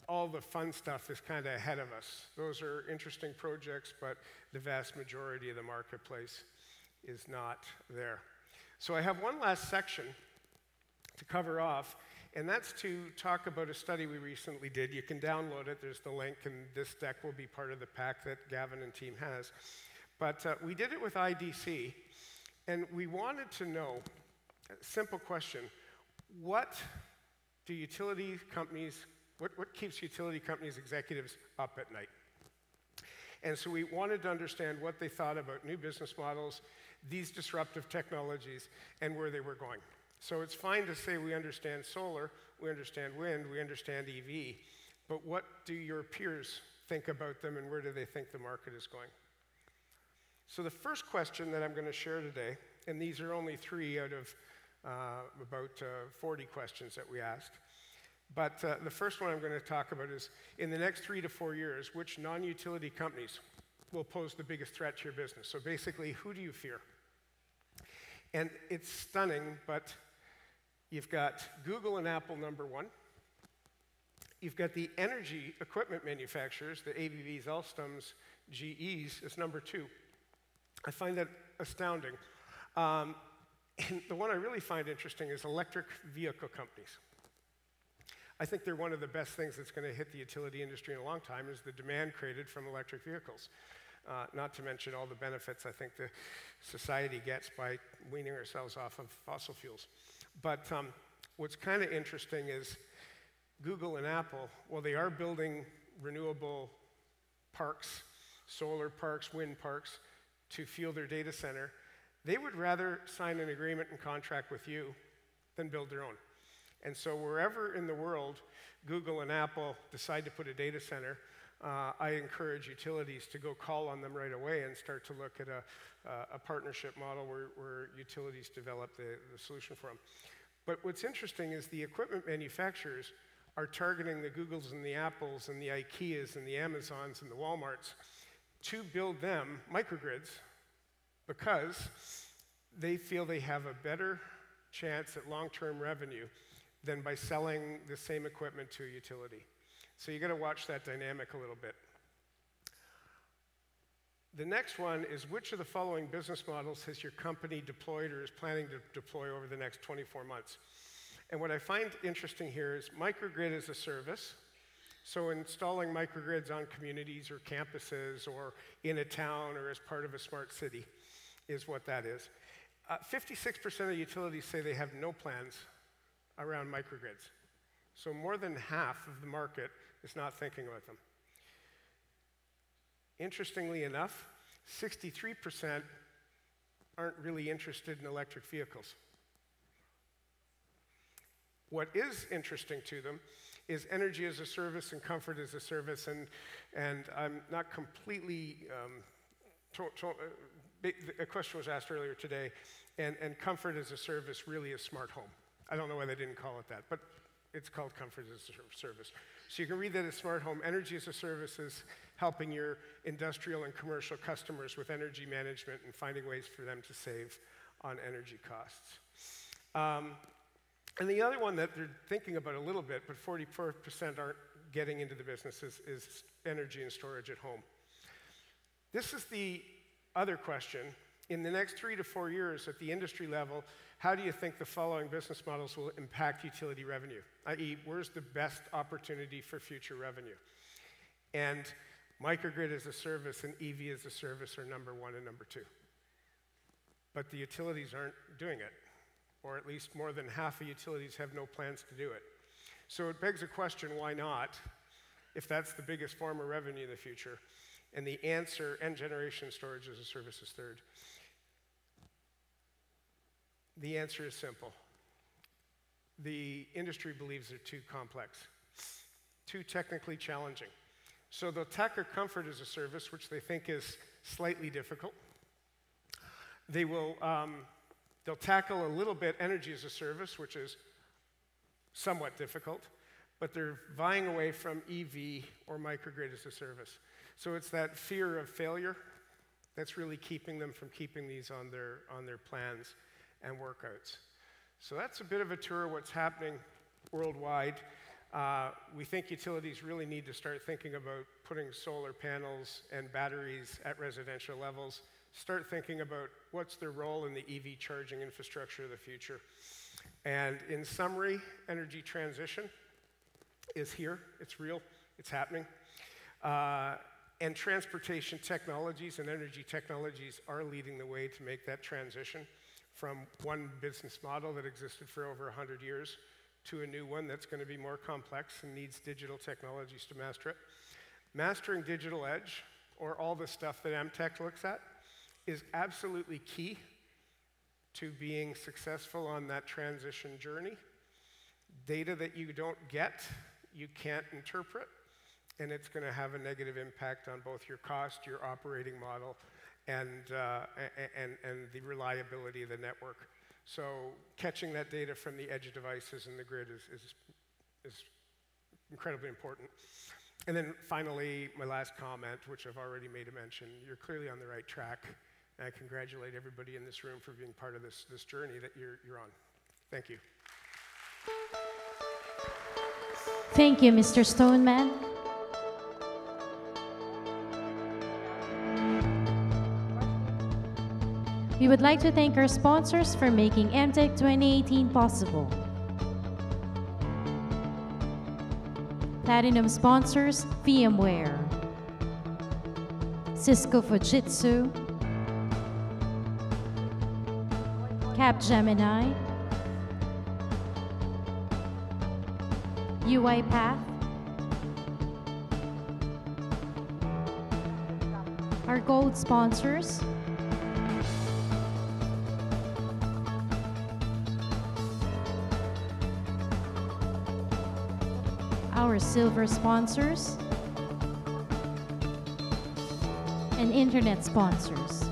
all the fun stuff is kind of ahead of us. Those are interesting projects, but the vast majority of the marketplace is not there. So I have one last section to cover off, and that's to talk about a study we recently did. You can download it. There's the link, and this deck will be part of the pack that Gavin and team has. But we did it with IDC, and we wanted to know, a simple question, what do utility companies, what keeps utility companies executives up at night? And so we wanted to understand what they thought about new business models, these disruptive technologies, and where they were going. So it's fine to say we understand solar, we understand wind, we understand EV, but what do your peers think about them, and where do they think the market is going? So the first question that I'm going to share today, and these are only 3 out of about 40 questions that we asked, but the first one I'm going to talk about is, in the next 3 to 4 years, which non-utility companies will pose the biggest threat to your business? So basically, who do you fear? And it's stunning, but you've got Google and Apple number 1. You've got the energy equipment manufacturers, the ABBs, Alstoms, GEs, is number 2. I find that astounding. And the one I really find interesting is electric vehicle companies. I think they're one of the best things that's going to hit the utility industry in a long time is the demand created from electric vehicles. Not to mention all the benefits I think the society gets by weaning ourselves off of fossil fuels. But what's kind of interesting is Google and Apple, well, they are building renewable parks, solar parks, wind parks, to fuel their data center. They would rather sign an agreement and contract with you than build their own. And so wherever in the world Google and Apple decide to put a data center, I encourage utilities to go call on them right away and start to look at a partnership model where utilities develop the solution for them. But what's interesting is the equipment manufacturers are targeting the Googles and the Apples and the IKEAs and the Amazons and the Walmarts to build them microgrids because they feel they have a better chance at long-term revenue than by selling the same equipment to a utility. So you got to watch that dynamic a little bit. The next one is, which of the following business models has your company deployed or is planning to deploy over the next 24 months? And what I find interesting here is microgrid as a service. So installing microgrids on communities or campuses or in a town or as part of a smart city is what that is. 56% of utilities say they have no plans around microgrids. So more than half of the market is not thinking about them. Interestingly enough, 63% aren't really interested in electric vehicles. What is interesting to them is energy as a service and comfort as a service, and I'm not completely, a question was asked earlier today, and comfort as a service really is smart home. I don't know why they didn't call it that, but it's called comfort as a service. So you can read that as smart home. Energy as a service is helping your industrial and commercial customers with energy management and finding ways for them to save on energy costs. And the other one that they're thinking about a little bit, but 44% aren't getting into the business, is energy and storage at home. This is the other question. In the next 3 to 4 years at the industry level, how do you think the following business models will impact utility revenue? i.e., where's the best opportunity for future revenue? And microgrid as a service and EV as a service are number 1 and number 2. But the utilities aren't doing it, or at least more than half of utilities have no plans to do it. So it begs a question, why not, if that's the biggest form of revenue in the future? And the answer, and generation storage as a service is third. The answer is simple. The industry believes they're too complex, too technically challenging. So they'll tackle comfort as a service, which they think is slightly difficult. They'll tackle a little bit energy as a service, which is somewhat difficult, but they're vying away from EV or microgrid as a service. So it's that fear of failure that's really keeping them from keeping these on their plans and workouts. So that's a bit of a tour of what's happening worldwide. We think utilities really need to start thinking about putting solar panels and batteries at residential levels, start thinking about what's their role in the EV charging infrastructure of the future. And in summary, energy transition is here, it's real, it's happening. And transportation technologies and energy technologies are leading the way to make that transition from one business model that existed for over 100 years to a new one that's going to be more complex and needs digital technologies to master it. Mastering digital edge, or all the stuff that MTECH looks at, is absolutely key to being successful on that transition journey. Data that you don't get, you can't interpret, and it's going to have a negative impact on both your cost, your operating model, and the reliability of the network. So catching that data from the edge devices and the grid is incredibly important. And then finally, my last comment, which I've already made a mention, you're clearly on the right track. And I congratulate everybody in this room for being part of this journey that you're on. Thank you.
Thank you, Mr. Stoneman. We would like to thank our sponsors for making MTECH 2018 possible. Platinum sponsors, VMware, Cisco Fujitsu, Capgemini, UiPath, our gold sponsors, our silver sponsors, and internet sponsors.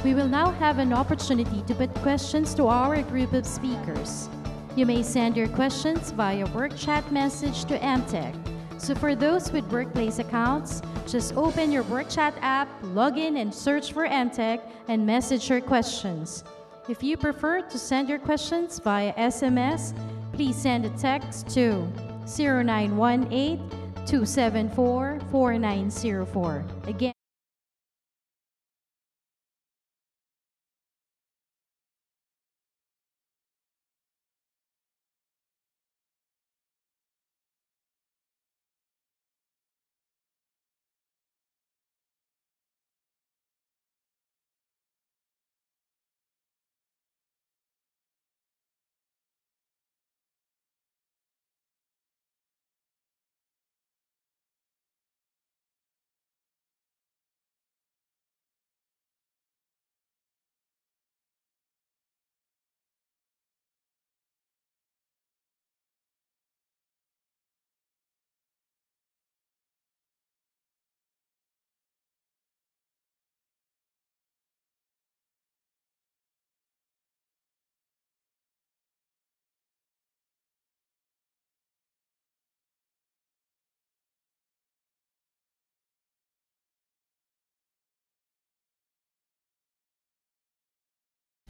We will now have an opportunity to put questions to our group of speakers. You may send your questions via work chat message to MTECH. So for those with workplace accounts, just open your work chat app, log in and search for MTECH and message your questions. If you prefer to send your questions via SMS, please send a text to 0918-274-4904. Again,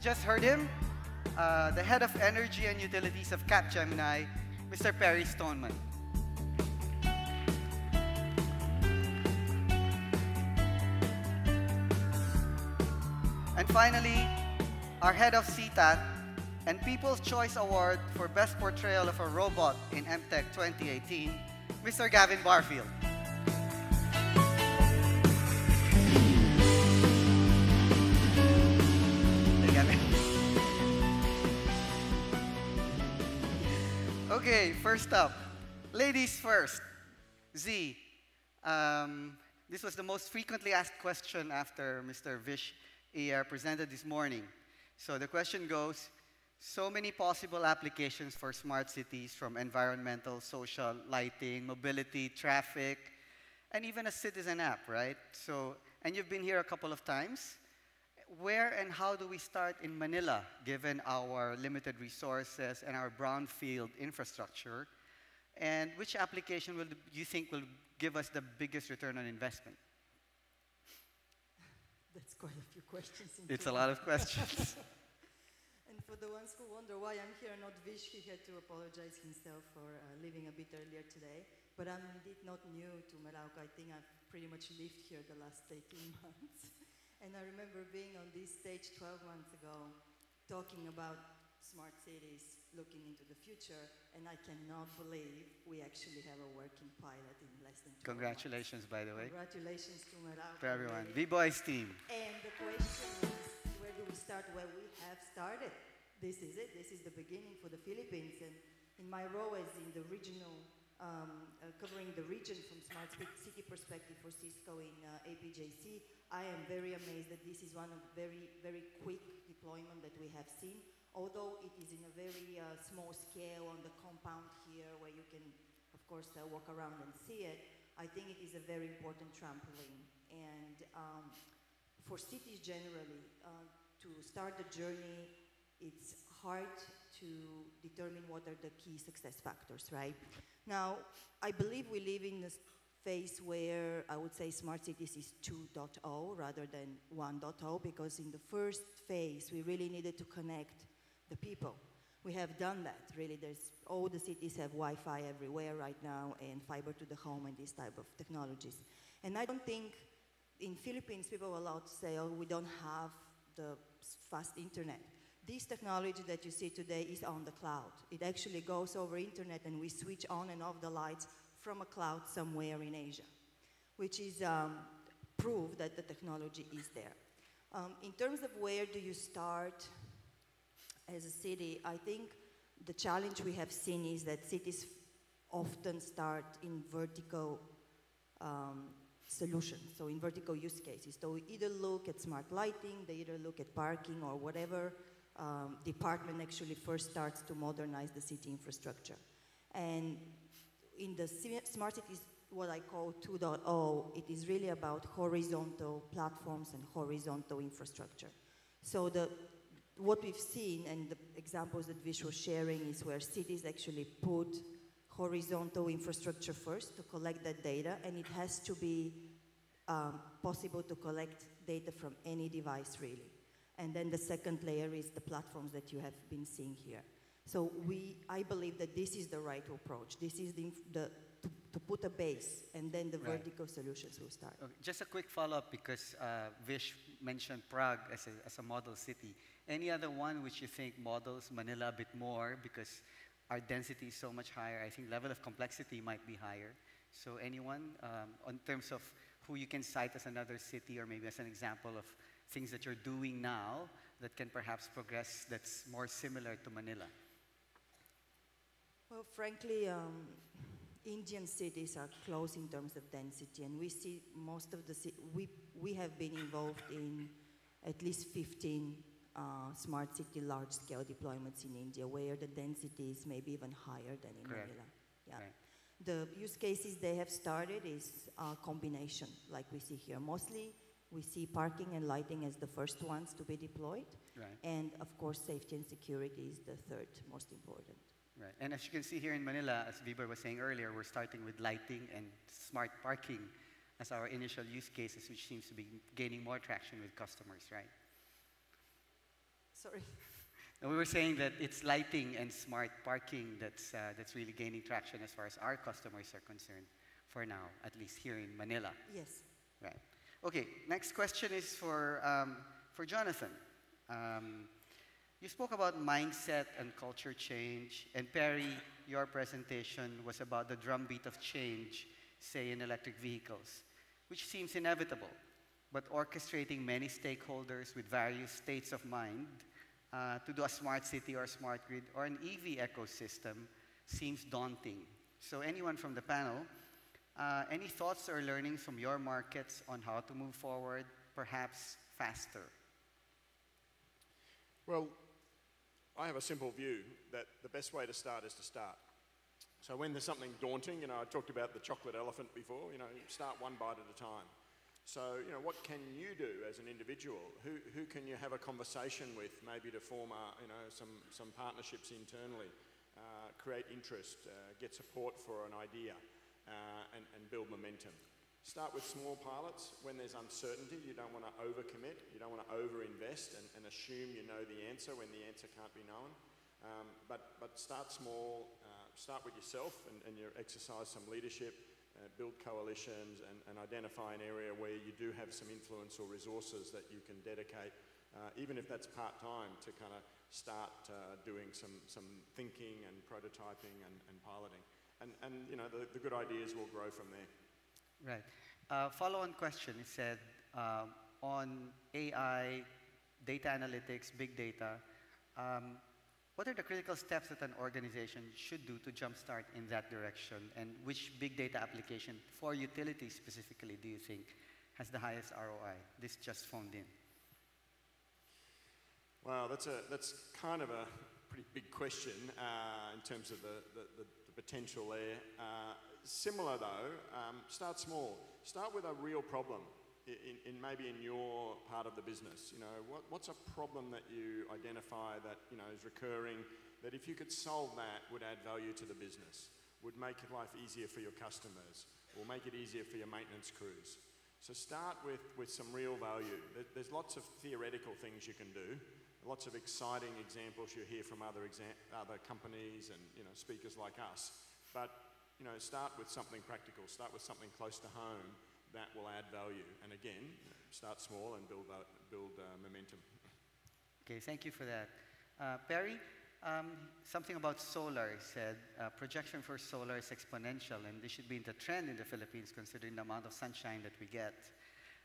just heard him, the head of energy and utilities of Capgemini, Mr. Perry Stoneman. And finally, our head of CTAT and People's Choice Award for Best Portrayal of a Robot in MTECH 2018, Mr. Gavin Barfield. Okay, first up, ladies first. Z, this was the most frequently asked question after Mr. Vish Iyer presented this morning. So the question goes, so many possible applications for smart cities, from environmental, social, lighting, mobility, traffic, and even a citizen app, right? So, and you've been here a couple of times. Where and how do we start in Manila, given our limited resources and our brownfield infrastructure? And which application do you think will give us the biggest return on investment?
That's quite a few questions.
It's a lot of questions.
And for the ones who wonder why I'm here, not Vish, he had to apologize himself for leaving a bit earlier today. But I'm indeed not new to Meralco. I think I've pretty much lived here the last 18 months. And I remember being on this stage 12 months ago, talking about smart cities, looking into the future, and I cannot believe we actually have a working pilot in less than 2
Congratulations,
months.
by the way.
Congratulations to Meralco.
For everyone.
Really.
V-Boys team.
And the question is, where do we start? Well, we have started. This is it. This is the beginning for the Philippines. And in my role as in the regional, covering the region from smart city perspective for Cisco in APJC, I am very amazed that this is one of very, very quick deployment that we have seen. Although it is in a very small scale on the compound here where you can, of course, walk around and see it, I think it is a very important trampoline. And for cities generally, to start the journey, it's hard to determine what are the key success factors, right? Now, I believe we live in a phase where I would say smart cities is 2.0 rather than 1.0, because in the first phase, we really needed to connect the people. We have done that, really. All the cities have Wi-Fi everywhere right now, and fiber to the home and these type of technologies. And I don't think in Philippines people are allowed to say, oh, we don't have the fast internet. This technology that you see today is on the cloud. It actually goes over internet, and we switch on and off the lights from a cloud somewhere in Asia, which is proof that the technology is there. In terms of where do you start as a city, I think the challenge we have seen is that cities often start in vertical solutions, so in vertical use cases. So we either look at smart lighting, they either look at parking, or whatever department actually first starts to modernize the city infrastructure. And in the smart cities, what I call 2.0, it is really about horizontal platforms and horizontal infrastructure. So what we've seen, and the examples that Vish was sharing, is where cities actually put horizontal infrastructure first to collect that data, and it has to be possible to collect data from any device, really. And then the second layer is the platforms that you have been seeing here. So I believe that this is the right approach. This is to put a base, and then the vertical solutions will start.
Okay, just a quick follow-up, because Vish mentioned Prague as a model city. Any other one which you think models Manila a bit more, because our density is so much higher? I think level of complexity might be higher. So anyone, in terms of who you can cite as another city, or maybe as an example of things that you're doing now that can perhaps progress that's more similar to Manila?
Well, frankly, Indian cities are close in terms of density, and we see most of the we have been involved in at least 15 smart city large-scale deployments in India, where the density is maybe even higher than in Manila. Yeah. Right. The use cases they have started is a combination, like we see here. Mostly, we see parking and lighting as the first ones to be deployed. Right. And of course, safety and security is the third most important.
Right. And as you can see here in Manila, as Bieber was saying earlier, we're starting with lighting and smart parking as our initial use cases, which seems to be gaining more traction with customers, right?
Sorry.
And we were saying that it's lighting and smart parking that's really gaining traction as far as our customers are concerned for now, at least here in Manila.
Yes.
Right. Okay, next question is for Jonathan. You spoke about mindset and culture change, and Perry, your presentation was about the drumbeat of change, say in electric vehicles, which seems inevitable, but orchestrating many stakeholders with various states of mind to do a smart city or smart grid or an EV ecosystem seems daunting. So anyone from the panel, any thoughts or learnings from your markets on how to move forward, perhaps faster?
Well, I have a simple view that the best way to start is to start. So when there's something daunting, I talked about the chocolate elephant before, start one bite at a time. So, what can you do as an individual? Who can you have a conversation with, maybe to form some partnerships internally, create interest, get support for an idea, and build momentum. Start with small pilots. When there's uncertainty, you don't want to overcommit, you don't want to overinvest and assume you know the answer when the answer can't be known. But start small, start with yourself and you exercise some leadership, build coalitions and identify an area where you do have some influence or resources that you can dedicate, even if that's part-time, to kind of start doing some thinking and prototyping and piloting. And the good ideas will grow from there.
Right. Follow-on question, it said, on AI, data analytics, big data, what are the critical steps that an organization should do to jumpstart in that direction? And which big data application for utilities specifically do you think has the highest ROI? This just phoned in.
Wow, that's kind of a pretty big question in terms of the potential there. Similar though, start small. Start with a real problem maybe in your part of the business. What's a problem that you identify that is recurring, that if you could solve that would add value to the business, would make life easier for your customers, or make it easier for your maintenance crews. So start with some real value. There's lots of theoretical things you can do, lots of exciting examples you hear from other companies and speakers like us. But start with something practical, start with something close to home that will add value. And again, start small and build momentum.
Okay, thank you for that. Perry, something about solar, he said, projection for solar is exponential and this should be the trend in the Philippines considering the amount of sunshine that we get.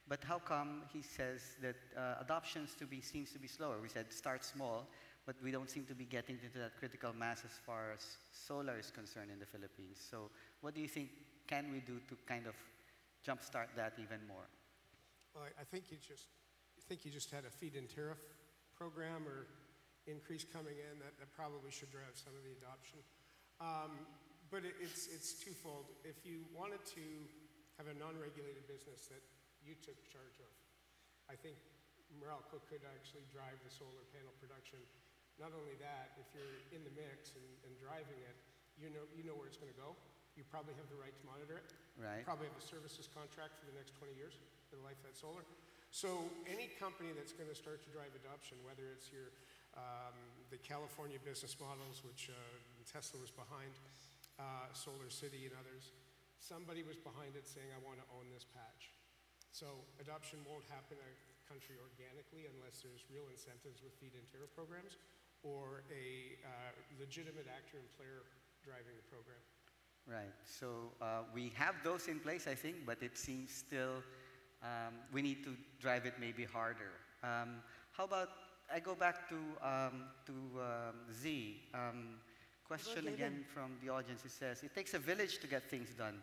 But how come, he says, that adoption seems to be slower? We said start small, but we don't seem to be getting into that critical mass as far as solar is concerned in the Philippines. So what do you think can we do to kind of jumpstart that even more?
Well, I think you just had a feed-in tariff program or increase coming in that probably should drive some of the adoption. But it's twofold. If you wanted to have a non-regulated business that you took charge of, I think Meralco could actually drive the solar panel production. Not only that, if you're in the mix and driving it, you know where it's going to go. You probably have the right to monitor it.
Right.
You probably have a services contract for the next 20 years for the life of that solar. So any company that's going to start to drive adoption, whether it's the California business models, which Tesla was behind, Solar City and others, somebody was behind it saying, I want to own this patch. So adoption won't happen in a country organically unless there's real incentives with feed-in tariff programs or a legitimate actor and player driving the program.
Right. So we have those in place, I think, but it seems still we need to drive it maybe harder. How about I go back to Z. Question again from the audience. It says, it takes a village to get things done.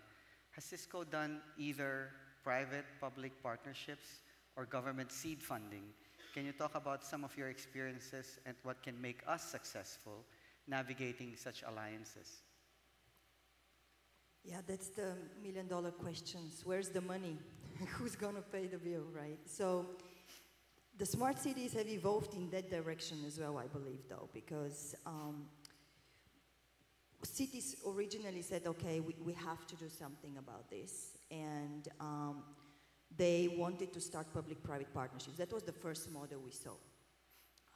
Has Cisco done either private-public partnerships or government seed funding? Can you talk about some of your experiences and what can make us successful navigating such alliances?
Yeah, that's the million-dollar questions. Where's the money? Who's going to pay the bill, right? So the smart cities have evolved in that direction as well, I believe, though, because cities originally said, okay, we have to do something about this. And they wanted to start public-private partnerships. That was the first model we saw.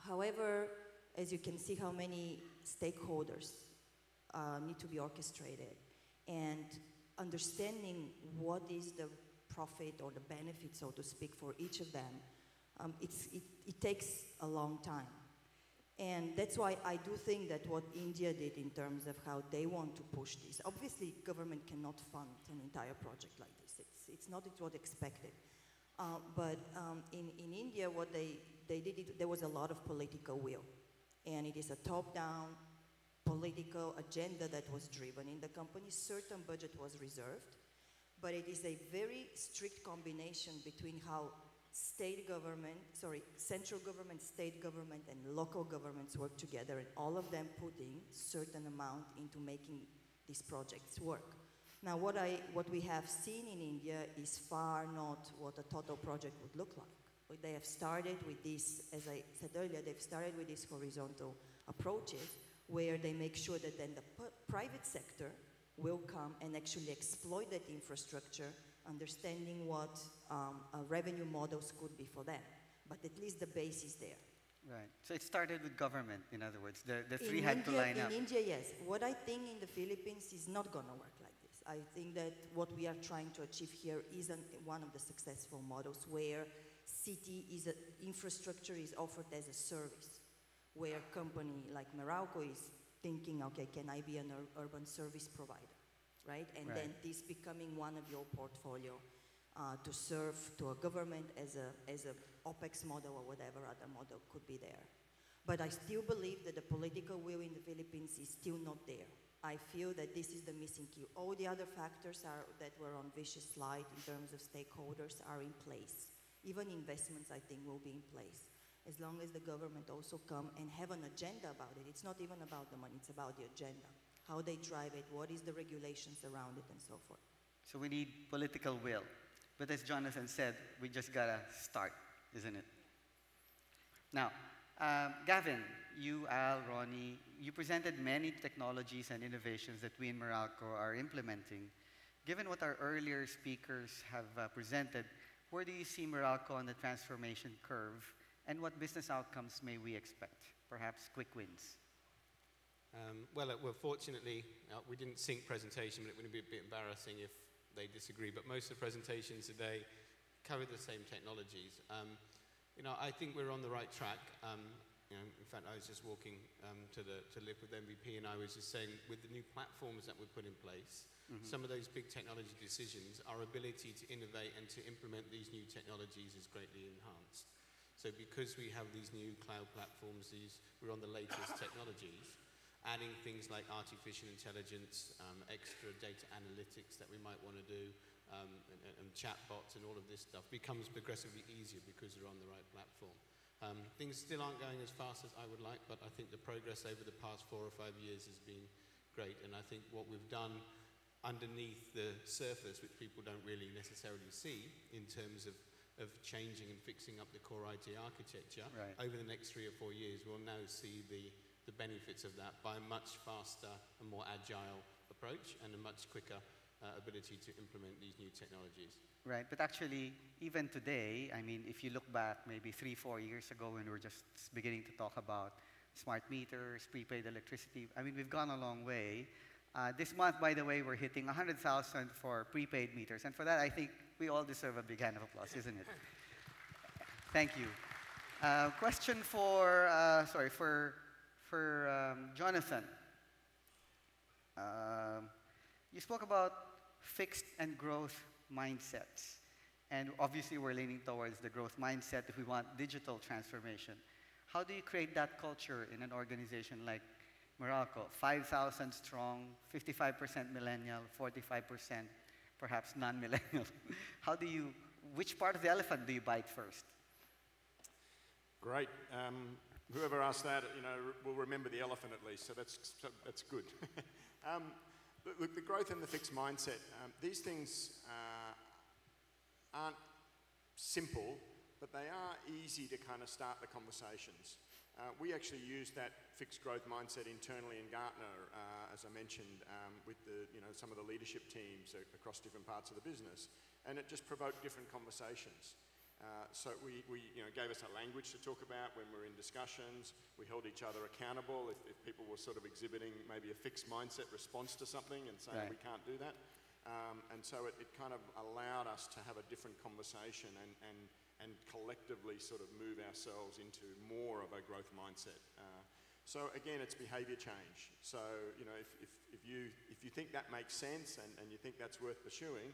However, as you can see how many stakeholders need to be orchestrated, and understanding what is the profit or the benefit, so to speak, for each of them, it takes a long time. And that's why I do think that what India did in terms of how they want to push this, obviously government cannot fund an entire project like this. It's not what expected. But in India, what they did, there was a lot of political will. And it is a top-down political agenda that was driven. In the company, certain budget was reserved, but it is a very strict combination between how central government, state government, and local governments work together, and all of them putting certain amount into making these projects work. Now, what we have seen in India is far not what a total project would look like. They have started with this, as I said earlier, they've started with these horizontal approaches where they make sure that then the private sector will come and actually exploit that infrastructure, understanding what revenue models could be for them. But at least the base is there.
Right. So it started with government, in other words. The three had to line up.
In India, yes. What I think in the Philippines is not going to work like this. I think that what we are trying to achieve here isn't one of the successful models where infrastructure is offered as a service, where a company like Meralco is thinking, okay, can I be an urban service provider, right? And then this becoming one of your portfolio to serve to a government as a OPEX model or whatever other model could be there. But I still believe that the political will in the Philippines is still not there. I feel that this is the missing key. All the other factors that were on Vish's slide in terms of stakeholders are in place. Even investments, I think, will be in place, as long as the government also come and have an agenda about it. It's not even about the money, it's about the agenda. How they drive it, what is the regulations around it, and so forth.
So we need political will. But as Jonathan said, we just gotta start, isn't it? Now, Gavin, you, Al, Ronnie, you presented many technologies and innovations that we in Meralco are implementing. Given what our earlier speakers have presented, where do you see Meralco on the transformation curve, and what business outcomes may we expect? Perhaps quick wins.
Well, fortunately, we didn't sync presentation, but it would be a bit embarrassing if they disagree. But most of the presentations today cover the same technologies. I think we're on the right track. In fact, I was just walking to live with MVP, and I was just saying, with the new platforms that we've put in place, some of those big technology decisions, our ability to innovate and to implement these new technologies is greatly enhanced. So because we have these new cloud platforms, we're on the latest technologies, adding things like artificial intelligence, extra data analytics that we might want to do, and chatbots and all of this stuff becomes progressively easier because we're on the right platform. Things still aren't going as fast as I would like, but I think the progress over the past 4 or 5 years has been great, and I think what we've done underneath the surface, which people don't really necessarily see in terms of changing and fixing up the core IT architecture, over the next 3 or 4 years, we'll now see the benefits of that by a much faster and more agile approach and a much quicker ability to implement these new technologies.
Right, but actually, even today, I mean, if you look back maybe 3, 4 years ago when we were just beginning to talk about smart meters, prepaid electricity, I mean, we've gone a long way. This month, by the way, we're hitting 100,000 for prepaid meters, and for that, I think we all deserve a big hand of applause, isn't it? Thank you. Question for Jonathan. You spoke about fixed and growth mindsets, and obviously we're leaning towards the growth mindset if we want digital transformation. How do you create that culture in an organization like Meralco? 5,000 strong, 55% millennial, 45% perhaps non-millennial. Which part of the elephant do you bite first?
Great. Whoever asked that, will remember the elephant at least, so that's good. Look, the growth and the fixed mindset, these things aren't simple, but they are easy to kind of start the conversations. We actually use that fixed growth mindset internally in Gartner, as I mentioned, with some of the leadership teams across different parts of the business, and it just provoked different conversations. So we gave us a language to talk about when we're in discussions. We held each other accountable if people were sort of exhibiting maybe a fixed mindset response to something and saying we can't do that. And so it kind of allowed us to have a different conversation and collectively sort of move ourselves into more of a growth mindset. So again, it's behaviour change. So if you think that makes sense and you think that's worth pursuing,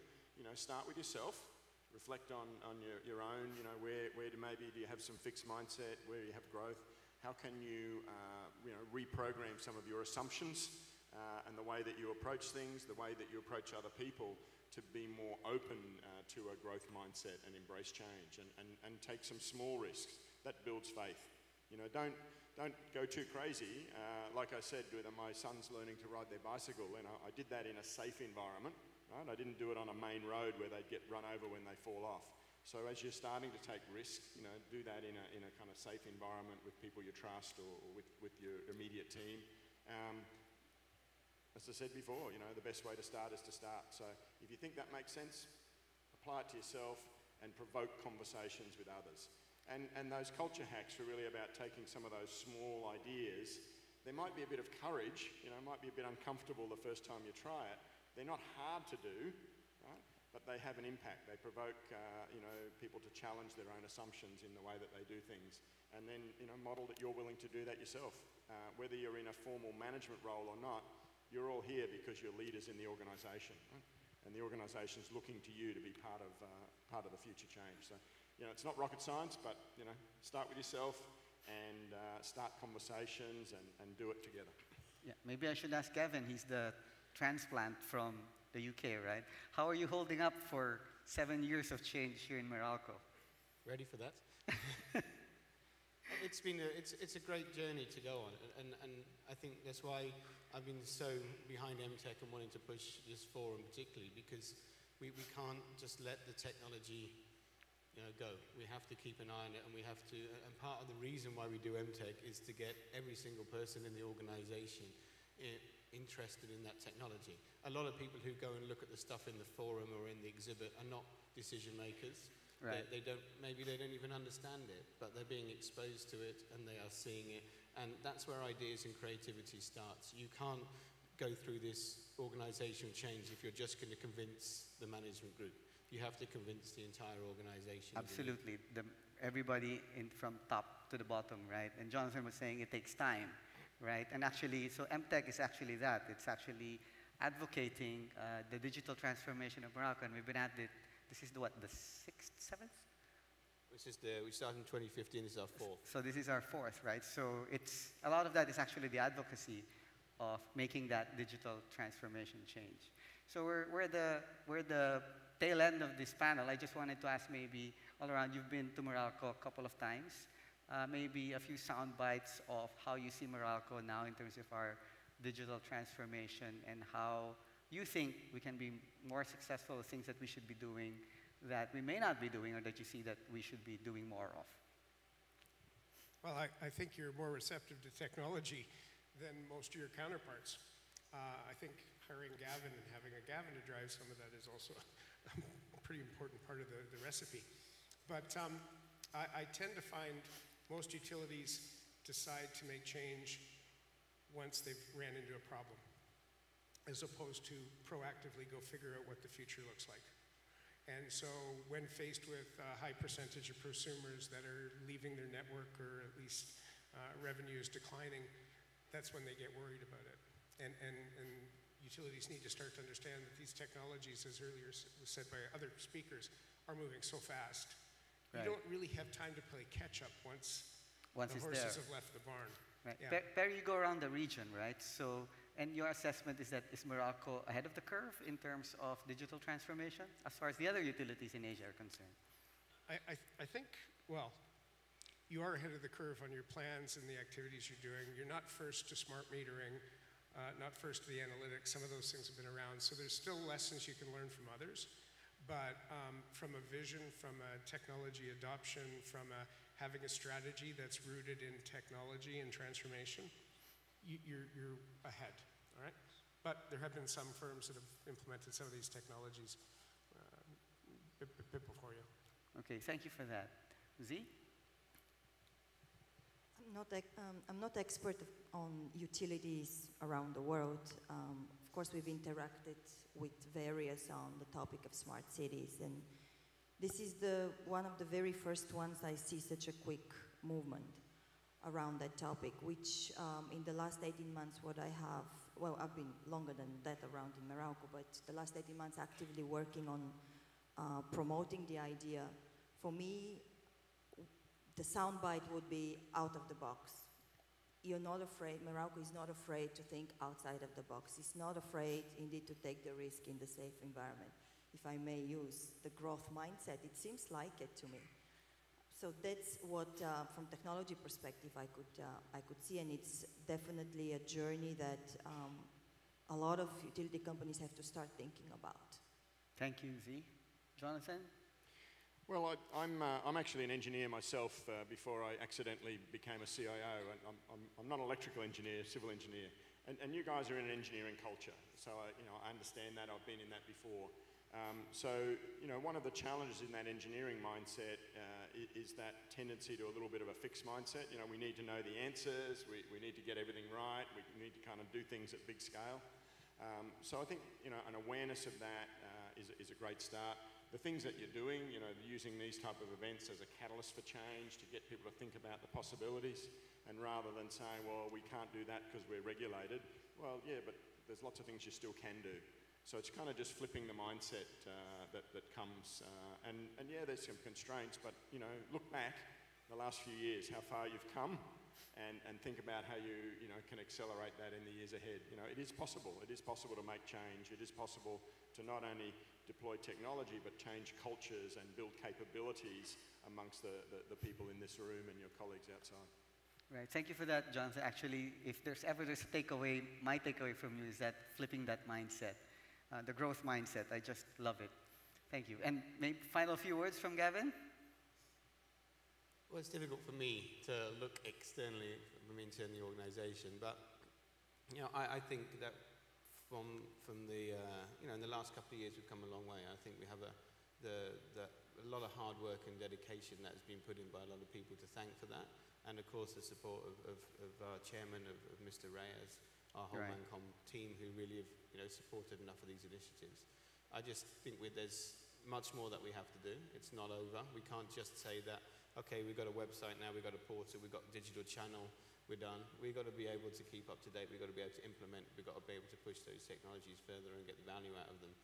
start with yourself. Reflect on your own, where maybe do you have some fixed mindset, where you have growth, how can you, reprogram some of your assumptions and the way that you approach things, the way that you approach other people to be more open to a growth mindset and embrace change and take some small risks. That builds faith. Don't go too crazy. Like I said, with my sons learning to ride their bicycle, I did that in a safe environment. Right? I didn't do it on a main road where they'd get run over when they fall off. So as you're starting to take risks, do that in a kind of safe environment with people you trust or with your immediate team. As I said before, the best way to start is to start. So if you think that makes sense, apply it to yourself and provoke conversations with others. And those culture hacks are really about taking some of those small ideas. There might be a bit of courage, it might be a bit uncomfortable the first time you try it. They're not hard to do, right? But they have an impact. They provoke, people to challenge their own assumptions in the way that they do things. And then, model that you're willing to do that yourself. Whether you're in a formal management role or not, you're all here because you're leaders in the organisation, right? And the organisation's looking to you to be part of the future change. So, it's not rocket science, but, start with yourself and start conversations and do it together.
Yeah, maybe I should ask Gavin. He's the transplant from the UK, right? How are you holding up for 7 years of change here in Meralco?
Ready for that? It's a great journey to go on, and I think that's why I've been so behind MTECH and wanting to push this forum particularly, because we can't just let the technology go. We have to keep an eye on it, and we have to, and part of the reason why we do MTECH is to get every single person in the organization interested in that technology. A lot of people who go and look at the stuff in the forum or in the exhibit are not decision makers.
Right.
Maybe they don't even understand it, but they're being exposed to it and they are seeing it. And that's where ideas and creativity starts. You can't go through this organizational change if you're just going to convince the management group. You have to convince the entire organization.
Absolutely. Everybody from top to the bottom, right? And Jonathan was saying it takes time. Right, and actually, so MTECH is actually that. It's actually advocating the digital transformation of Meralco, and we've been at it. This is the 6th, 7th?
We started in 2015. This is our 4th.
So this is our 4th, right? So it's a lot of that is actually the advocacy of making that digital transformation change. So we're the tail end of this panel. I just wanted to ask maybe all around. You've been to Meralco a couple of times. Maybe a few sound bites of how you see Meralco now in terms of our digital transformation and how you think we can be more successful, the things that we should be doing that we may not be doing or that you see that we should be doing more of.
Well, I think you're more receptive to technology than most of your counterparts. I think hiring Gavin and having a Gavin to drive some of that is also a pretty important part of the recipe. But I tend to find most utilities decide to make change once they've ran into a problem, as opposed to proactively go figure out what the future looks like. And so when faced with a high percentage of prosumers that are leaving their network or at least revenue is declining, that's when they get worried about it. And utilities need to start to understand that these technologies, as earlier was said by other speakers, are moving so fast.
Right.
You don't really have time to play catch up once the horses have left the barn.
Right.
Yeah.
Perry, you go around the region, right? So, and your assessment is that is Meralco ahead of the curve in terms of digital transformation as far as the other utilities in Asia are concerned?
I think, well, you are ahead of the curve on your plans and the activities you're doing. You're not first to smart metering, not first to the analytics. Some of those things have been around. So there's still lessons you can learn from others. But from a vision, from a technology adoption, from having a strategy that's rooted in technology and transformation, you're ahead, all right? But there have been some firms that have implemented some of these technologies a bit before you.
Okay, thank you for that. Z?
I'm not expert on utilities around the world. Of course, we've interacted with various on the topic of smart cities, and this is one of the very first ones I see such a quick movement around that topic, which in the last 18 months, well, I've been longer than that around in Morocco, but the last 18 months actively working on promoting the idea. For me, the soundbite would be out of the box. You're not afraid, Morocco is not afraid to think outside of the box. It's not afraid, indeed, to take the risk in the safe environment. If I may use the growth mindset, it seems like it to me. So that's what, from technology perspective, I could see, and it's definitely a journey that a lot of utility companies have to start thinking about.
Thank you, Z. Jonathan?
Well, I'm actually an engineer myself before I accidentally became a CIO. I'm not an electrical engineer, civil engineer. And you guys are in an engineering culture, so I understand that. I've been in that before. One of the challenges in that engineering mindset is that tendency to a little bit of a fixed mindset. We need to know the answers, we need to get everything right, we need to kind of do things at big scale. So I think, an awareness of that is a great start. The things that you're doing, using these type of events as a catalyst for change to get people to think about the possibilities, and rather than saying, well, we can't do that because we're regulated, well, yeah, but there's lots of things you still can do. So it's kind of just flipping the mindset that comes, and yeah, there's some constraints, but look back the last few years, how far you've come, and think about how you can accelerate that in the years ahead. It is possible. It is possible to make change. It is possible to not only deploy technology, but change cultures and build capabilities amongst the people in this room and your colleagues outside.
Right, thank you for that, Jonathan. Actually, if there's ever a takeaway, my takeaway from you is that flipping that mindset, the growth mindset. I just love it. Thank you. And maybe final few words from Gavin?
Well, it's difficult for me to look externally from inside the organisation, but I think that from the in the last couple of years we've come a long way. I think we have a lot of hard work and dedication that has been put in by a lot of people to thank for that, and of course the support of our chairman, of Mr. Reyes, our whole Mancom team, who really have supported enough of these initiatives. I just think there's much more that we have to do. It's not over. We can't just say that, okay, we've got a website now, we've got a portal, we've got a digital channel, we're done. We've got to be able to keep up to date, we've got to be able to implement, we've got to be able to push those technologies further and get the value out of them,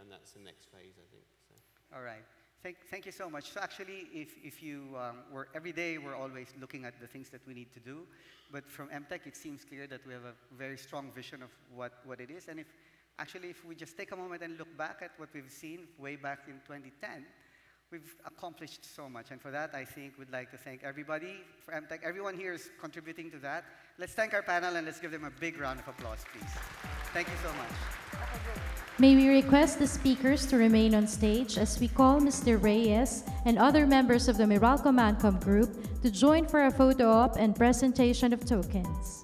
and that's the next phase, I think. So.
All right. Thank you so much. So actually, if you every day we're always looking at the things that we need to do, but from MTECH it seems clear that we have a very strong vision of what it is, and if we just take a moment and look back at what we've seen way back in 2010, we've accomplished so much, and for that I think we'd like to thank everybody for MTECH. Everyone here is contributing to that. Let's thank our panel and let's give them a big round of applause, please. Thank you so much.
May we request the speakers to remain on stage as we call Mr. Reyes and other members of the Meralco Mancom Group to join for a photo op and presentation of tokens.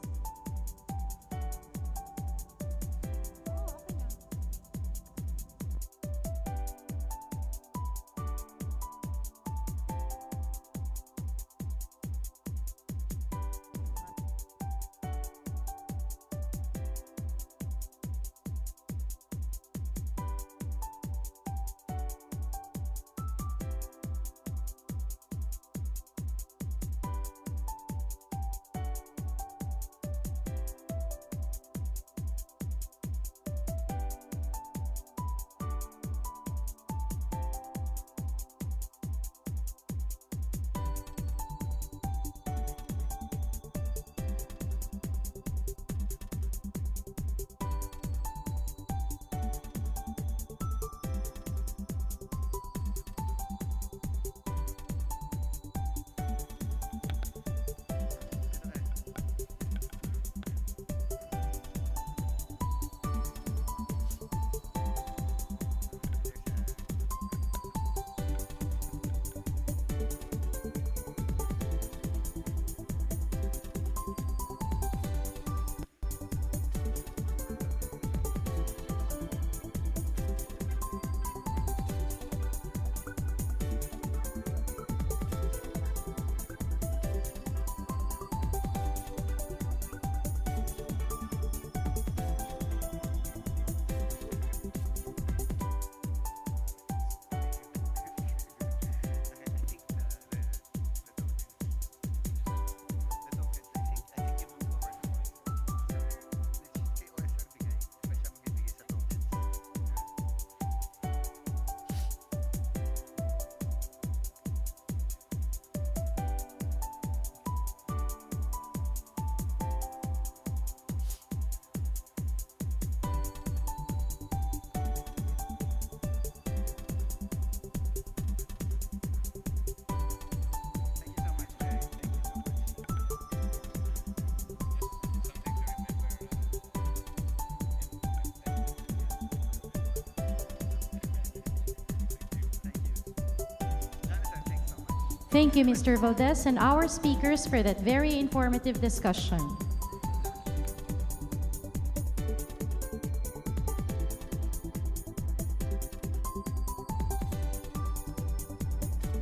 Thank you, Mr. Valdez, and our speakers for that very informative discussion.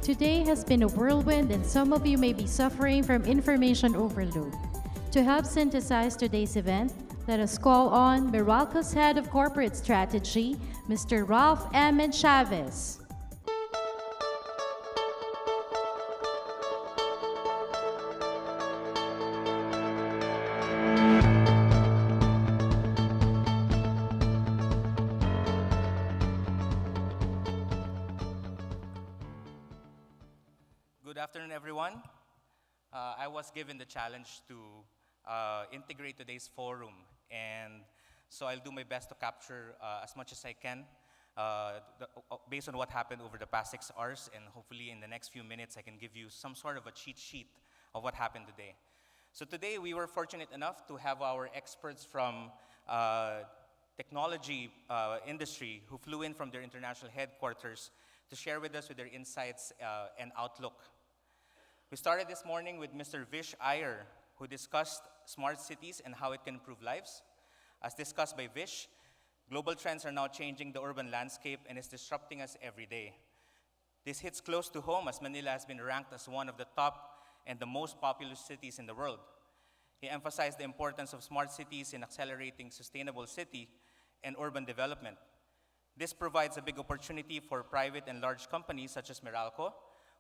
Today has been a whirlwind, and some of you may be suffering from information overload. To help synthesize today's event, let us call on Meralco's Head of Corporate Strategy, Mr. Ralph M. Chavez.
Good afternoon, everyone. I was given the challenge to integrate today's forum, and so I'll do my best to capture as much as I can based on what happened over the past 6 hours, and hopefully in the next few minutes I can give you some sort of a cheat sheet of what happened today. So today we were fortunate enough to have our experts from technology industry who flew in from their international headquarters to share with us with their insights and outlook. We started this morning with Mr. Vish Iyer, who discussed smart cities and how it can improve lives. As discussed by Vish, global trends are now changing the urban landscape and is disrupting us every day. This hits close to home as Manila has been ranked as one of the top and the most populous cities in the world. He emphasized the importance of smart cities in accelerating sustainable city and urban development. This provides a big opportunity for private and large companies such as Meralco,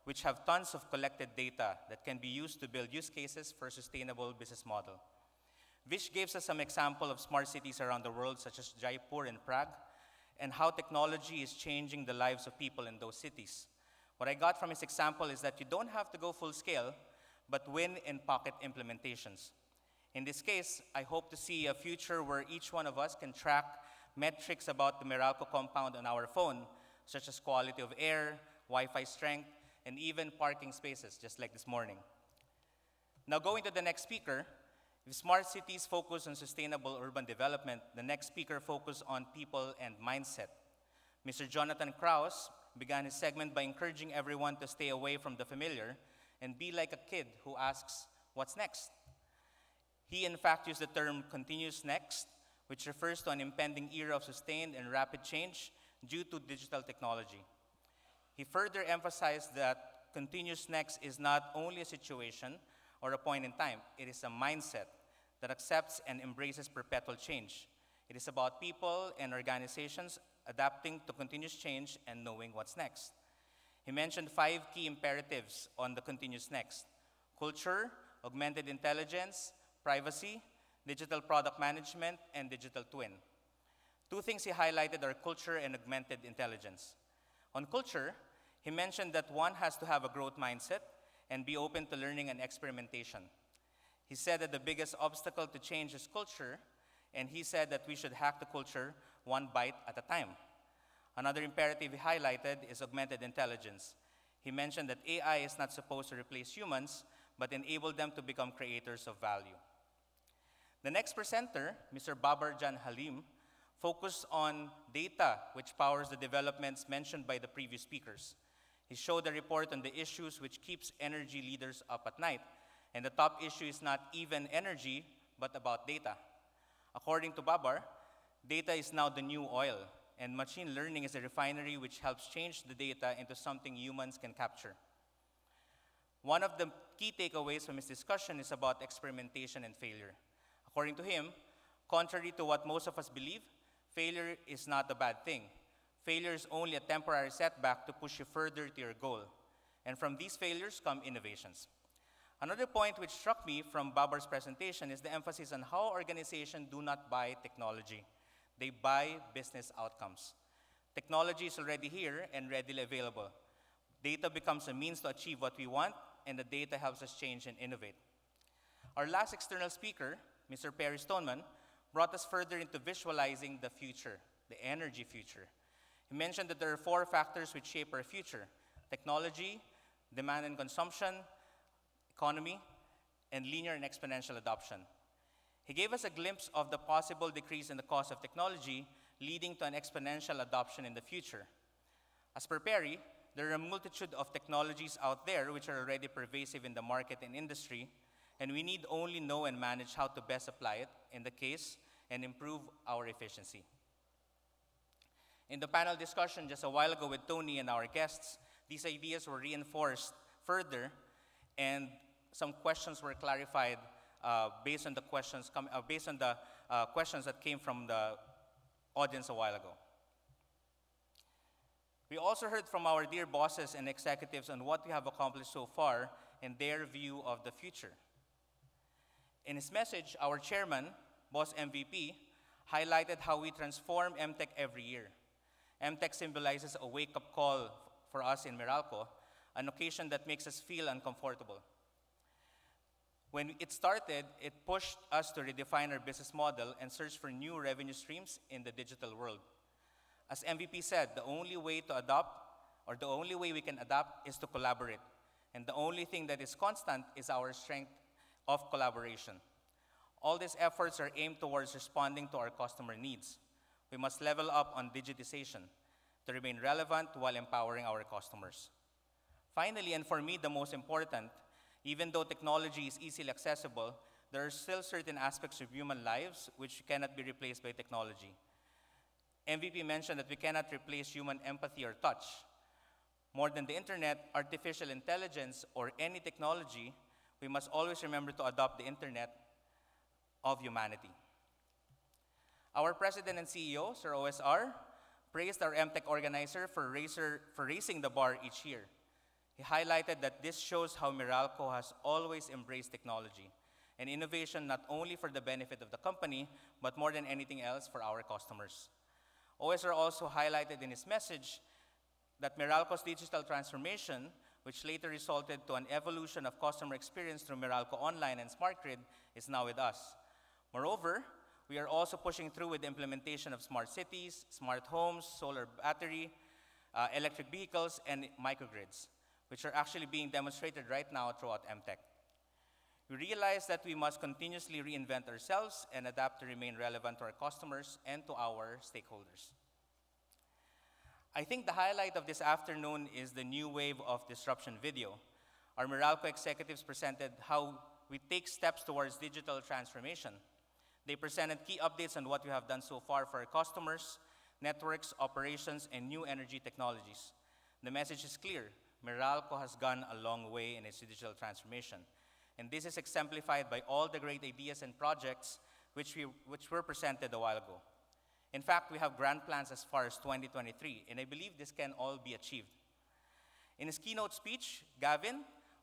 which have tons of collected data that can be used to build use cases for a sustainable business model. Vish gives us some example of smart cities around the world, such as Jaipur and Prague, and how technology is changing the lives of people in those cities. What I got from his example is that you don't have to go full scale, but win in pocket implementations. In this case, I hope to see a future where each one of us can track metrics about the Meralco compound on our phone, such as quality of air, Wi-Fi strength, and even parking spaces, just like this morning. Now going to the next speaker, if smart cities focus on sustainable urban development, the next speaker focus on people and mindset. Mr. Jonathan Kraus began his segment by encouraging everyone to stay away from the familiar and be like a kid who asks, what's next? He in fact used the term continuous next, which refers to an impending era of sustained and rapid change due to digital technology. He further emphasized that continuous next is not only a situation or a point in time, it is a mindset that accepts and embraces perpetual change. It is about people and organizations adapting to continuous change and knowing what's next. He mentioned 5 key imperatives on the continuous next: culture, augmented intelligence, privacy, digital product management, and digital twin. 2 things he highlighted are culture and augmented intelligence. On culture, he mentioned that one has to have a growth mindset and be open to learning and experimentation. He said that the biggest obstacle to change is culture, and he said that we should hack the culture 1 bite at a time. Another imperative he highlighted is augmented intelligence. He mentioned that AI is not supposed to replace humans, but enable them to become creators of value. The next presenter, Mr. Babar Jan Halim, focused on data which powers the developments mentioned by the previous speakers. He showed a report on the issues which keeps energy leaders up at night, and the top issue is not even energy, but about data. According to Babar, data is now the new oil, and machine learning is a refinery which helps change the data into something humans can capture. One of the key takeaways from his discussion is about experimentation and failure. According to him, contrary to what most of us believe, failure is not a bad thing. Failure is only a temporary setback to push you further to your goal. And from these failures come innovations. Another point which struck me from Babar's presentation is the emphasis on how organizations do not buy technology. They buy business outcomes. Technology is already here and readily available. Data becomes a means to achieve what we want, and the data helps us change and innovate. Our last external speaker, Mr. Perry Stoneman, brought us further into visualizing the future, the energy future. He mentioned that there are 4 factors which shape our future: technology, demand and consumption, economy, and linear and exponential adoption. He gave us a glimpse of the possible decrease in the cost of technology, leading to an exponential adoption in the future. As per Perry, there are a multitude of technologies out there which are already pervasive in the market and industry, and we need only know and manage how to best apply it in the case and improve our efficiency. In the panel discussion just a while ago with Tony and our guests, these ideas were reinforced further, and some questions were clarified based on the questions that came from the audience a while ago. We also heard from our dear bosses and executives on what we have accomplished so far and their view of the future. In his message, our chairman, Boss MVP, highlighted how we transform MTECH every year. MTECH symbolizes a wake-up call for us in Meralco, an occasion that makes us feel uncomfortable. When it started, it pushed us to redefine our business model and search for new revenue streams in the digital world. As MVP said, the only way to adopt, or the only way we can adapt, is to collaborate. And the only thing that is constant is our strength of collaboration. All these efforts are aimed towards responding to our customer needs. We must level up on digitization to remain relevant while empowering our customers. Finally, and for me the most important, even though technology is easily accessible, there are still certain aspects of human lives which cannot be replaced by technology. MVP mentioned that we cannot replace human empathy or touch. More than the internet, artificial intelligence, or any technology, we must always remember to adopt the internet of humanity. Our President and CEO, Sir OSR, praised our MTECH organizer for raising the bar each year. He highlighted that this shows how Meralco has always embraced technology and innovation not only for the benefit of the company, but more than anything else for our customers. OSR also highlighted in his message that Meralco's digital transformation, which later resulted to an evolution of customer experience through Meralco Online and Smart Grid, is now with us. Moreover, we are also pushing through with the implementation of smart cities, smart homes, solar battery, electric vehicles, and microgrids, which are actually being demonstrated right now throughout MTECH. We realize that we must continuously reinvent ourselves and adapt to remain relevant to our customers and to our stakeholders. I think the highlight of this afternoon is the new wave of disruption video. Our Meralco executives presented how we take steps towards digital transformation. They presented key updates on what we have done so far for our customers, networks, operations, and new energy technologies. The message is clear. Meralco has gone a long way in its digital transformation. And this is exemplified by all the great ideas and projects which were presented a while ago. In fact, we have grand plans as far as 2023, and I believe this can all be achieved. In his keynote speech, Gavin,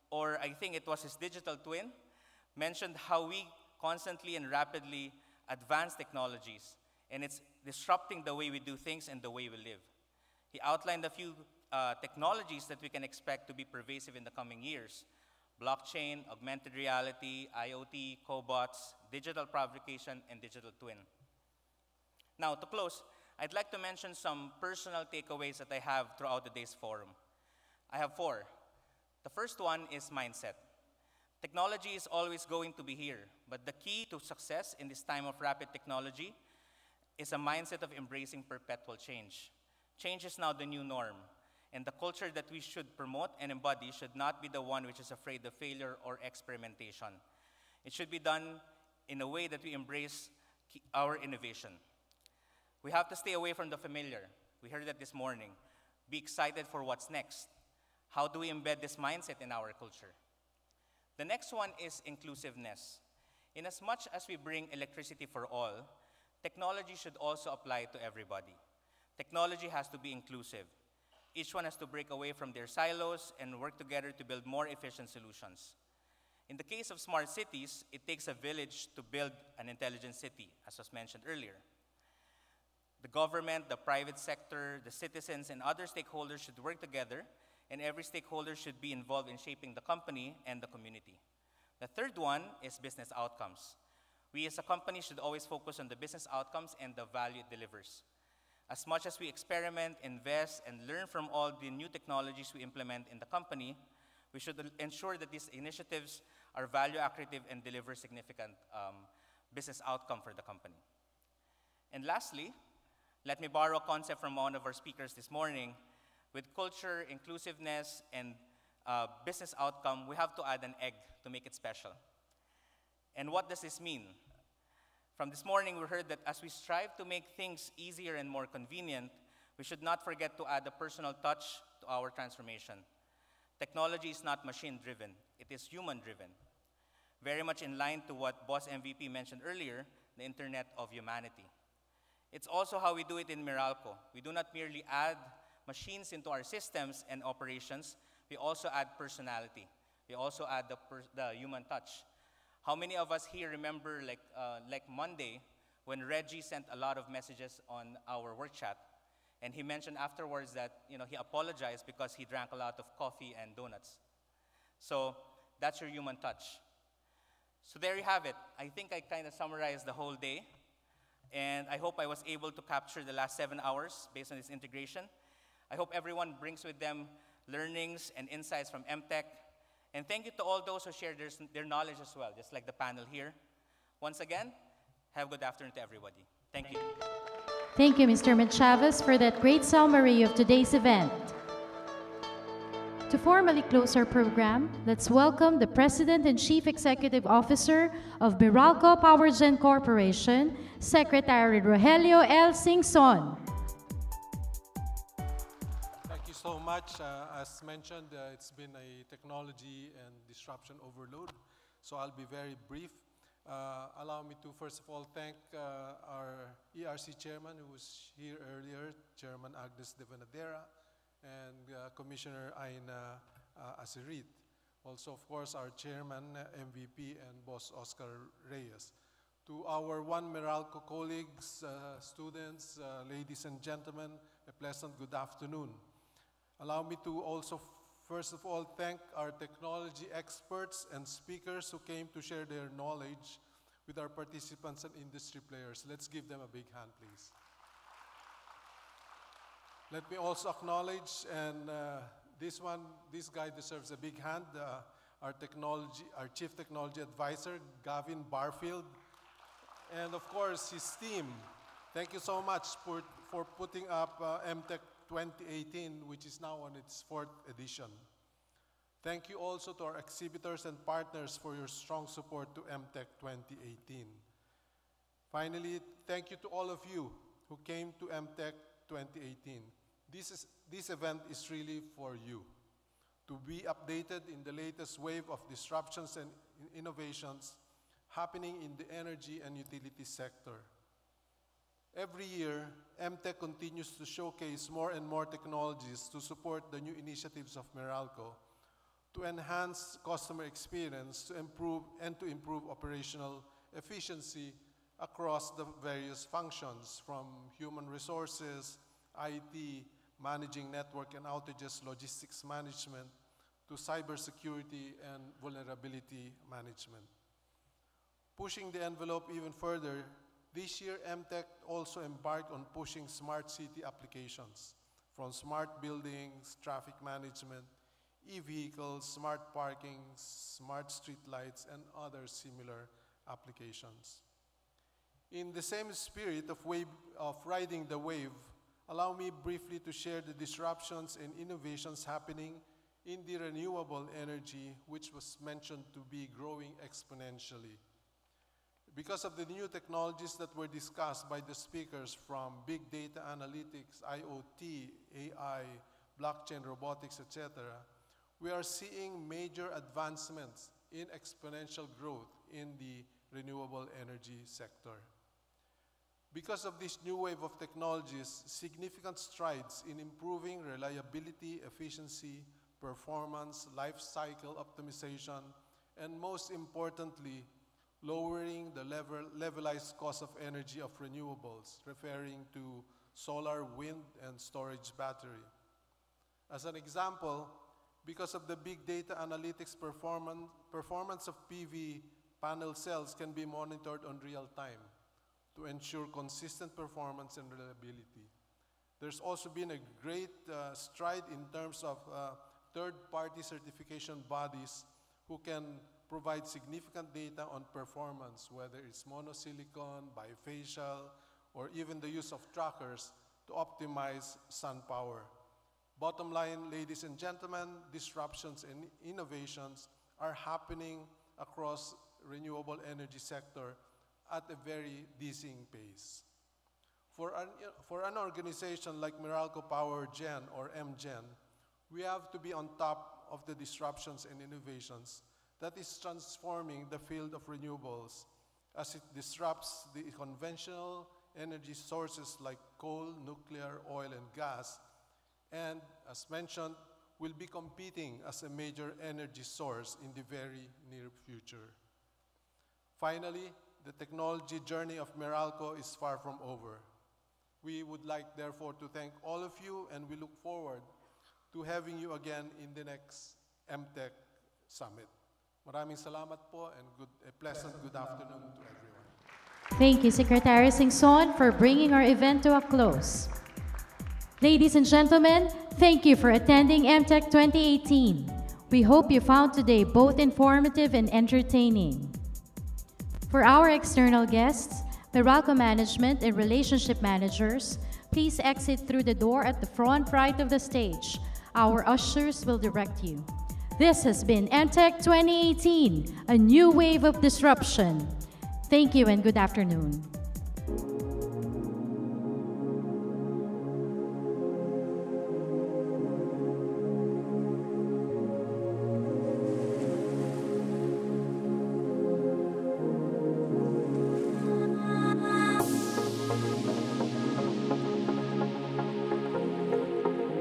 or I think it was his digital twin, mentioned how we constantly and rapidly advance technologies, and it's disrupting the way we do things and the way we live. He outlined a few technologies that we can expect to be pervasive in the coming years: blockchain, augmented reality, IoT, cobots, digital fabrication, and digital twin. Now, to close, I'd like to mention some personal takeaways that I have throughout the day's forum. I have 4. The first one is mindset. Technology is always going to be here, but the key to success in this time of rapid technology is a mindset of embracing perpetual change. Change is now the new norm, and the culture that we should promote and embody should not be the one which is afraid of failure or experimentation. It should be done in a way that we embrace our innovation. We have to stay away from the familiar. We heard that this morning. Be excited for what's next. How do we embed this mindset in our culture? The next one is inclusiveness. In as much as we bring electricity for all, technology should also apply to everybody. Technology has to be inclusive. Each one has to break away from their silos and work together to build more efficient solutions. In the case of smart cities, it takes a village to build an intelligent city, as was mentioned earlier. The government, the private sector, the citizens, and other stakeholders should work together, and every stakeholder should be involved in shaping the company and the community. The third one is business outcomes. We as a company should always focus on the business outcomes and the value it delivers. As much as we experiment, invest, and learn from all the new technologies we implement in the company, we should ensure that these initiatives are value accretive and deliver significant business outcome for the company. And lastly, let me borrow a concept from one of our speakers this morning. With culture, inclusiveness, and business outcome, we have to add an egg to make it special. And what does this mean? From this morning, we heard that as we strive to make things easier and more convenient, we should not forget to add a personal touch to our transformation. Technology is not machine-driven, it is human-driven. Very much in line to what Boss MVP mentioned earlier, the Internet of Humanity. It's also how we do it in Meralco. We do not merely add machines into our systems and operations, we also add personality. We also add the human touch. How many of us here remember like Monday when Reggie sent a lot of messages on our work chat, and he mentioned afterwards that he apologized because he drank a lot of coffee and donuts. So that's your human touch. So there you have it. I think I kind of summarized the whole day, and I hope I was able to capture the last 7 hours based on this integration. I hope everyone brings with them learnings and insights from MTECH. And thank you to all those who shared their knowledge as well, just like the panel here. Once again, have a good afternoon to everybody. Thank you.
Thank you, Mr. Chavez, for that great summary of today's event. To formally close our program, let's welcome the President and Chief Executive Officer of Meralco Power Gen Corporation, Secretary Rogelio L. Singson.
Thank you so much. As mentioned, it's been a technology and disruption overload, so I'll be very brief. Allow me to first of all thank our ERC chairman who was here earlier, Chairman Agnes de Venadera, and Commissioner Aina Asirit. Also, of course, our chairman, MVP, and Boss Oscar Reyes. To our One Meralco colleagues, students, ladies and gentlemen, a pleasant good afternoon. Allow me to also first of all thank our technology experts and speakers who came to share their knowledge with our participants and industry players. Let's give them a big hand, please. Let me also acknowledge, and this guy deserves a big hand, our Chief Technology Advisor, Gavin Barfield, and of course his team. Thank you so much for putting up MTECH 2018, which is now on its 4th edition. Thank you also to our exhibitors and partners for your strong support to MTECH 2018. Finally, thank you to all of you who came to MTECH 2018. This event is really for you, to be updated in the latest wave of disruptions and innovations happening in the energy and utility sector. Every year, MTECH continues to showcase more and more technologies to support the new initiatives of Meralco, to enhance customer experience, to improve operational efficiency across the various functions, from human resources, IT, managing network and outages, logistics management, to cybersecurity and vulnerability management. Pushing the envelope even further, this year, MTECH also embarked on pushing smart city applications, from smart buildings, traffic management, e-vehicles, smart parking, smart street lights, and other similar applications. In the same spirit of riding the wave, allow me briefly to share the disruptions and innovations happening in the renewable energy, which was mentioned to be growing exponentially. Because of the new technologies that were discussed by the speakers, from big data analytics, IoT, AI, blockchain, robotics, etc., we are seeing major advancements in exponential growth in the renewable energy sector. Because of this new wave of technologies, significant strides in improving reliability, efficiency, performance, life cycle optimization, and most importantly, lowering the levelized cost of energy of renewables, referring to solar, wind, and storage battery. As an example, because of the big data analytics performance of PV panel cells can be monitored on real time to ensure consistent performance and reliability. There's also been a great stride in terms of third-party certification bodies who can provide significant data on performance, whether it's monosilicon, bifacial, or even the use of trackers to optimize sun power. Bottom line, ladies and gentlemen, disruptions and innovations are happening across renewable energy sector at a very dizzying pace. For an organization like Meralco Power Gen or MGen, we have to be on top of the disruptions and innovations that is transforming the field of renewables as it disrupts the conventional energy sources like coal, nuclear, oil, and gas, and as mentioned, will be competing as a major energy source in the very near future. Finally, the technology journey of Meralco is far from over. We would like, therefore, to thank all of you, and we look forward to having you again in the next MTECH Summit. Maraming salamat po, and a pleasant good afternoon to everyone.
Thank you, Secretary Singson, for bringing our event to a close. Ladies and gentlemen, thank you for attending MTECH 2018. We hope you found today both informative and entertaining. For our external guests, Meralco Management and Relationship Managers, please exit through the door at the front right of the stage. Our ushers will direct you. This has been MTECH 2018, a new wave of disruption. Thank you and good afternoon.